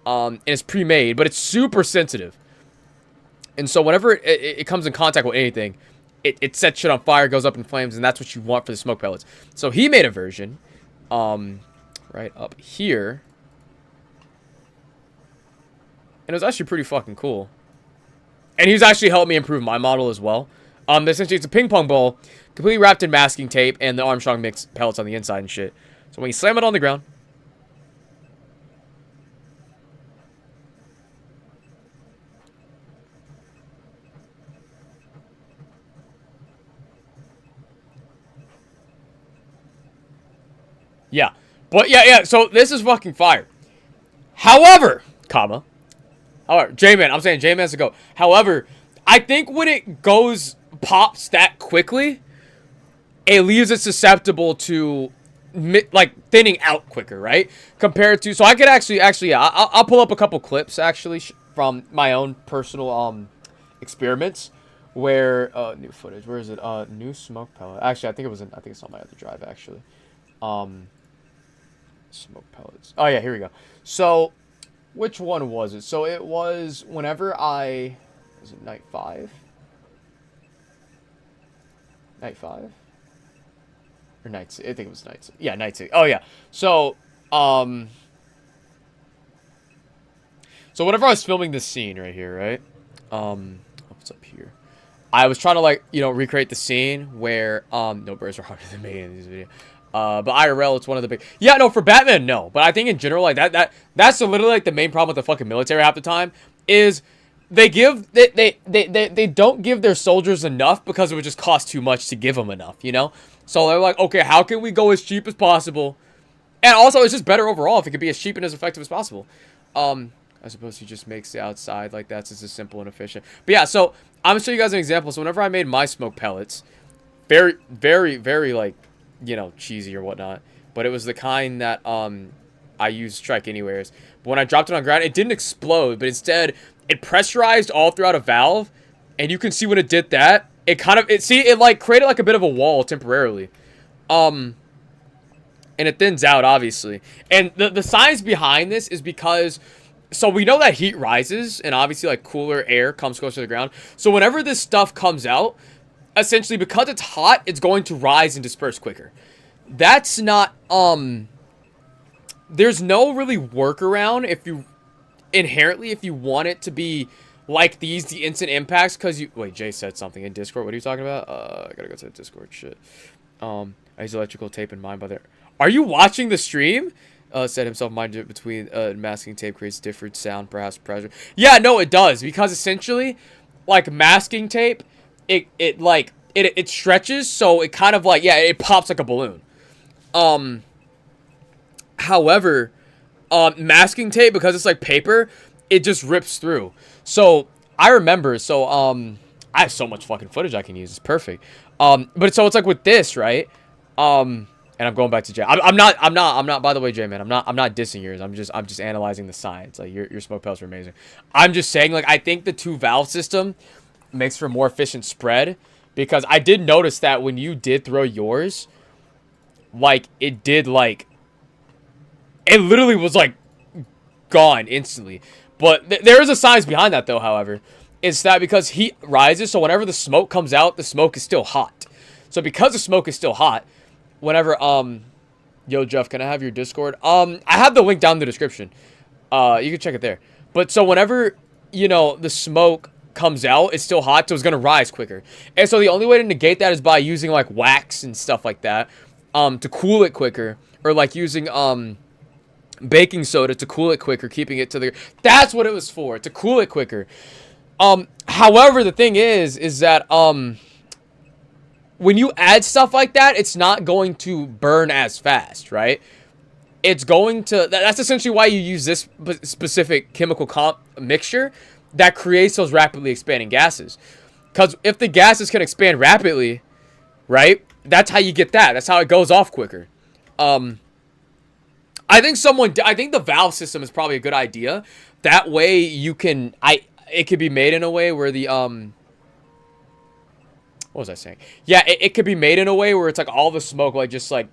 And it's pre-made, but it's super sensitive. And so whenever it comes in contact with anything, it sets shit on fire, goes up in flames, and that's what you want for the smoke pellets. So he made a version, right up here, and it was actually pretty fucking cool. And he's actually helped me improve my model as well. Essentially, it's a ping pong ball, completely wrapped in masking tape, and the Armstrong mix pellets on the inside and shit. So when you slam it on the ground, yeah. But yeah, so this is fucking fire. However, J-Man, I'm saying J-Man's to go. However, I think when it pops that quickly, it leaves it susceptible to, like, thinning out quicker, right? Compared to, so I could actually, yeah, I'll pull up a couple clips, actually, from my own personal, experiments, where, new footage, where is it? New smoke pellet. Actually, I think it's on my other drive, actually. Smoke pellets. Oh, yeah, here we go. So, which one was it? So, it was whenever was it night 5? Night 5? Or night 6? I think it was night 6. Yeah, night 6. Oh, yeah. So, so whenever I was filming this scene right here, right? What's up here? I was trying to, like, recreate the scene where, no birds are harder than me in this video. But IRL, it's one of the big... Yeah, no, for Batman, no. But I think in general, like, that's literally, like, the main problem with the fucking military half the time, is they don't give their soldiers enough because it would just cost too much to give them enough, So they're like, okay, how can we go as cheap as possible? And also, it's just better overall if it could be as cheap and as effective as possible. I suppose he just makes the outside like that, so it's just simple and efficient. But yeah, so I'm going to show you guys an example. So whenever I made my smoke pellets, very, very, very, like, cheesy or whatnot, but it was the kind that I used Strike Anywheres. But when I dropped it on the ground, it didn't explode, but instead it pressurized all throughout a valve, and you can see when it did that, it like created like a bit of a wall temporarily, and it thins out obviously. And the science behind this is because, so we know that heat rises, and obviously like cooler air comes closer to the ground. So whenever this stuff comes out, essentially, because it's hot, it's going to rise and disperse quicker. That's not, there's no really workaround if you want it to be like the instant impacts, because wait, Jay said something in Discord. What are you talking about? I gotta go to the Discord, shit. I use electrical tape in mine, by there. Are you watching the stream? Said himself, minded between, masking tape creates different sound, perhaps pressure. Yeah, no, it does, because essentially, like, masking tape, it stretches, so it kind of like, yeah, it pops like a balloon. However, masking tape, because it's like paper, it just rips through. So I remember, I have so much fucking footage I can use. It's perfect. But so it's like with this, right? And I'm going back to Jay. I'm not. By the way, Jay, man, I'm not dissing yours. I'm just analyzing the science. Like your smoke pellets are amazing. I'm just saying, like, I think the 2-valve system makes for a more efficient spread, because I did notice that when you did throw yours, like, it literally was like gone instantly. But there is a science behind that, though. However, it's that because heat rises, so whenever the smoke comes out, the smoke is still hot. So because the smoke is still hot, whenever yo, Jeff, can I have your Discord? I have the link down in the description. You can check it there. But so whenever, the smoke comes out, it's still hot, so it's gonna rise quicker. And so the only way to negate that is by using like wax and stuff like that, to cool it quicker, or like using baking soda to cool it quicker, keeping it to the... That's what it was for, to cool it quicker. However, the thing is that, when you add stuff like that, it's not going to burn as fast, right? It's going to... That's essentially why you use this specific chemical mixture that creates those rapidly expanding gases. Because if the gases can expand rapidly, right? That's how you get that. That's how it goes off quicker. I think the valve system is probably a good idea. That way you can... It could be made in a way where the... What was I saying? Yeah, it could be made in a way where it's like all the smoke like just like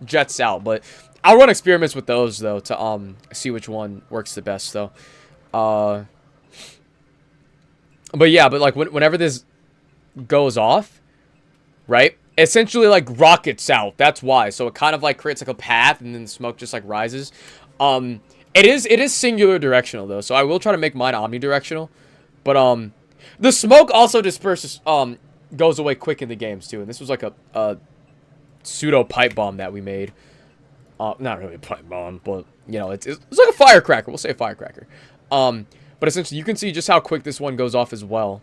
jets out. But I'll run experiments with those though to see which one works the best though. But yeah, but like whenever this goes off, right? Essentially like rockets out. That's why. So it kind of like creates like a path and then the smoke just like rises. It is singular directional though. So I will try to make mine omnidirectional. But the smoke also disperses, goes away quick in the games too. And this was like a pseudo pipe bomb that we made. Not really a pipe bomb, but you know, it's like a firecracker. We'll say a firecracker. But essentially you can see just how quick this one goes off as well.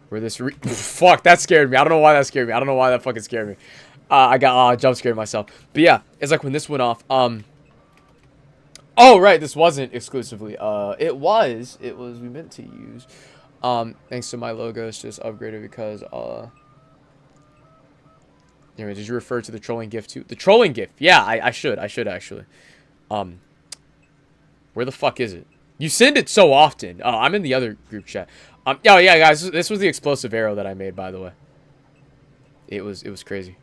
Where this fuck, that scared me. I don't know why that scared me. I don't know why that fucking scared me. I got jump scared myself. But yeah, it's like when this went off. Oh right, this wasn't exclusively. It was we meant to use. Thanks to my logos just upgraded because anyway, did you refer to the trolling GIF too? The trolling GIF. Yeah, I should actually. Where the fuck is it? You send it so often. I'm in the other group chat. Oh yeah, guys, this was the explosive arrow that I made, by the way. It was crazy.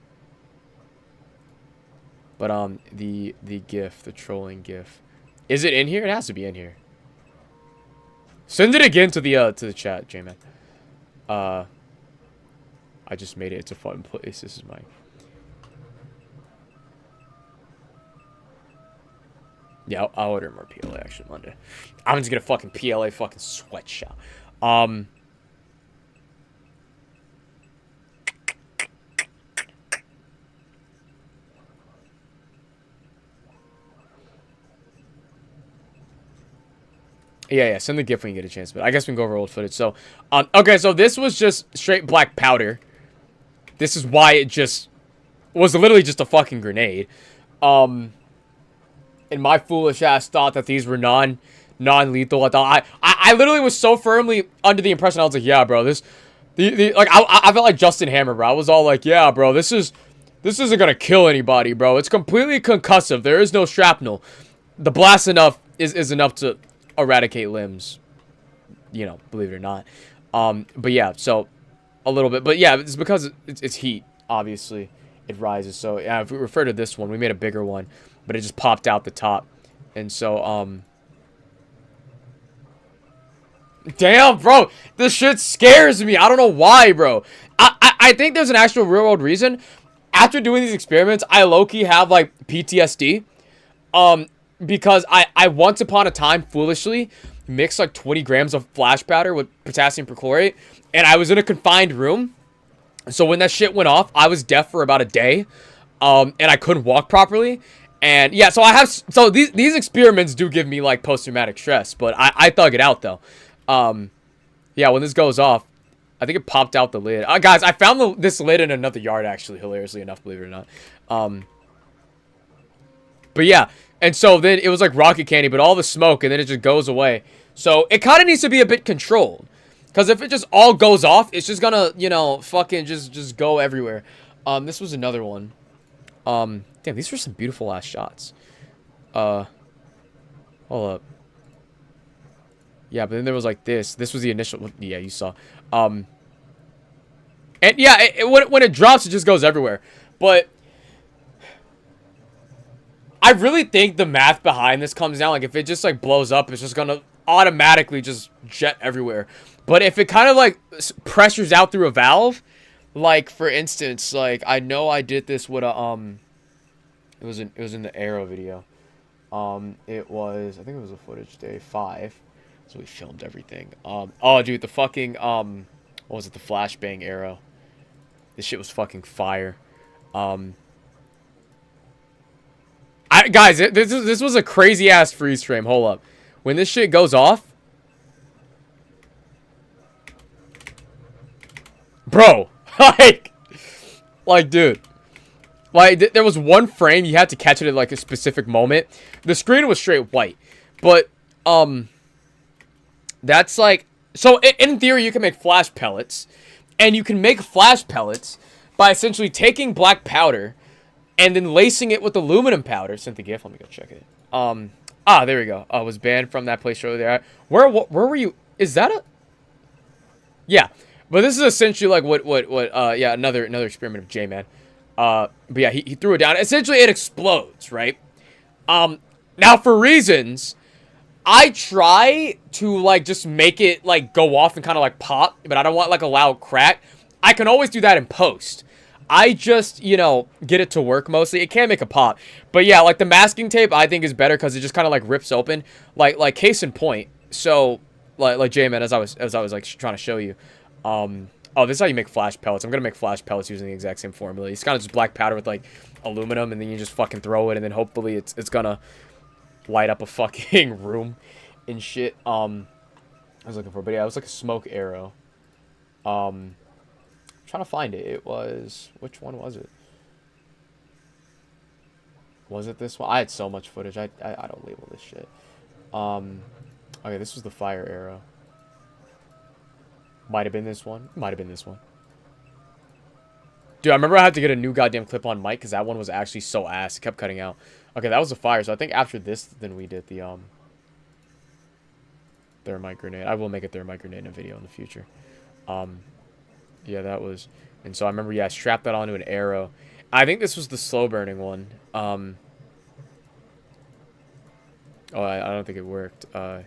But the GIF, the trolling GIF. Is it in here? It has to be in here. Send it again to the chat, J-Man. I just made it. It's a fun place. This is my... Yeah, I'll order more PLA actually Monday. I'm just gonna fucking PLA fucking sweatshop. Yeah, send the GIF when you get a chance. But I guess we can go over old footage. So, okay, so this was just straight black powder. This is why it just was literally just a fucking grenade. And my foolish ass thought that these were non-lethal. I literally was so firmly under the impression. I was like, yeah, bro, I felt like Justin Hammer, bro. I was all like, yeah, bro, this isn't gonna kill anybody, bro. It's completely concussive. There is no shrapnel. The blast is enough to eradicate limbs, you know, believe it or not. But yeah, so a little bit, but yeah, it's because it's heat, obviously it rises. So yeah, if we refer to this one, we made a bigger one, but it just popped out the top. And so damn, bro, this shit scares me. I don't know why, bro. I think there's an actual real world reason. After doing these experiments, I low-key have like PTSD. Because I once upon a time foolishly mixed like 20 grams of flash powder with potassium perchlorate, and I was in a confined room. So when that shit went off, I was deaf for about a day, and I couldn't walk properly. And yeah, so these experiments do give me like post-traumatic stress, but I thug it out though. Yeah, when this goes off, I think it popped out the lid. Guys, I found this lid in another yard actually, hilariously enough, believe it or not. But yeah. And so then it was like rocket candy, but all the smoke, and then it just goes away. So it kind of needs to be a bit controlled. Because if it just all goes off, it's just gonna, you know, fucking just go everywhere. This was another one. Damn, these were some beautiful ass shots. Hold up. Yeah, but then there was like this. This was the initial, yeah, you saw. And yeah, when it drops, it just goes everywhere. But I really think the math behind this comes down, like, if it just, like, blows up, it's just gonna automatically just jet everywhere. But if it kind of, like, pressures out through a valve, like, for instance, like, I know I did this with a, it was in the Arrow video. It was, I think it was a footage day 5, so we filmed everything. Oh, dude, the fucking, what was it, the flashbang Arrow. This shit was fucking fire. Guys, this was a crazy ass freeze frame. Hold up. When this shit goes off, bro, like, dude, like, there was one frame you had to catch it at like a specific moment. The screen was straight white, but that's like, so in theory you can make flash pellets, and you can make flash pellets by essentially taking black powder and then lacing it with aluminum powder. Sent the GIF. Let me go check it. There we go. I was banned from that place earlier. Where were you? Is that a? Yeah, but this is essentially like yeah, another experiment of J-Man. But yeah, he threw it down. Essentially, it explodes, right? Now for reasons, I try to like just make it like go off and kind of like pop, but I don't want like a loud crack. I can always do that in post. I just, you know, get it to work mostly. It can make a pop. But yeah, like the masking tape I think is better because it just kind of like rips open. Like case in point. So like J-Man, as I was like trying to show you. Oh, this is how you make flash pellets. I'm gonna make flash pellets using the exact same formula. It's kind of just black powder with like aluminum, and then you just fucking throw it, and then hopefully it's gonna light up a fucking room and shit. I was looking for, but yeah, it was like a smoke arrow. Trying to find it. It was, which one was it? Was it this one? I had so much footage. I don't label this shit. Okay, this was the fire arrow. Might have been this one. Might have been this one. Dude, I remember I had to get a new goddamn clip-on mic because that one was actually so ass. It kept cutting out. Okay, that was the fire. So I think after this, then we did the thermite grenade. I will make a thermite grenade in a video in the future. Yeah, that was... And so I remember, yeah, I strapped that onto an arrow. I think this was the slow-burning one. Oh, I don't think it worked. And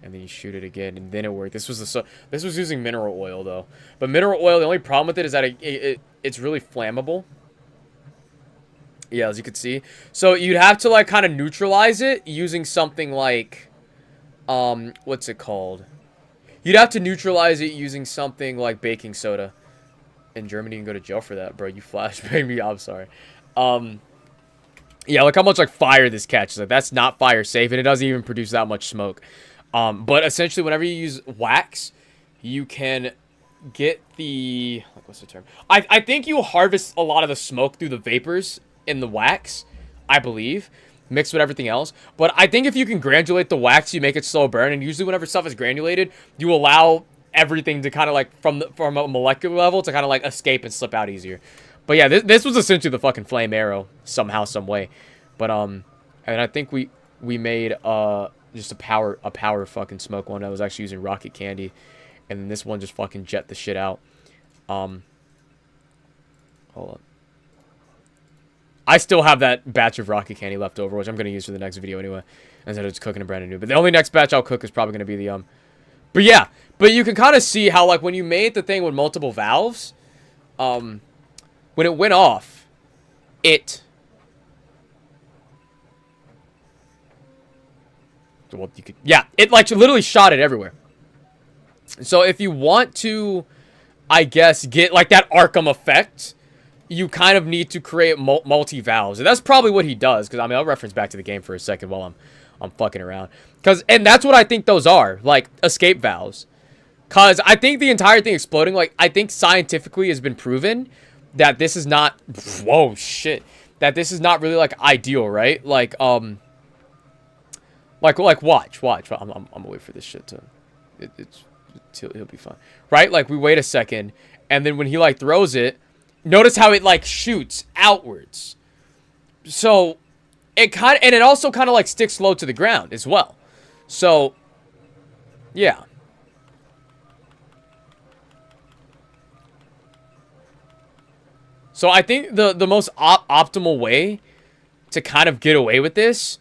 then you shoot it again, and then it worked. This was using mineral oil, though. But mineral oil, the only problem with it is that it's really flammable. Yeah, as you can see. So you'd have to, like, kind of neutralize it using something like... what's it called? You'd have to neutralize it using something like baking soda. In Germany, you can go to jail for that, bro. You flashbang me. I'm sorry. Yeah, look how much like fire this catches. Like, that's not fire safe, and it doesn't even produce that much smoke. But essentially, whenever you use wax, you can get the... Like, what's the term? I think you harvest a lot of the smoke through the vapors in the wax, I believe. Mixed with everything else. But I think if you can granulate the wax, you make it slow burn. And usually whenever stuff is granulated, you allow everything to kind of like, from a molecular level, to kind of like escape and slip out easier. But yeah, this was essentially the fucking flame arrow, somehow, some way. But, and I think we made, just a power fucking smoke one that was actually using rocket candy. And then this one just fucking jet the shit out. Hold on. I still have that batch of rocket candy left over, which I'm going to use for the next video anyway, instead of just cooking a brand new. But the only next batch I'll cook is probably going to be the, But yeah, but you can kind of see how, like, when you made the thing with multiple valves, when it went off, well, you could, yeah, it, like, literally shot it everywhere. So if you want to, I guess, get, like, that Arkham effect... You kind of need to create multi-valves. And that's probably what he does. Because, I mean, I'll reference back to the game for a second while I'm fucking around. And that's what I think those are. Like, escape valves. Because I think the entire thing exploding, like, I think scientifically has been proven that this is not... Whoa, shit. That this is not really, like, ideal, right? Like, watch. I'm gonna wait for this shit to... He'll be fine. Right? Like, we wait a second. And then when he, like, throws it... Notice how it, like, shoots outwards. So, it kind of... And it also kind of, like, sticks low to the ground as well. So, yeah. So, I think the most optimal way to kind of get away with this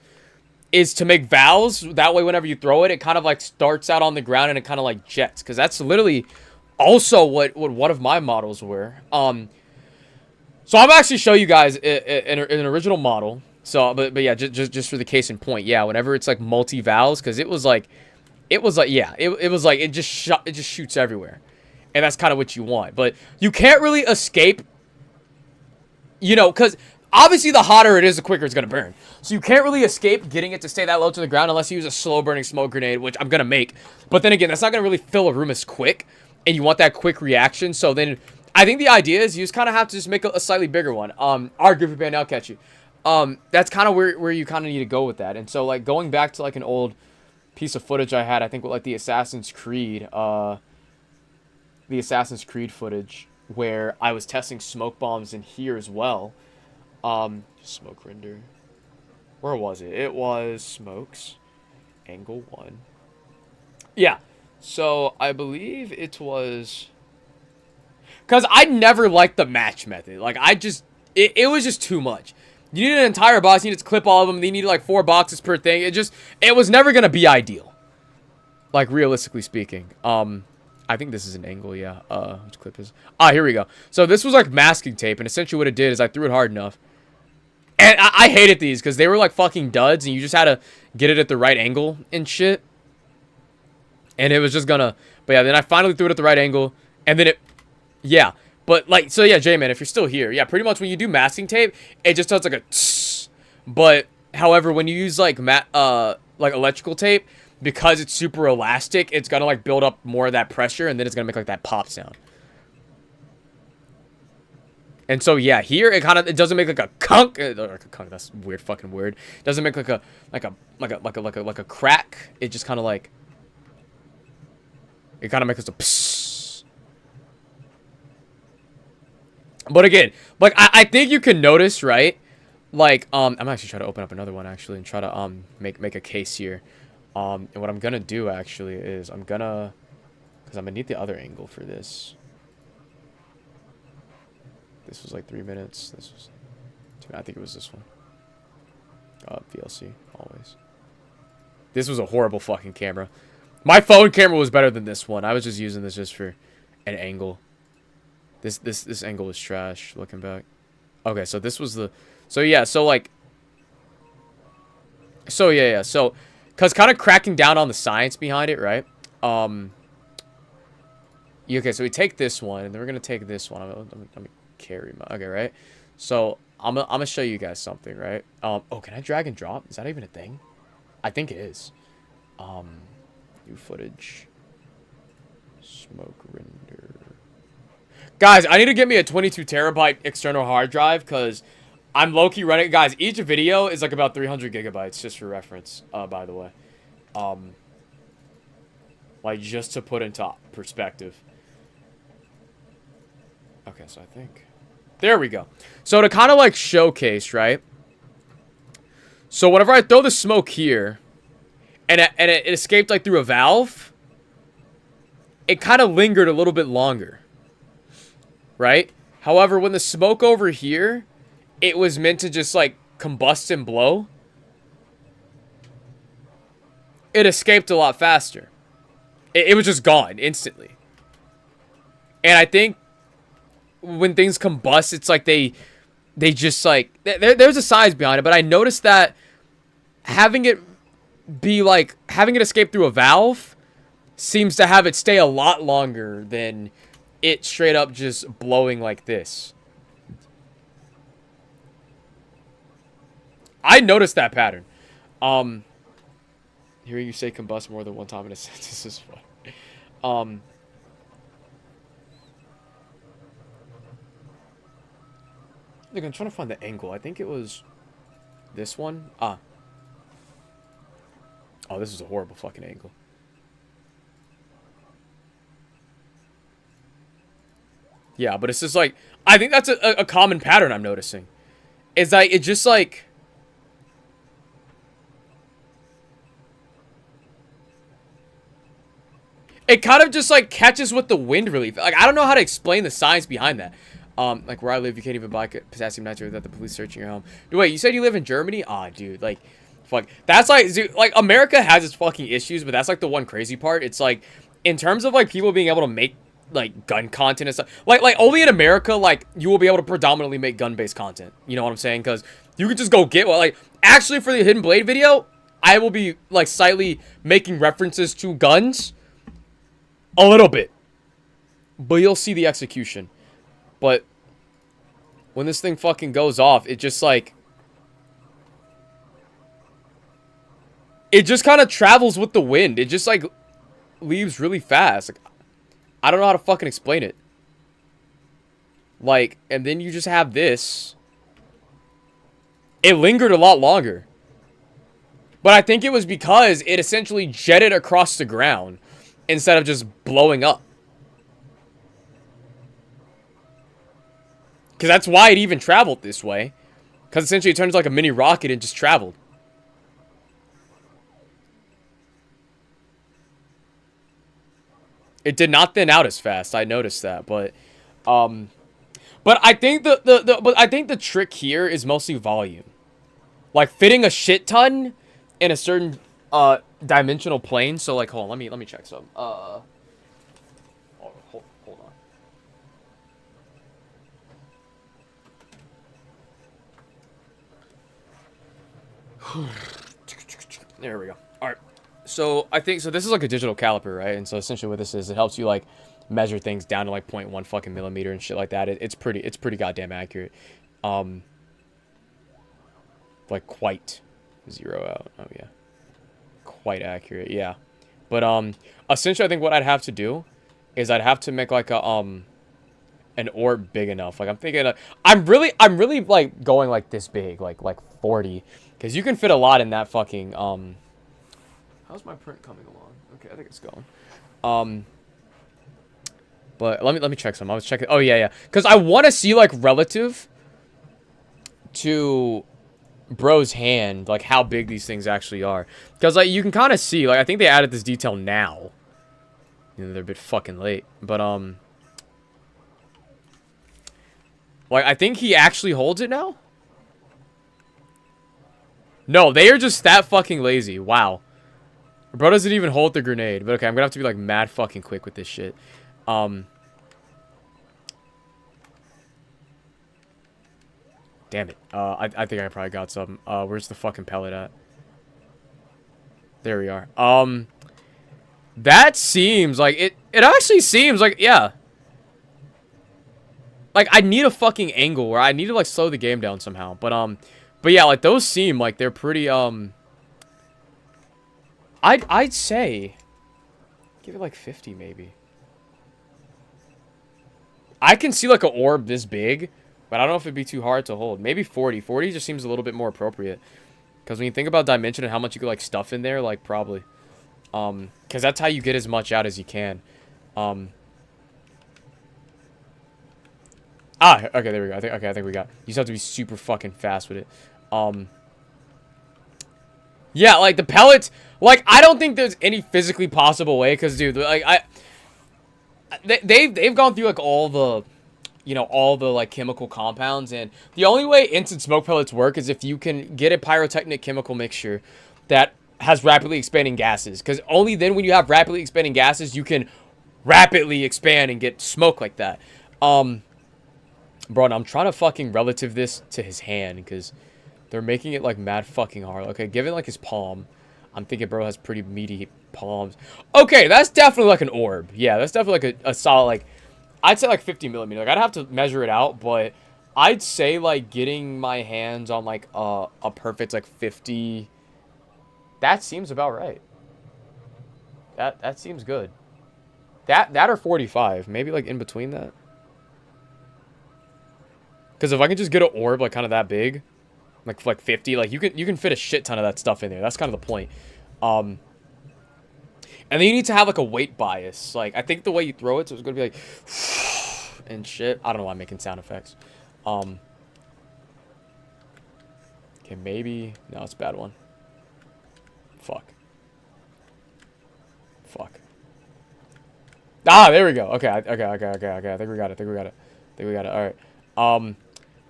is to make valves. That way, whenever you throw it, it kind of, like, starts out on the ground and it kind of, like, jets. Because that's literally also what one of my models were. So I'm actually show you guys an original model. So, but yeah, just for the case in point, yeah. Whenever it's like multi valves, because it was like, yeah, it was like it just shoots everywhere, and that's kind of what you want. But you can't really escape, you know, because Obviously, the hotter it is, the quicker it's going to burn. So you can't really escape getting it to stay that low to the ground unless you use a slow-burning smoke grenade, which I'm going to make. But then again, that's not going to really fill a room as quick, and you want that quick reaction. So then I think the idea is you just kind of have to just make a slightly bigger one. Our Griffy Band, I'll catch you. That's kind of where you kind of need to go with that. And so, like, going back to, like, an old piece of footage I had, I think, with, like, the Assassin's Creed footage, where I was testing smoke bombs in here as well. Smoke render. Where was it? It was smokes. Angle 1. Yeah. So, I believe it was... Because I never liked the match method. Like, it was just too much. You needed an entire box. You needed to clip all of them. You needed, like, 4 boxes per thing. It was never going to be ideal. Like, realistically speaking. I think this is an angle, yeah. Which clip is... here we go. So, this was, like, masking tape. And essentially what it did is I threw it hard enough. And I hated these because they were, like, fucking duds. And you just had to get it at the right angle and shit. And it was just gonna... But, yeah, then I finally threw it at the right angle. And then it... Yeah. But, like... So, yeah, J-Man, if you're still here. Yeah, pretty much when you do masking tape, it just does, like, a... Tss. But, however, when you use, like, electrical tape... Because it's super elastic, it's gonna, like, build up more of that pressure, and then it's gonna make, like, that pop sound. And so, yeah, here, it doesn't make, like, a kunk. That's a weird fucking word. It doesn't make, like a crack. It just kind of, like... It kind of makes a psss. But again, like, I think you can notice, right? Like, I'm actually trying to open up another one, actually, and try to, make a case here. And what I'm gonna do, actually, is because I'm gonna need the other angle for this. This was like 3 minutes. This was 2. I think it was this one. VLC, always. This was a horrible fucking camera. My phone camera was better than this one. I was just using this just for an angle. This angle was trash, looking back. Okay, so this was the... So, yeah, so, like... So, yeah. So... Because kind of cracking down on the science behind it, right? Okay, so we take this one, and then we're going to take this one. I'm going to carry my... Okay, right? So, I'm gonna show you guys something, right? Oh, can I drag and drop? Is that even a thing? I think it is. New footage. Smoke render. Guys, I need to get me a 22 terabyte external hard drive, because... I'm low-key running... Guys, each video is like about 300 gigabytes, just for reference, by the way. Like, just to put into perspective. Okay, so I think... There we go. So, to kind of, like, showcase, right? So, whenever I throw the smoke here, and it escaped, like, through a valve, it kind of lingered a little bit longer. Right? However, when the smoke over here... It was meant to just, like, combust and blow. It escaped a lot faster. It was just gone instantly. And I think when things combust, it's like they just, like... There's a science behind it, but I noticed that having it be, like... Having it escape through a valve seems to have it stay a lot longer than it straight up just blowing like this. I noticed that pattern. Hearing you say combust more than one time in a sentence is fun. Look, I'm trying to find the angle. I think it was this one. Oh, this is a horrible fucking angle. Yeah, but it's just like... I think that's a common pattern I'm noticing. It's like, it just like... It kind of just, like, catches with the wind relief. Like, I don't know how to explain the science behind that. Like, where I live, you can't even buy potassium nitrate without the police searching your home. Wait, you said you live in Germany? Aw, dude, like, fuck. That's, like, dude, like, America has its fucking issues, but that's, like, the one crazy part. It's, like, in terms of, like, people being able to make, like, gun content and stuff. Like, only in America, like, you will be able to predominantly make gun-based content. You know what I'm saying? Because you can just go get, well, like, actually, for the Hidden Blade video, I will be, like, slightly making references to guns. A little bit. But you'll see the execution. But when this thing fucking goes off, it just like... It just kind of travels with the wind. It just like leaves really fast. Like, I don't know how to fucking explain it. Like, and then you just have this. It lingered a lot longer. But I think it was because it essentially jetted across the ground instead of just blowing up. Because that's why it even traveled this way. Because essentially it turns like a mini rocket and just traveled. It did not thin out as fast. I noticed that, but I think the trick here is mostly volume. Like fitting a shit ton in a certain dimensional plane. So like, hold on, let me check some. Hold on. There we go. All right. So I think this is like a digital caliper, right? And so essentially what this is, it helps you like measure things down to like 0.1 fucking millimeter and shit like that. It's pretty goddamn accurate. Like quite zero out. Oh yeah, quite accurate. Yeah, but essentially I think what I'd have to do is I'd have to make like a an orb big enough. Like I'm thinking, I'm really like going like this big, like 40, because you can fit a lot in that fucking How's my print coming along? Okay, I think it's going. But let me check some. I was checking. Oh yeah. Because I want to see like relative to bro's hand, like how big these things actually are. Because like you can kind of see, like I think they added this detail now. You know, they're a bit fucking late, but like I think he actually holds it now. No, they are just that fucking lazy. Wow. Bro doesn't even hold the grenade. But okay, I'm gonna have to be like mad fucking quick with this shit. Damn it. I think I probably got some. Where's the fucking pellet at? There we are. That seems like it actually seems like, yeah. Like I need a fucking angle where I need to like slow the game down somehow. But yeah, like those seem like they're pretty I'd say give it like 50 maybe. I can see like an orb this big, but I don't know if it'd be too hard to hold. Maybe 40. 40 just seems a little bit more appropriate. Because when you think about dimension and how much you could like stuff in there, like probably. Because that's how you get as much out as you can. Okay, there we go. I think we got. You just have to be super fucking fast with it. Yeah, like the pellets, like I don't think there's any physically possible way, because dude, like they've gone through like all the, you know, all the like chemical compounds, and the only way instant smoke pellets work is if you can get a pyrotechnic chemical mixture that has rapidly expanding gases, because only then when you have rapidly expanding gases you can rapidly expand and get smoke like that. Bro, and I'm trying to fucking relative this to his hand, because they're making it like mad fucking hard. Okay, given like his palm, I'm thinking bro has pretty meaty palms. Okay, that's definitely like an orb. Yeah, that's definitely like a solid, like, I'd say like 50 millimeter. Like I'd have to measure it out, but I'd say like getting my hands on like a perfect like 50. That seems about right. That seems good. That or 45, maybe like in between that. Because if I can just get an orb like kind of that big, like 50, like you can fit a shit ton of that stuff in there. That's kind of the point. And then you need to have like a weight bias. Like I think the way you throw it, so it's gonna be like and shit. I don't know why I'm making sound effects. Okay, maybe no, it's a bad one. Fuck. Ah, there we go. Okay. I think we got it. All right.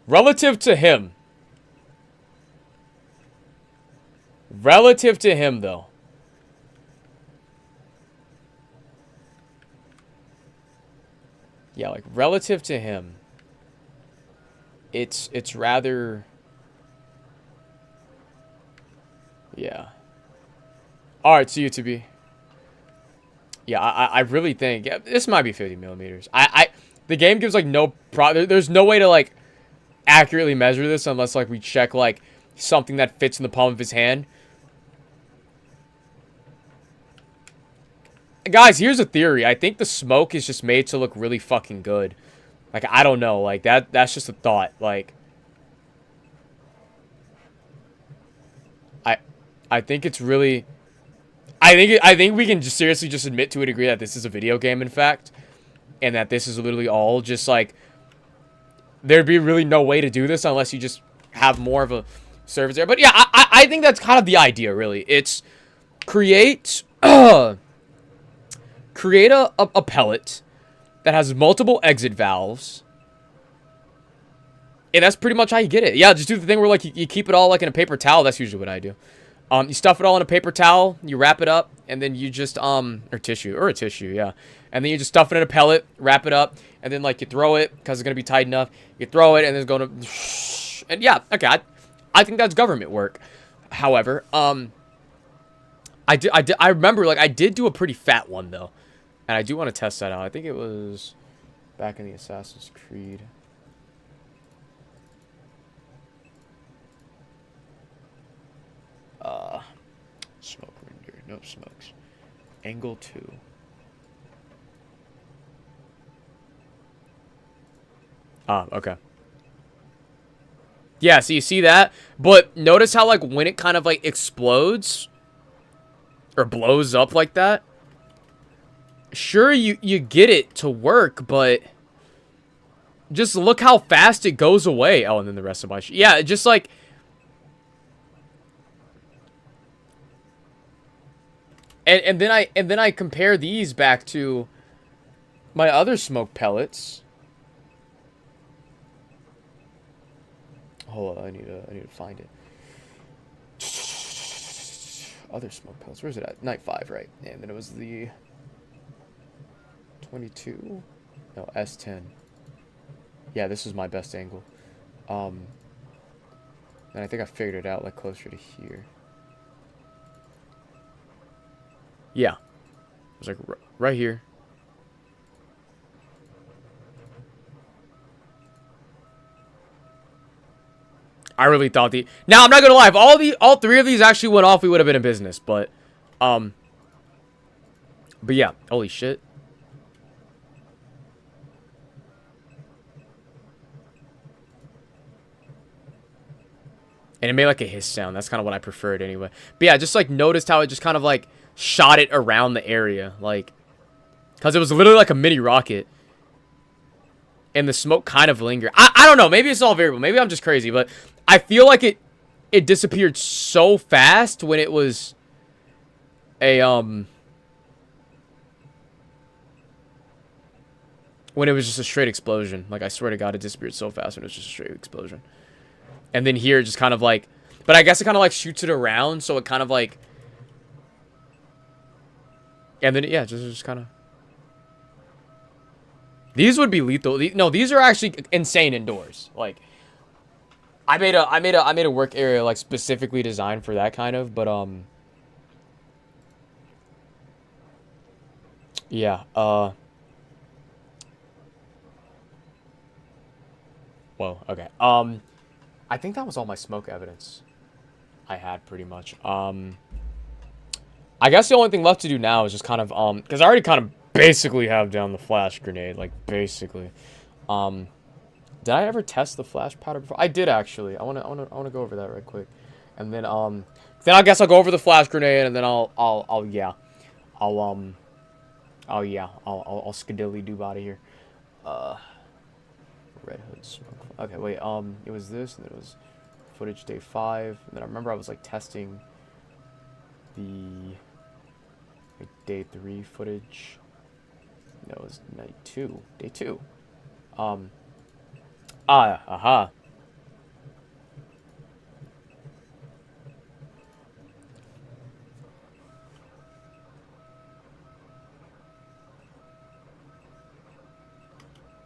Relative to him, though. Yeah, like relative to him, it's rather, yeah. All right, so UTB. Yeah, I really think, yeah, this might be 50 millimeters. The game gives like no there's no way to like accurately measure this unless, like, we check, like, something that fits in the palm of his hand. Guys, here's a theory. I think the smoke is just made to look really fucking good. Like, I don't know. Like, that's just a thought. Like, I think it's really... I think we can just seriously just admit to a degree that this is a video game, in fact. And that this is literally all just, like... There'd be really no way to do this unless you just have more of a surface there. But yeah, I think that's kind of the idea, really. It's create... create a pellet that has multiple exit valves. And that's pretty much how you get it. Yeah, just do the thing where, like, you keep it all, like, in a paper towel. That's usually what I do. You stuff it all in a paper towel, you wrap it up, and then you just, or a tissue, yeah. And then you just stuff it in a pellet, wrap it up, and then, like, you throw it, because it's going to be tight enough. You throw it, and then it's going to, and yeah, okay, I think that's government work. However, I remember, like, I did do a pretty fat one, though. And I do want to test that out. I think it was back in the Assassin's Creed. Smoke render. No smokes. Angle 2. Okay. Yeah, so you see that? But notice how, like, when it kind of, like, explodes or blows up like that, sure, you get it to work, but just look how fast it goes away. Oh, and then the rest of my shit. Yeah, just like... And then I compare these back to my other smoke pellets. Hold on, I need to find it. Other smoke pellets. Where's it at? Night 5, right? And then it was the 22. No, S10. Yeah, this is my best angle. And I think I figured it out, like, closer to here. Yeah. It was, like, right here. I really thought Now, I'm not gonna lie. If all three of these actually went off, we would have been in business. But yeah. Holy shit. And it made, like, a hiss sound. That's kind of what I preferred anyway. But yeah, just, like, noticed how it just kind of, like, shot it around the area. Like, because it was literally like a mini rocket. And the smoke kind of lingered. I don't know. Maybe it's all variable. Maybe I'm just crazy. But I feel like it disappeared so fast when it was a, when it was just a straight explosion. Like, I swear to God, it disappeared so fast when it was just a straight explosion. And then here, it just kind of like... But I guess it kind of like shoots it around, so it kind of like... And then, yeah, just kind of... These would be lethal. No, these are actually insane indoors. Like, I made a work area, like, specifically designed for that kind of, but, yeah, whoa, okay. I think that was all my smoke evidence I had, pretty much. I guess the only thing left to do now is just kind of, because I already kind of basically have down the flash grenade, like, basically. Did I ever test the flash powder before? I did, actually. I wanna go over that right quick. And then I guess I'll go over the flash grenade, and then I'll skadilly doob out of here. Redhood smoke. Okay, wait, it was this, and then it was footage day 5, and then I remember I was, like, testing the, like, day 3 footage. No, it was night 2, day 2.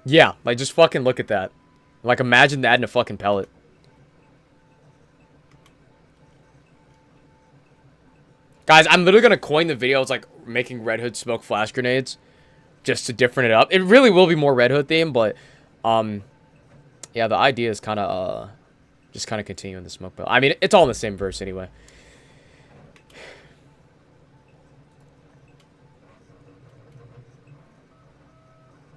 Yeah, like, just fucking look at that. Like, imagine that in a fucking pellet. Guys, I'm literally gonna coin the videos, like, making Red Hood smoke flash grenades. Just to different it up. It really will be more Red Hood themed, but, Yeah, the idea is kind of just kind of continuing the smoke belt. I mean, it's all in the same verse anyway.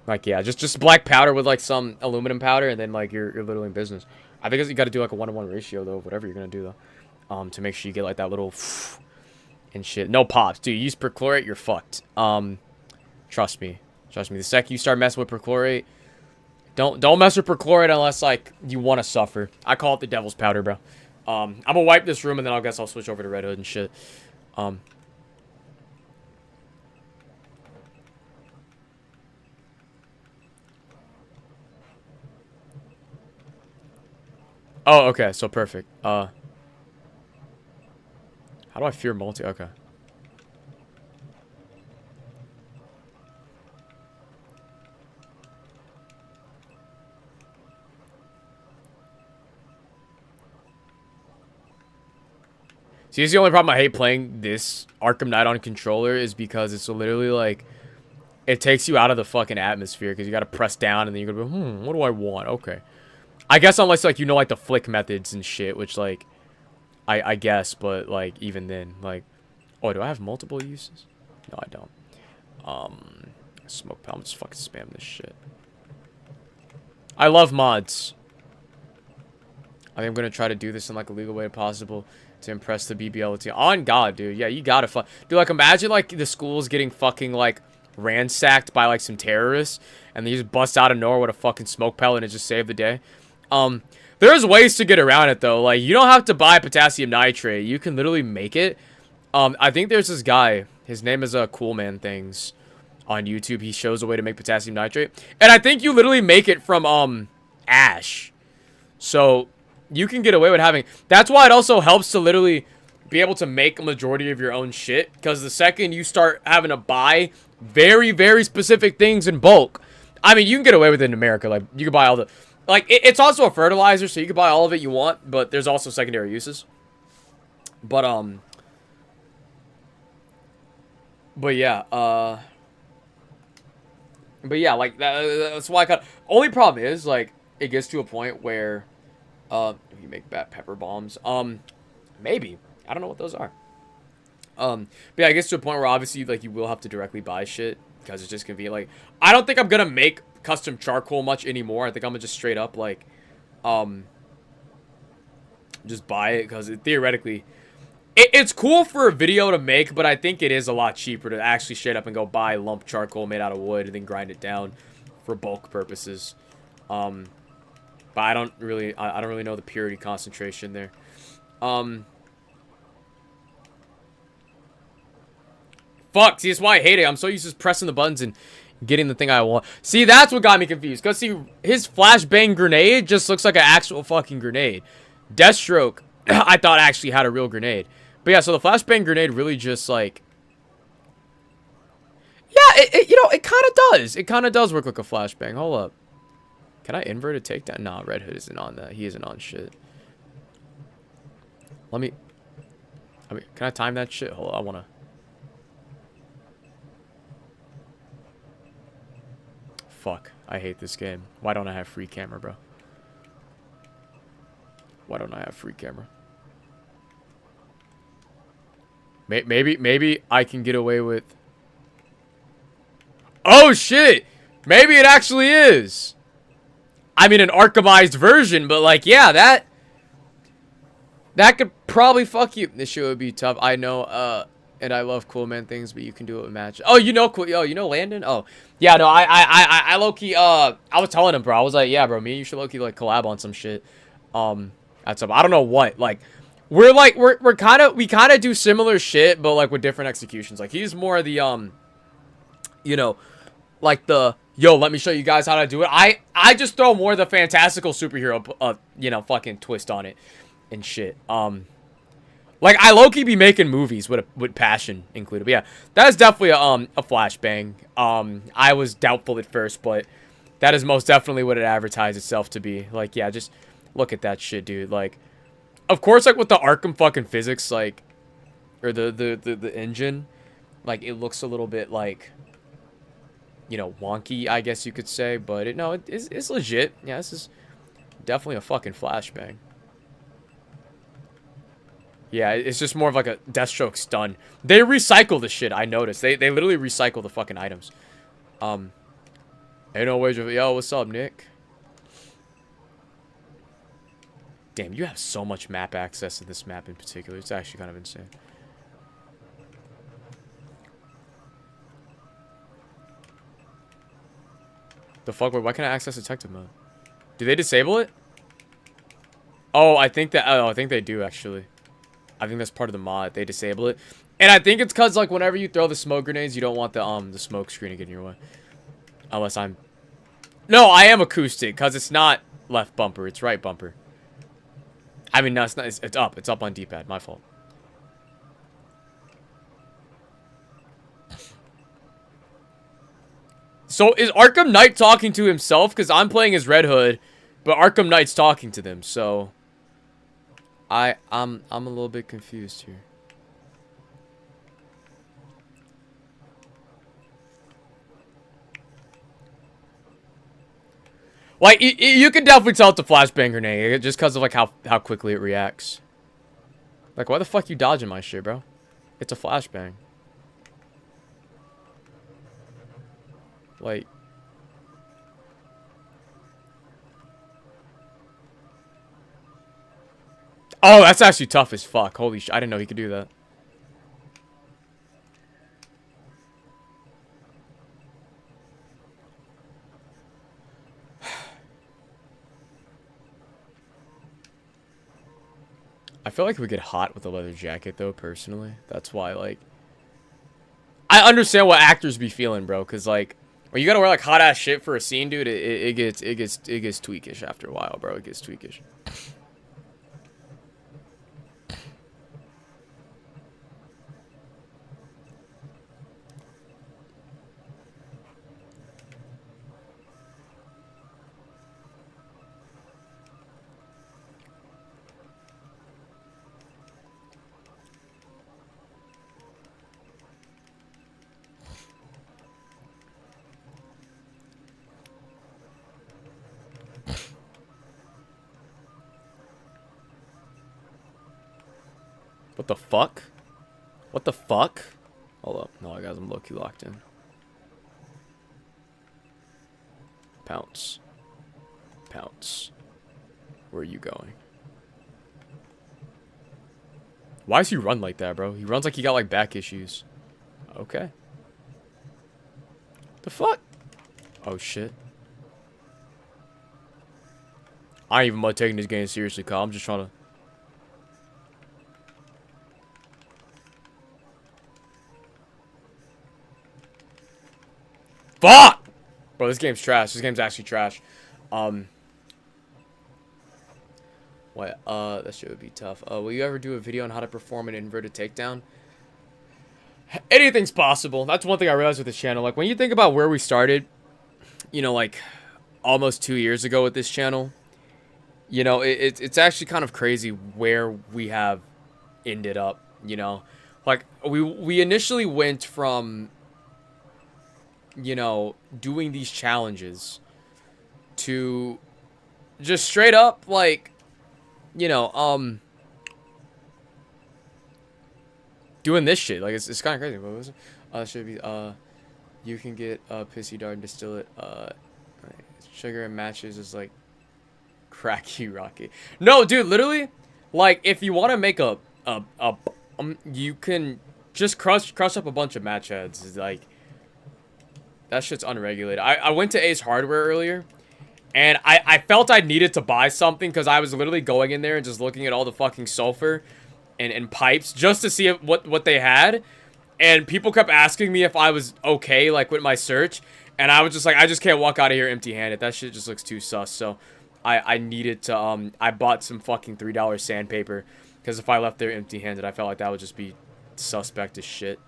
Like, yeah, just black powder with like some aluminum powder, and then like you're literally in business. I think you got to do like a 1-to-1 ratio though, whatever you're gonna do though, to make sure you get like that little and shit. No pops, dude. You use perchlorate, you're fucked. Trust me. The second you start messing with perchlorate, don't mess with perchlorate unless like you want to suffer. I call it the devil's powder, bro. I'm gonna wipe this room and then I guess I'll switch over to Redhood and shit. Oh, okay, so perfect. How do I fear multi? Okay. See, it's the only problem I hate playing this Arkham Knight on controller is because it's literally like it takes you out of the fucking atmosphere because you got to press down and then you're gonna be, what do I want? Okay. I guess unless like you know like the flick methods and shit, which like I guess, but like even then, like, oh, do I have multiple uses? No, I don't. Smoke palm, just fucking spam this shit. I love mods. I think I'm gonna try to do this in like a legal way possible to impress the BBLT. On God, dude. Yeah, you gotta dude, like imagine like the schools getting fucking like ransacked by like some terrorists and they just bust out of nowhere with a fucking smoke pellet and just save the day. There's ways to get around it though. Like you don't have to buy potassium nitrate. You can literally make it. I think there's this guy. His name is Cool Man Things on YouTube. He shows a way to make potassium nitrate. And I think you literally make it from ash. So you can get away with having. That's why it also helps to literally be able to make a majority of your own shit. Because the second you start having to buy very, very specific things in bulk, I mean, you can get away with it in America. Like, you can buy all the... Like, it's also a fertilizer, so you can buy all of it you want. But there's also secondary uses. But yeah, like, that's why I got... Only problem is, like, it gets to a point where... you make bad pepper bombs. Maybe. I don't know what those are. But yeah, it gets to a point where obviously, like, you will have to directly buy shit because it's just convenient. Like, I don't think I'm gonna make custom charcoal much anymore. I think I'm gonna just straight up, like, just buy it because theoretically, it's cool for a video to make, but I think it is a lot cheaper to actually straight up and go buy lump charcoal made out of wood and then grind it down for bulk purposes. But I don't really know the purity concentration there. Fuck, see, that's why I hate it. I'm so used to just pressing the buttons and getting the thing I want. See, that's what got me confused. Because, see, his flashbang grenade just looks like an actual fucking grenade. Deathstroke, I thought actually had a real grenade. But yeah, so the flashbang grenade really just, like... Yeah, it kind of does. It kind of does work like a flashbang. Hold up. Can I invert a takedown? Nah, Redhood isn't on that. He isn't on shit. I mean, can I time that shit? Hold on, I wanna... Fuck, I hate this game. Why don't I have free camera, bro? Why don't I have free camera? Maybe I can get away with... Oh, shit! Maybe it actually is! I mean, an Arkhamized version, but, like, yeah, that could probably fuck you. This shit would be tough. I know, and I love Cool Man Things, but you can do it with match. Oh, you know, cool. Yo, you know Landon? Oh, yeah, no, I low-key, I was telling him, bro. I was like, yeah, bro, me and you should low-key, like, collab on some shit. That's up. I don't know what. Like, we kind of do similar shit, but, like, with different executions. Like, he's more the, you know, like the... Yo, let me show you guys how to do it. I just throw more the fantastical superhero, you know, fucking twist on it and shit. Like, I low-key be making movies with passion included. But yeah, that is definitely a flashbang. I was doubtful at first, but that is most definitely what it advertised itself to be. Like, yeah, just look at that shit, dude. Like, of course, like, with the Arkham fucking physics, like, or the engine, like, it looks a little bit, like... you know, wonky, I guess you could say, but it's legit. Yeah, this is definitely a fucking flashbang. Yeah, it's just more of like a Deathstroke stun. They recycle the shit, I noticed. They literally recycle the fucking items. Ain't no wager. Yo, what's up, Nick? Damn, you have so much map access to this map in particular. It's actually kind of insane. The fuck? Why can't I access detective mode? Do they disable it? Oh, I think that. Oh, I think they do actually. I think that's part of the mod. They disable it, and I think it's cause like whenever you throw the smoke grenades, you don't want the smoke screen to get in your way. Unless I'm. No, I am acoustic cause it's not left bumper. It's right bumper. I mean, no, it's not. It's up. It's up on D-pad. My fault. So is Arkham Knight talking to himself? Because I'm playing as Red Hood, but Arkham Knight's talking to them. So I'm a little bit confused here. Like you can definitely tell it's a flashbang grenade just because of like how quickly it reacts. Like why the fuck you dodging my shit, bro? It's a flashbang. Like. Oh, that's actually tough as fuck. Holy shit. I didn't know he could do that. I feel like we get hot with a leather jacket, though, personally. That's why, like... I understand what actors be feeling, bro. Because, like, when you gotta wear, like, hot-ass shit for a scene, dude, it gets tweakish after a while, bro. It gets tweakish. What the fuck? What the fuck? Hold up. No, guys, I'm low-key locked in. Pounce. Pounce. Where are you going? Why does he run like that, bro? He runs like he got, like, back issues. Okay. The fuck? Oh, shit. I ain't even taking this game seriously, Kyle. I'm just trying to... Fuck! Bro, this game's trash. This game's actually trash. What? That shit would be tough. Will you ever do a video on how to perform an inverted takedown? Anything's possible. That's one thing I realized with this channel. Like, when you think about where we started, you know, like, almost 2 years ago with this channel, you know, it's actually kind of crazy where we have ended up, you know? Like, we initially went from... you know, doing these challenges to just straight up, like, you know, doing this shit. Like, it's kind of crazy. What was it? It should be, you can get a pissy dart and distill it. Sugar and matches is like cracky rocky. No, dude, literally, like, if you want to make you can just crush up a bunch of match heads. It's like, that shit's unregulated. I went to Ace Hardware earlier, and I felt I needed to buy something because I was literally going in there and just looking at all the fucking sulfur and pipes just to see what they had. And people kept asking me if I was okay, like, with my search. And I was just like, I just can't walk out of here empty-handed. That shit just looks too sus. So I needed to, I bought some fucking $3 sandpaper. Because if I left there empty-handed, I felt like that would just be suspect as shit.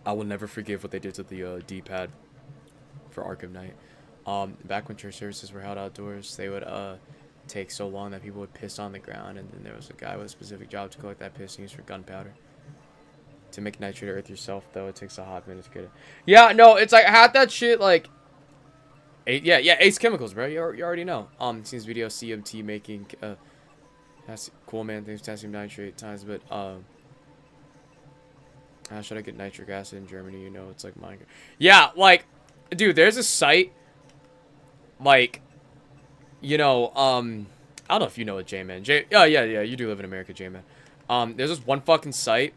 I will never forgive what they did to the D-pad for Arkham Knight. Back when church services were held outdoors, they would take so long that people would piss on the ground, and then there was a guy with a specific job to collect that piss and use for gunpowder. To make nitrate earth yourself, though, it takes a hot minute to get it. Yeah, no, it's like, I had that shit, like... Yeah, Ace Chemicals, bro. You already know. Seems video CMT making, that's cool, man. Thanks, potassium nitrate times, but, how should I get nitric acid in Germany? You know, it's like Minecraft. Yeah, like, dude, there's a site, like, you know, I don't know if you know it, J-Man. Oh, yeah, you do live in America, J-Man. There's this one fucking site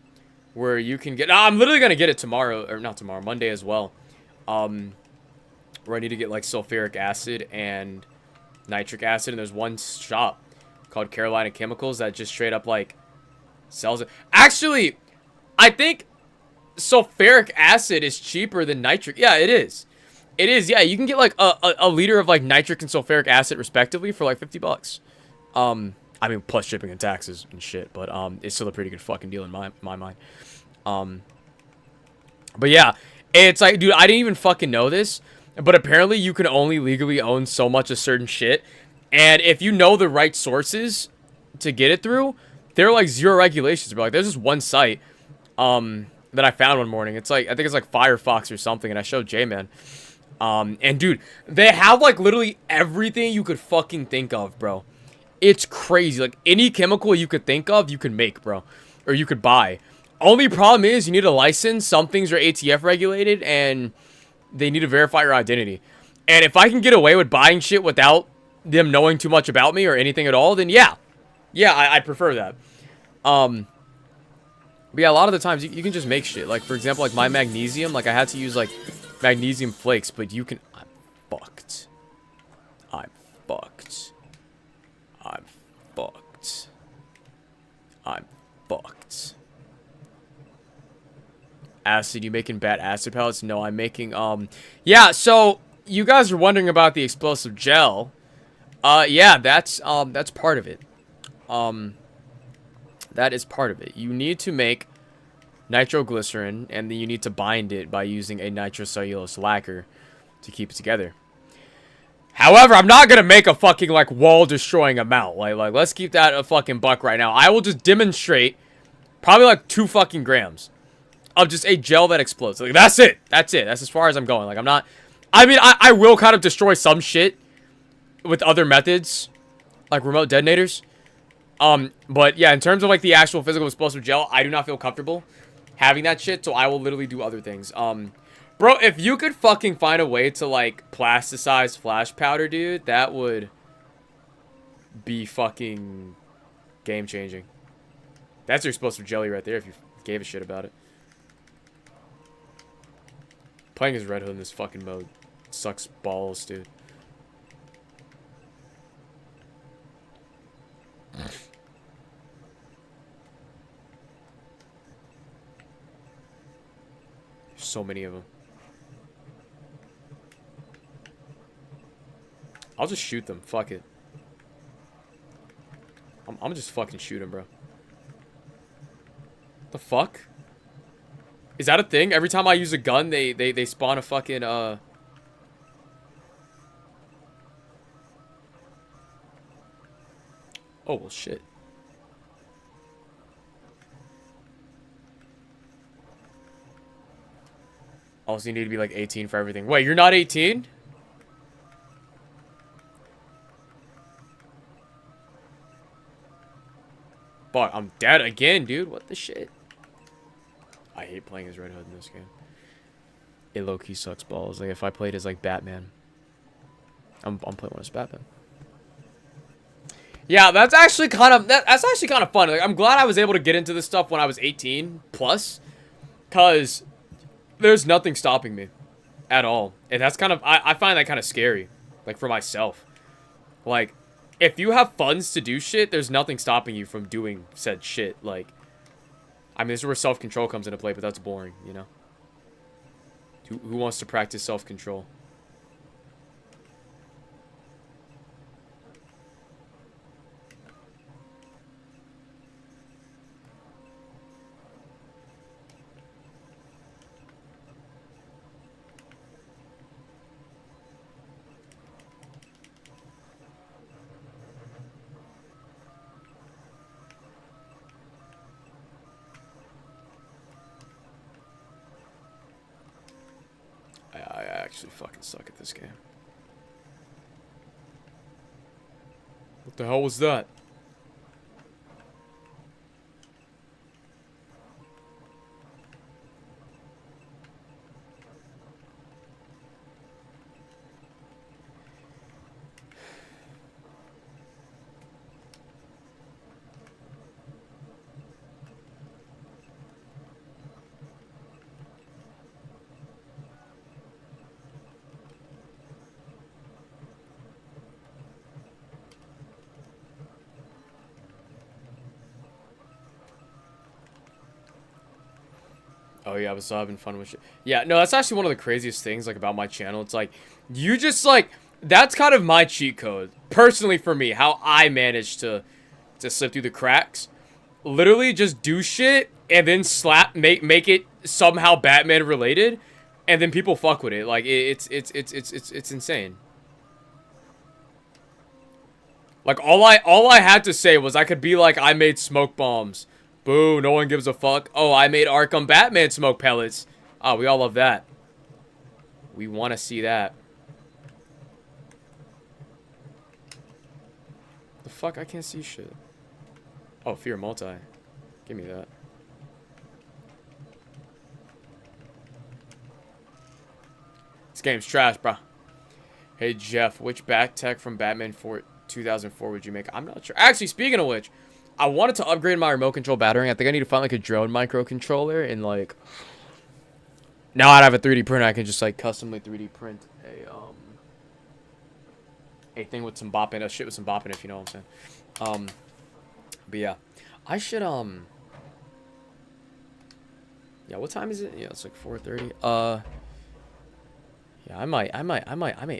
where you can get, I'm literally gonna get it tomorrow, or not tomorrow, Monday as well. Where I need to get, like, sulfuric acid and nitric acid, and there's one shop called Carolina Chemicals that just straight up, like, sells it. Actually, I think sulfuric acid is cheaper than nitric. Yeah, it is. It is, yeah. You can get, like, a liter of, like, nitric and sulfuric acid, respectively, for, like, $50. I mean, plus shipping and taxes and shit, but, it's still a pretty good fucking deal in my mind. But, yeah, it's like, dude, I didn't even fucking know this, but apparently you can only legally own so much of certain shit, and if you know the right sources to get it through, there are, like, zero regulations, bro. Like, there's this one site, that I found one morning. It's like, I think it's like Firefox or something, and I showed J-Man. And dude, they have like literally everything you could fucking think of, bro. It's crazy. Like any chemical you could think of, you can make, bro. Or you could buy. Only problem is you need a license. Some things are ATF regulated, and they need to verify your identity. And if I can get away with buying shit without them knowing too much about me or anything at all, then yeah. Yeah, I prefer that. But yeah, a lot of the times you can just make shit. Like, for example, like my magnesium, like I had to use like magnesium flakes, but you can... I'm fucked. I'm fucked. I'm fucked. I'm fucked. Acid, you making bad acid pellets? No, I'm making, yeah, so you guys are wondering about the explosive gel. Yeah, that's part of it. That is part of it. You need to make nitroglycerin, and then you need to bind it by using a nitrocellulose lacquer to keep it together. However, I'm not gonna make a fucking, like, wall-destroying amount. Like, let's keep that a fucking buck right now. I will just demonstrate probably, like, 2 fucking grams of just a gel that explodes. Like, that's it. That's it. That's as far as I'm going. Like, I'm not... I mean, I will kind of destroy some shit with other methods, like remote detonators. But yeah, in terms of like the actual physical explosive gel, I do not feel comfortable having that shit, so I will literally do other things. Bro, if you could fucking find a way to like plasticize flash powder, dude, that would be fucking game changing. That's your explosive jelly right there if you gave a shit about it. Playing as Redhood in this fucking mode sucks balls, dude. So many of them. I'll just shoot them. Fuck it. I'm gonna just fucking shoot them, bro. The fuck? Is that a thing? Every time I use a gun, they spawn a fucking, Oh, well, shit. Also, you need to be, like, 18 for everything. Wait, you're not 18? Fuck, I'm dead again, dude. What the shit? I hate playing as Red Hood in this game. It low-key sucks balls. Like, if I played as, like, Batman. I'm playing one as Batman. Yeah, that's actually kind of... That's actually kind of fun. Like, I'm glad I was able to get into this stuff when I was 18 plus. Because there's nothing stopping me. At all. And that's kind of... I find that kind of scary. Like, for myself. Like, if you have funds to do shit, there's nothing stopping you from doing said shit. Like... I mean, this is where self-control comes into play, but that's boring, you know? Who wants to practice self-control? actually fucking suck at this game. What the hell was that? Oh yeah, I was still having fun with shit. Yeah, no, that's actually one of the craziest things like about my channel. It's like you just like that's kind of my cheat code personally for me. How I managed to slip through the cracks. Literally just do shit and then make it somehow Batman related, and then people fuck with it. Like it's insane. Like all I had to say was I could be like I made smoke bombs. Boo, no one gives a fuck. Oh, I made Arkham Batman smoke pellets. Oh, we all love that. We want to see that. The fuck? I can't see shit. Oh, fear multi. Give me that. This game's trash, bro. Hey, Jeff, which back tech from Batman 4 2004 would you make? I'm not sure. Actually, speaking of which, I wanted to upgrade my remote control Batarang. I think I need to find like a drone microcontroller and like now I have a 3D printer. I can just like customly 3D print a thing with some bopping, a shit with some bopping, if you know what I'm saying. But yeah, I should yeah, what time is it? Yeah, it's like 4:30. Yeah, I might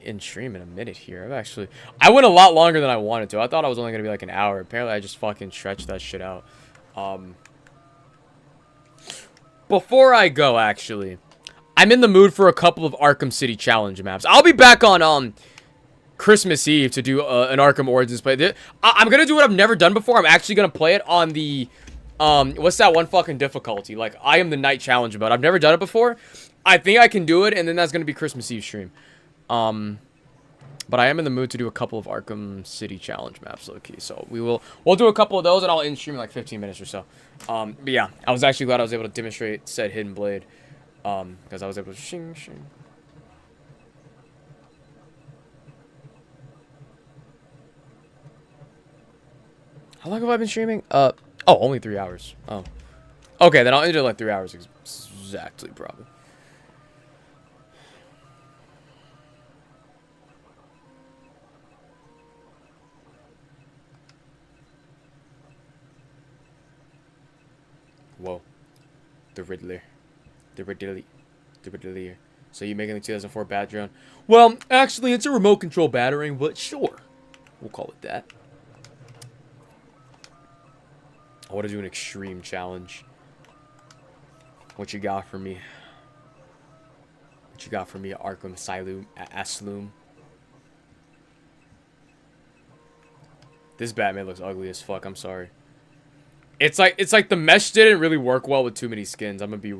end stream in a minute here. I went a lot longer than I wanted to. I thought I was only gonna be like an hour. Apparently, I just fucking stretched that shit out. Before I go, actually, I'm in the mood for a couple of Arkham City challenge maps. I'll be back on Christmas Eve to do an Arkham Origins play. I'm gonna do what I've never done before. I'm actually gonna play it on the what's that one fucking difficulty? Like I am the night challenge mode. I've never done it before. I think I can do it, and then that's gonna be Christmas Eve stream. But I am in the mood to do a couple of Arkham City challenge maps, low-key. So we'll do a couple of those, and I'll end stream in like 15 minutes or so. But yeah, I was actually glad I was able to demonstrate said hidden blade, because I was able to shing shing. How long have I been streaming? Oh, only 3 hours. Oh, okay, then I'll end it like 3 hours exactly, probably. Whoa. The Riddler. The Riddler. So you making the 2004 Bat Drone? Well, actually, it's a remote control Batarang, but sure. We'll call it that. I want to do an extreme challenge. What you got for me? What you got for me, Arkham Asylum? This Batman looks ugly as fuck. I'm sorry. It's like the mesh didn't really work well with too many skins. I'm gonna be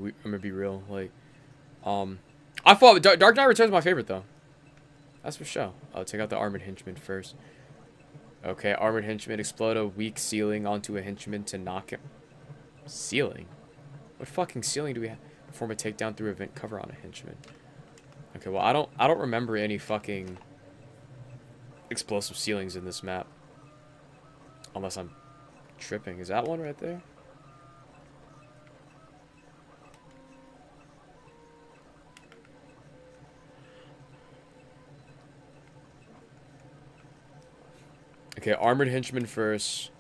real. Like, I thought Dark Knight Returns is my favorite though. That's for sure. I'll take out the armored henchman first. Okay, armored henchman, explode a weak ceiling onto a henchman to knock him. Ceiling? What fucking ceiling do we have? Perform a takedown through a vent cover on a henchman. Okay, well I don't remember any fucking explosive ceilings in this map. Unless I'm tripping. Is that one right there? Okay, armored henchman first.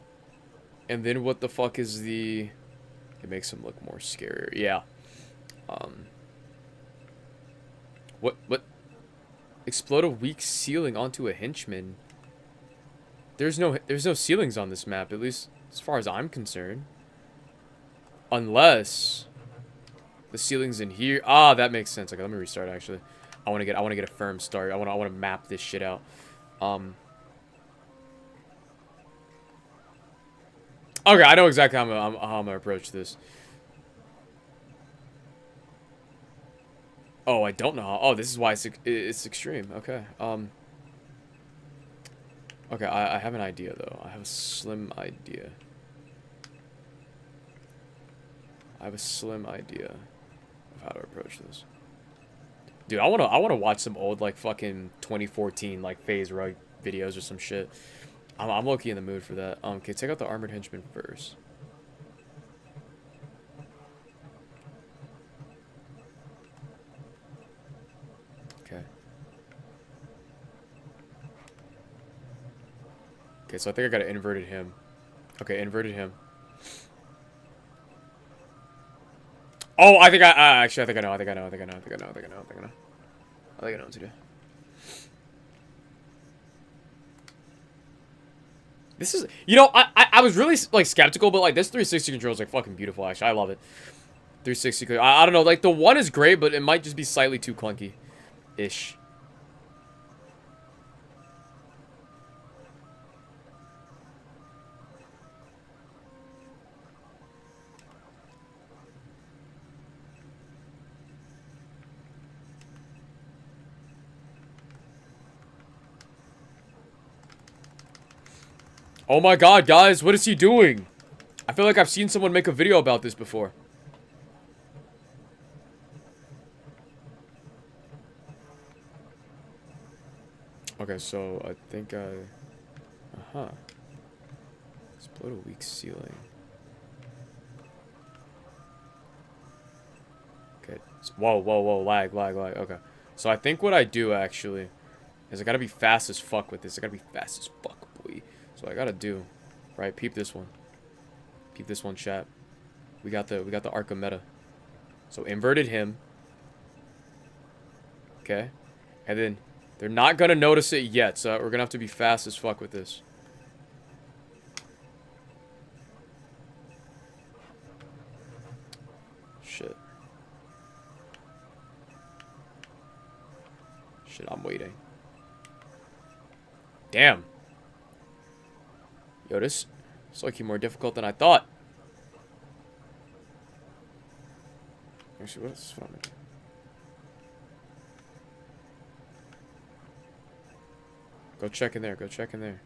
And then what the fuck is the... It makes him look more scarier. Yeah. What? Explode a weak ceiling onto a henchman. There's no ceilings on this map, at least as far as I'm concerned. Unless the ceiling's in here. Ah, that makes sense. Okay, let me restart actually. I want to get a firm start. I want to map this shit out. Okay, I know exactly how I'm gonna approach this. Oh, I don't know how. Oh, this is why it's extreme. Okay. Okay, I have an idea, though. I have a slim idea. I have a slim idea of how to approach this. Dude, I wanna watch some old, like, fucking 2014, like, phase rug videos or some shit. I'm low-key in the mood for that. Okay, take out the armored henchman first. Okay. Okay, so I think I gotta inverted him. Okay, inverted him. Oh, I think actually, I think I know. I think I know what to do. This is, you know, I was really, like, skeptical, but, like, this 360 control is, like, fucking beautiful, actually. I love it. 360, I don't know, like, the one is great, but it might just be slightly too clunky-ish. Oh my god, guys, what is he doing? I feel like I've seen someone make a video about this before. Okay, so I think uh-huh. Explode a weak ceiling. Okay. Whoa, lag. Okay. So I think what I do, actually, is I gotta be fast as fuck with this. I gotta be fast as fuck, boy. So I gotta do, right? Peep this one. Peep this one, chat. We got the Arkham meta. So inverted him. Okay. And then they're not gonna notice it yet, so we're gonna have to be fast as fuck with this. Shit. Shit, I'm waiting. Damn. Yo, this is looking more difficult than I thought. Actually, what's what I'm gonna do? Go check in there. Go check in there.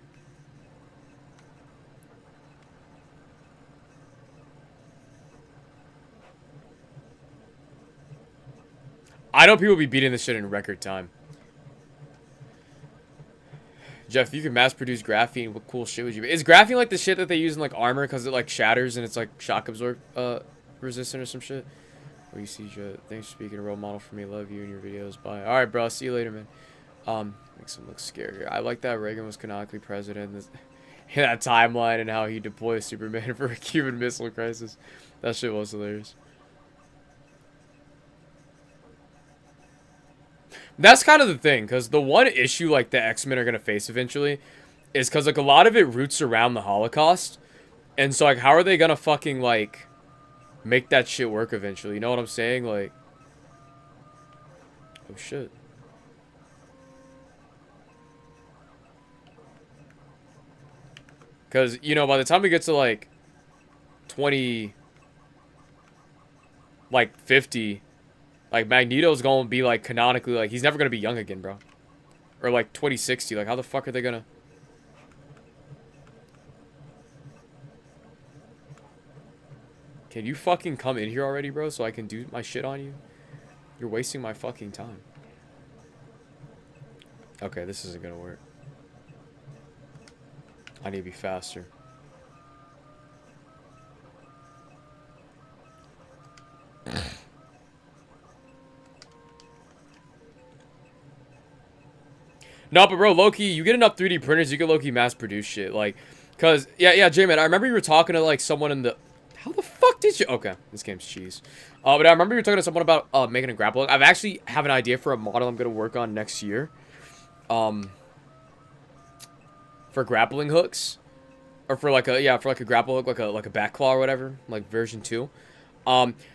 I know people be beating this shit in record time. Jeff, if you could mass produce graphene, what cool shit would you be? Is graphene like the shit that they use in like armor because it like shatters and it's like shock absorb resistant or some shit? What do you see, Jeff? Thanks for being a role model for me. Love you and your videos. Bye. All right, bro. See you later, man. Makes him look scarier. I like that Reagan was canonically president in that timeline and how he deployed Superman for a Cuban Missile Crisis. That shit was hilarious. That's kind of the thing, because the one issue, like, the X-Men are going to face eventually is because, like, a lot of it roots around the Holocaust. And so, like, how are they going to fucking, like, make that shit work eventually? You know what I'm saying? Like, oh, shit. Because, you know, by the time we get to, like, 50... Like, Magneto's gonna be, like, canonically, like, he's never gonna be young again, bro. Or, like, 2060. Like, how the fuck are they gonna... Can you fucking come in here already, bro, so I can do my shit on you? You're wasting my fucking time. Okay, this isn't gonna work. I need to be faster. No, but bro, low-key, you get enough 3D printers, you can low-key mass produce shit. Like, cause, yeah, J-Man, I remember you were talking to, like, someone in the... How the fuck did you... Okay, this game's cheese. But I remember you were talking to someone about making a grapple hook. I've actually have an idea for a model I'm gonna work on next year. For grappling hooks. Or for, like, a grapple hook, like a back claw or whatever. Like, version 2.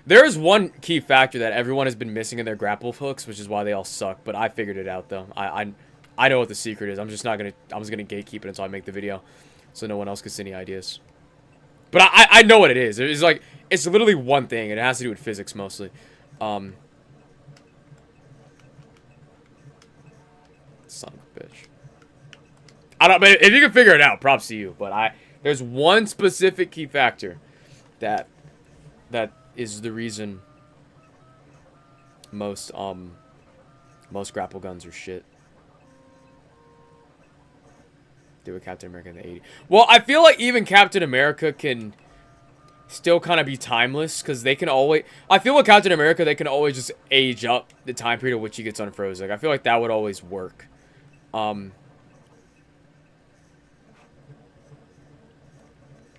There is one key factor that everyone has been missing in their grapple hooks, which is why they all suck. But I figured it out, though. I know what the secret is. I'm just gonna gatekeep it until I make the video, so no one else gets any ideas. But I know what it is. It's like, it's literally one thing, and it has to do with physics mostly. Son of a bitch. I don't. But if you can figure it out, props to you. But there's one specific key factor that is the reason most grapple guns are shit. Do with Captain America in the 80s. Well, I feel like even Captain America can still kind of be timeless because they can always. I feel with Captain America they can always just age up the time period at which he gets unfrozen. Like, I feel like that would always work.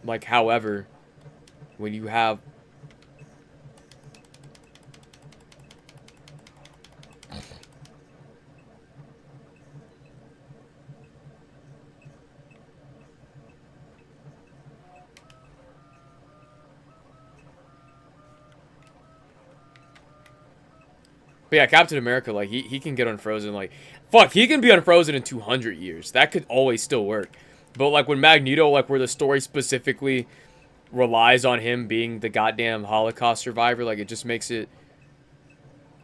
Like, however, when you have. But yeah, Captain America, like, he can get unfrozen, like, fuck, he can be unfrozen in 200 years. That could always still work. But, like, when Magneto, like, where the story specifically relies on him being the goddamn Holocaust survivor, like, it just makes it,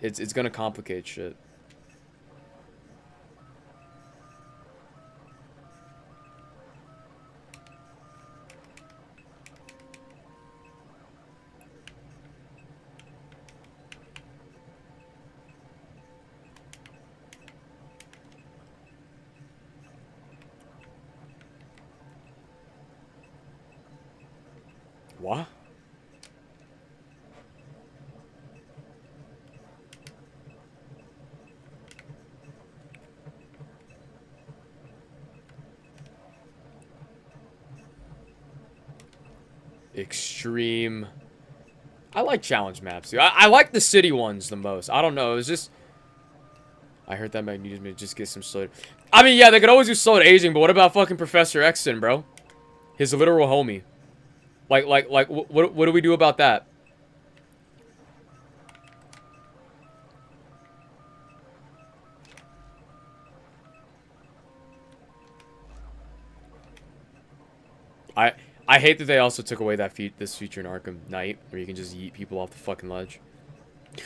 it's gonna complicate shit. What? Extreme. I like challenge maps, dude. I like the city ones the most. I don't know. It was just. I heard that Magneto's just get some slowed. I mean, yeah, they could always do slowed aging, but what about fucking Professor Xton, bro? His literal homie. Like, what do we do about that? I hate that they also took away that this feature in Arkham Knight, where you can just yeet people off the fucking ledge.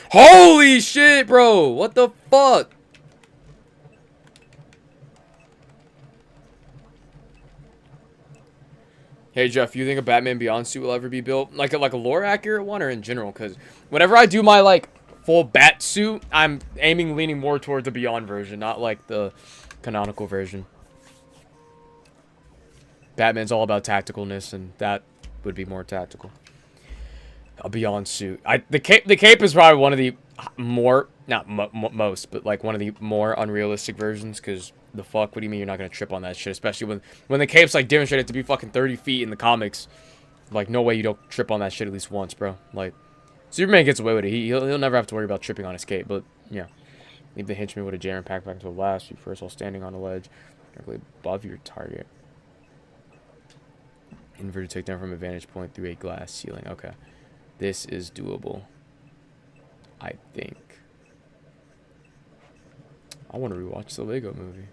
Holy shit, bro! What the fuck? Hey Jeff, you think a Batman Beyond suit will ever be built? Like a lore accurate one, or in general? Because whenever I do my like full bat suit, I'm leaning more towards the Beyond version, not like the canonical version. Batman's all about tacticalness, and that would be more tactical. A Beyond suit. The cape is probably one of the more, not most, but like one of the more unrealistic versions. Because the fuck, what do you mean you're not gonna trip on that shit? Especially when the cape's like demonstrated to be fucking 30 feet in the comics. Like, no way you don't trip on that shit at least once, bro. Like, Superman gets away with it. He'll never have to worry about tripping on his cape. But yeah, leave the henchman with a jam pack back to a blast you first while standing on a ledge directly above your target. Inverted takedown from a vantage point through a glass ceiling. Okay. This is doable. I think. I want to rewatch the Lego movie.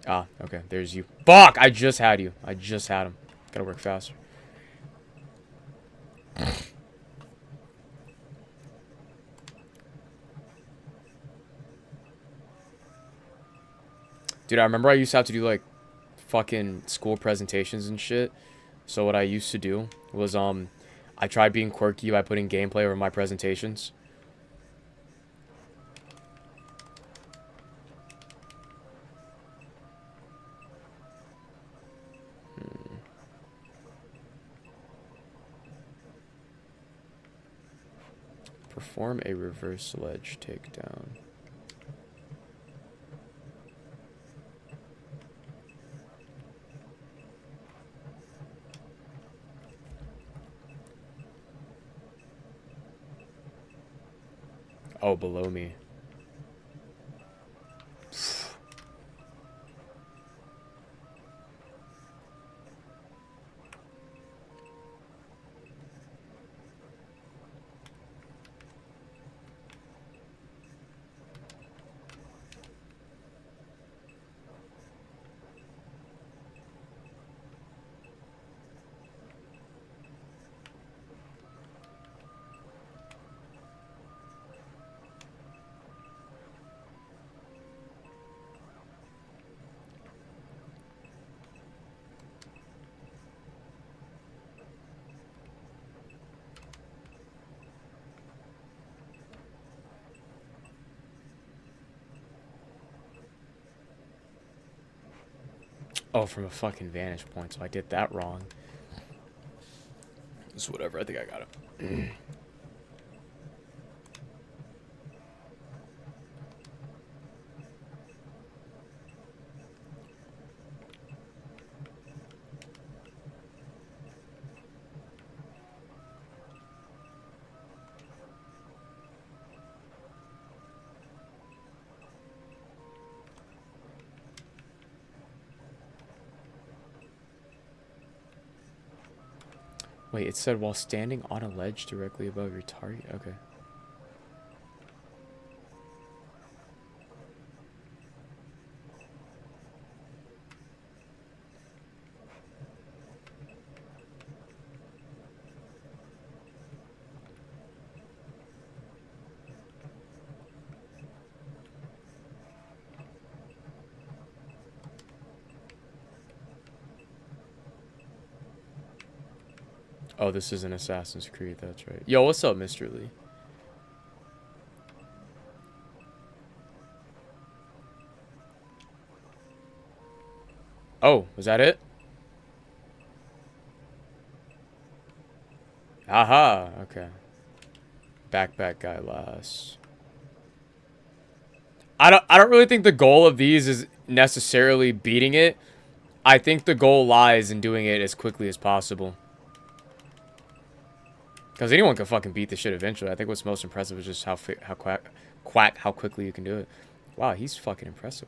Ah, okay. There's you. Fuck! I just had you. I just had him. Gotta work faster. Dude, I remember I used to have to do, like, fucking school presentations and shit. So what I used to do was, I tried being quirky by putting gameplay over my presentations. Perform a reverse ledge takedown. Oh, below me. Oh, from a fucking vantage point, so I did that wrong. It's whatever, I think I got it. Wait, it said while standing on a ledge directly above your target? Okay. Oh, this is an Assassin's Creed, that's right. Yo, what's up, Mr. Lee? Oh, was that it? Aha, okay. Backpack guy last. I don't really think the goal of these is necessarily beating it. I think the goal lies in doing it as quickly as possible. Because anyone can fucking beat this shit eventually. I think what's most impressive is just how quickly you can do it. Wow, he's fucking impressive.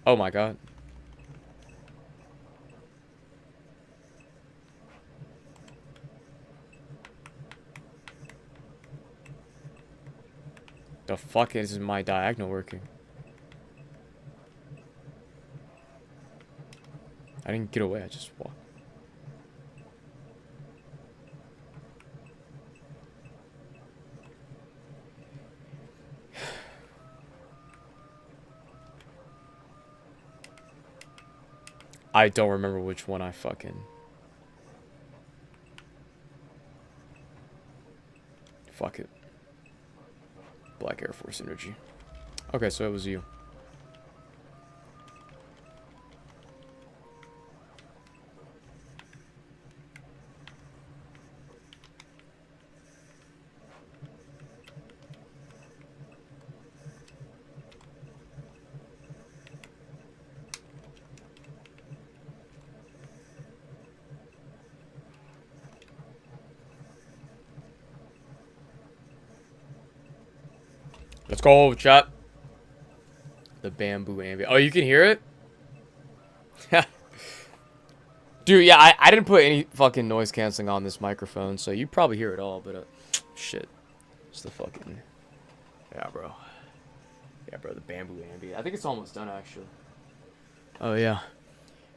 Oh my god. The fuck is my diagonal working? I didn't get away, I just walked. I don't remember which one I fucking... Fuck it. Black Air Force energy. Okay, so it was you. Let's go, chat. The bamboo ambient. Oh, you can hear it? Dude, yeah, I didn't put any fucking noise canceling on this microphone, so you probably hear it all, but shit. It's the fucking... Yeah, bro. Yeah, bro, the bamboo ambient. I think it's almost done, actually. Oh, yeah.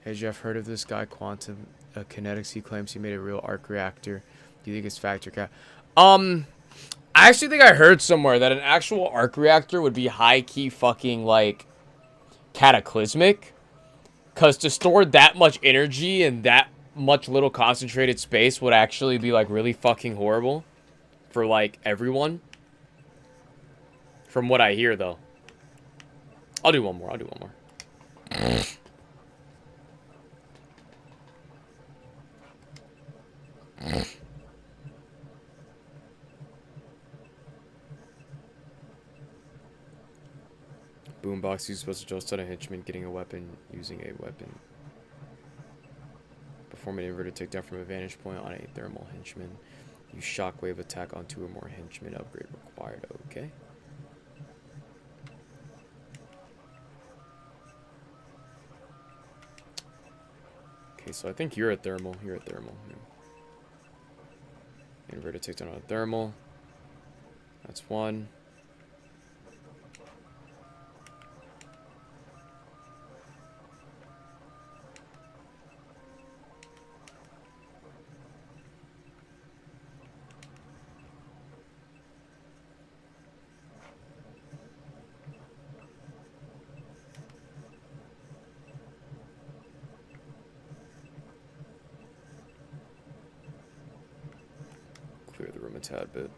Hey, Jeff, heard of this guy, Quantum Kinetics? He claims he made a real arc reactor. Do you think it's factor cap? I actually think I heard somewhere that an actual arc reactor would be high-key fucking, like, cataclysmic. Because to store that much energy in that much little concentrated space would actually be, like, really fucking horrible. For, like, everyone. From what I hear, though. I'll do one more. Boombox, you're supposed to just on a henchman getting a weapon, using a weapon. Perform an inverted takedown from a vantage point on a thermal henchman. Use shockwave attack on 2 or more henchmen. Upgrade required. Okay. Okay, so I think you're at thermal. You're at thermal. Yeah. Inverted takedown on a thermal. That's 1. Clear the room a tad bit.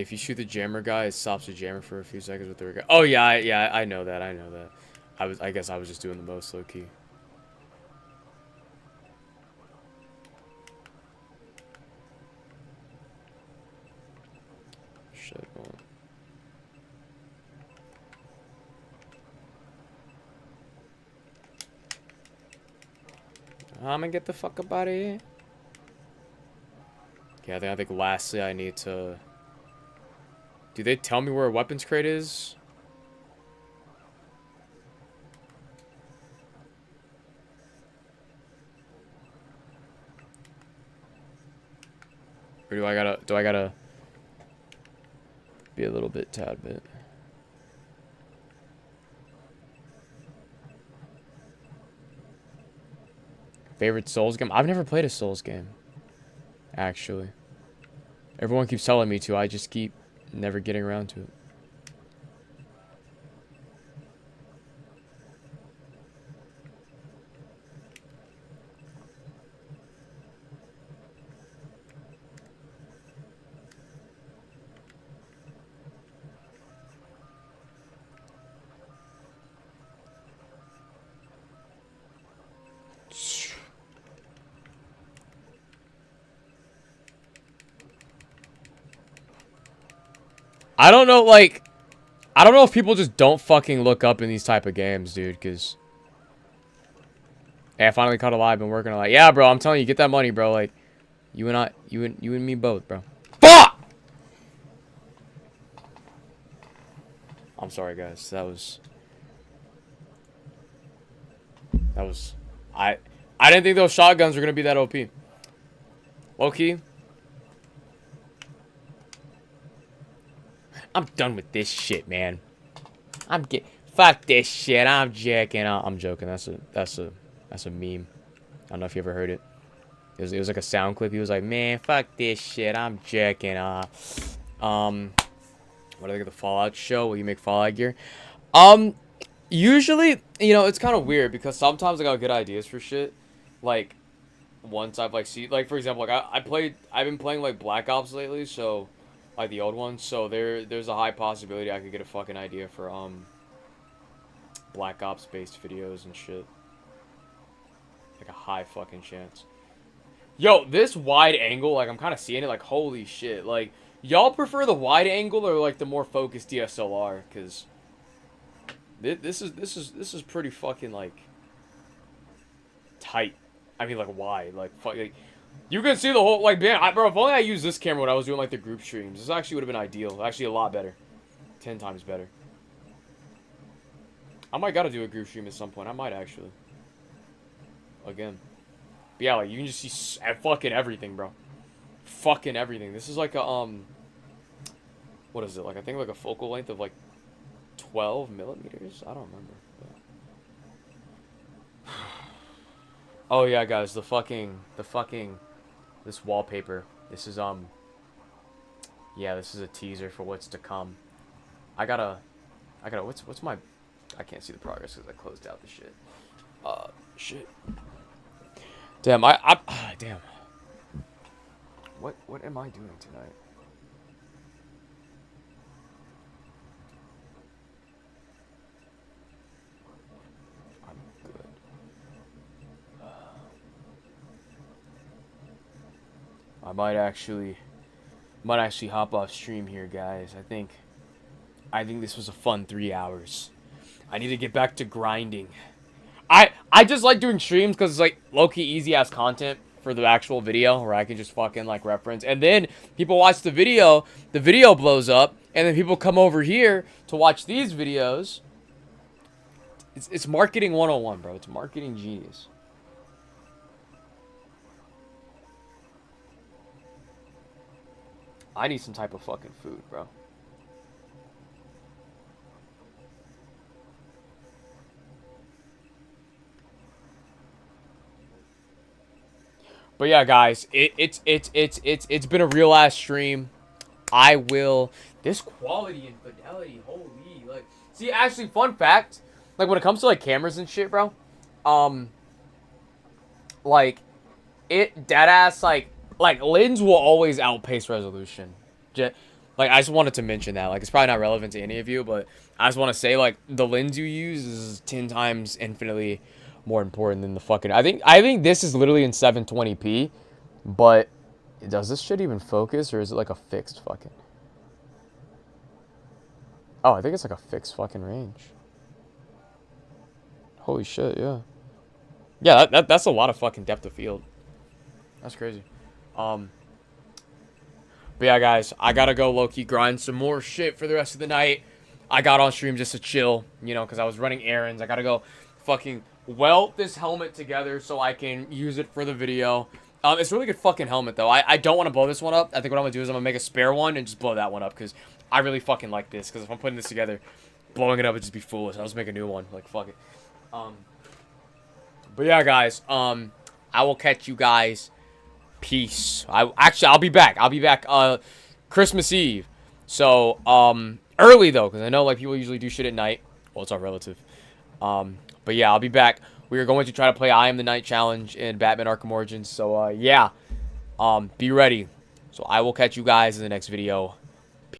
If you shoot the jammer guy, it stops the jammer for a few seconds with the regard. Oh yeah, I know that. I know that. I guess I was just doing the most low key. Shit. I'm gonna get the fuck up out of here. Okay, I think lastly I need to... Do they tell me where a weapons crate is? Or do I gotta be a little bit, tad bit? Favorite Souls game? I've never played a Souls game, actually. Everyone keeps telling me to. I just keep never getting around to it. I don't know, like, I don't know if people just don't fucking look up in these type of games, dude, because... Hey, I finally caught a lie. I've been working a lot. Yeah, bro, I'm telling you, get that money, bro. Like, you and me both, bro. Fuck! I'm sorry, guys. That was... I didn't think those shotguns were gonna be that OP. Low-key. I'm done with this shit, man. Fuck this shit. I'm jacking off. I'm joking. That's a meme. I don't know if you ever heard it. It was like a sound clip. He was like, man, fuck this shit. I'm jacking off. What do I think of the Fallout show? Will you make Fallout gear? Usually, you know, it's kind of weird because sometimes I got good ideas for shit. Like, once I've like like for example, like I've been playing like Black Ops lately, so like the old ones, so there's a high possibility I could get a fucking idea for Black Ops based videos and shit. Like a high fucking chance. Yo, this wide angle, like I'm kind of seeing it, like holy shit. Like y'all prefer the wide angle or like the more focused DSLR? Cause this is pretty fucking like tight. I mean like wide, like fuck. Like, you can see the whole, like, man, bro, if only I used this camera when I was doing, like, the group streams. This actually would have been ideal. Actually, a lot better. 10 times better. I might gotta do a group stream at some point. I might, actually. Again. But yeah, like, you can just see fucking everything, bro. Fucking everything. This is like a, what is it? Like, I think, like, a focal length of, like, 12 millimeters? I don't remember. But... Oh yeah, guys, the fucking this wallpaper. This is yeah, this is a teaser for what's to come. I gotta what's my, I can't see the progress because I closed out the shit. Shit. Damn, damn. What am I doing tonight? I might actually hop off stream here, guys. I think this was a fun 3 hours. I need to get back to grinding. I just like doing streams because it's like low-key easy ass content for the actual video where I can just fucking like reference, and then people watch the video blows up, and then people come over here to watch these videos. It's marketing 101, bro. It's marketing genius. I need some type of fucking food, bro. But yeah, guys, it's been a real ass stream. I will, this quality and fidelity, holy, like, see, actually, fun fact, like when it comes to like cameras and shit, bro, like it dead ass like lens will always outpace resolution. Like, I just wanted to mention that. Like, it's probably not relevant to any of you, but I just want to say, like, the lens you use is 10 times infinitely more important than the fucking... I think this is literally in 720p, but does this shit even focus, or is it like a fixed fucking... Oh, I think it's like a fixed fucking range. Holy shit, yeah. Yeah, that's a lot of fucking depth of field. That's crazy. But yeah, guys, I gotta go low-key grind some more shit for the rest of the night. I got on stream just to chill, you know, because I was running errands. I gotta go fucking weld this helmet together so I can use it for the video. It's a really good fucking helmet, though. I don't want to blow this one up. I think what I'm gonna do is I'm gonna make a spare one and just blow that one up, because I really fucking like this. Because if I'm putting this together, blowing it up would just be foolish. I'll just make a new one. Like, fuck it. But yeah, guys, I will catch you guys. Peace. I'll be back. I'll be back Christmas Eve. So, early though, because I know like people usually do shit at night. Well, it's all relative. But yeah, I'll be back. We are going to try to play I Am the Night challenge in Batman Arkham Origins. So, yeah. Be ready. So I will catch you guys in the next video.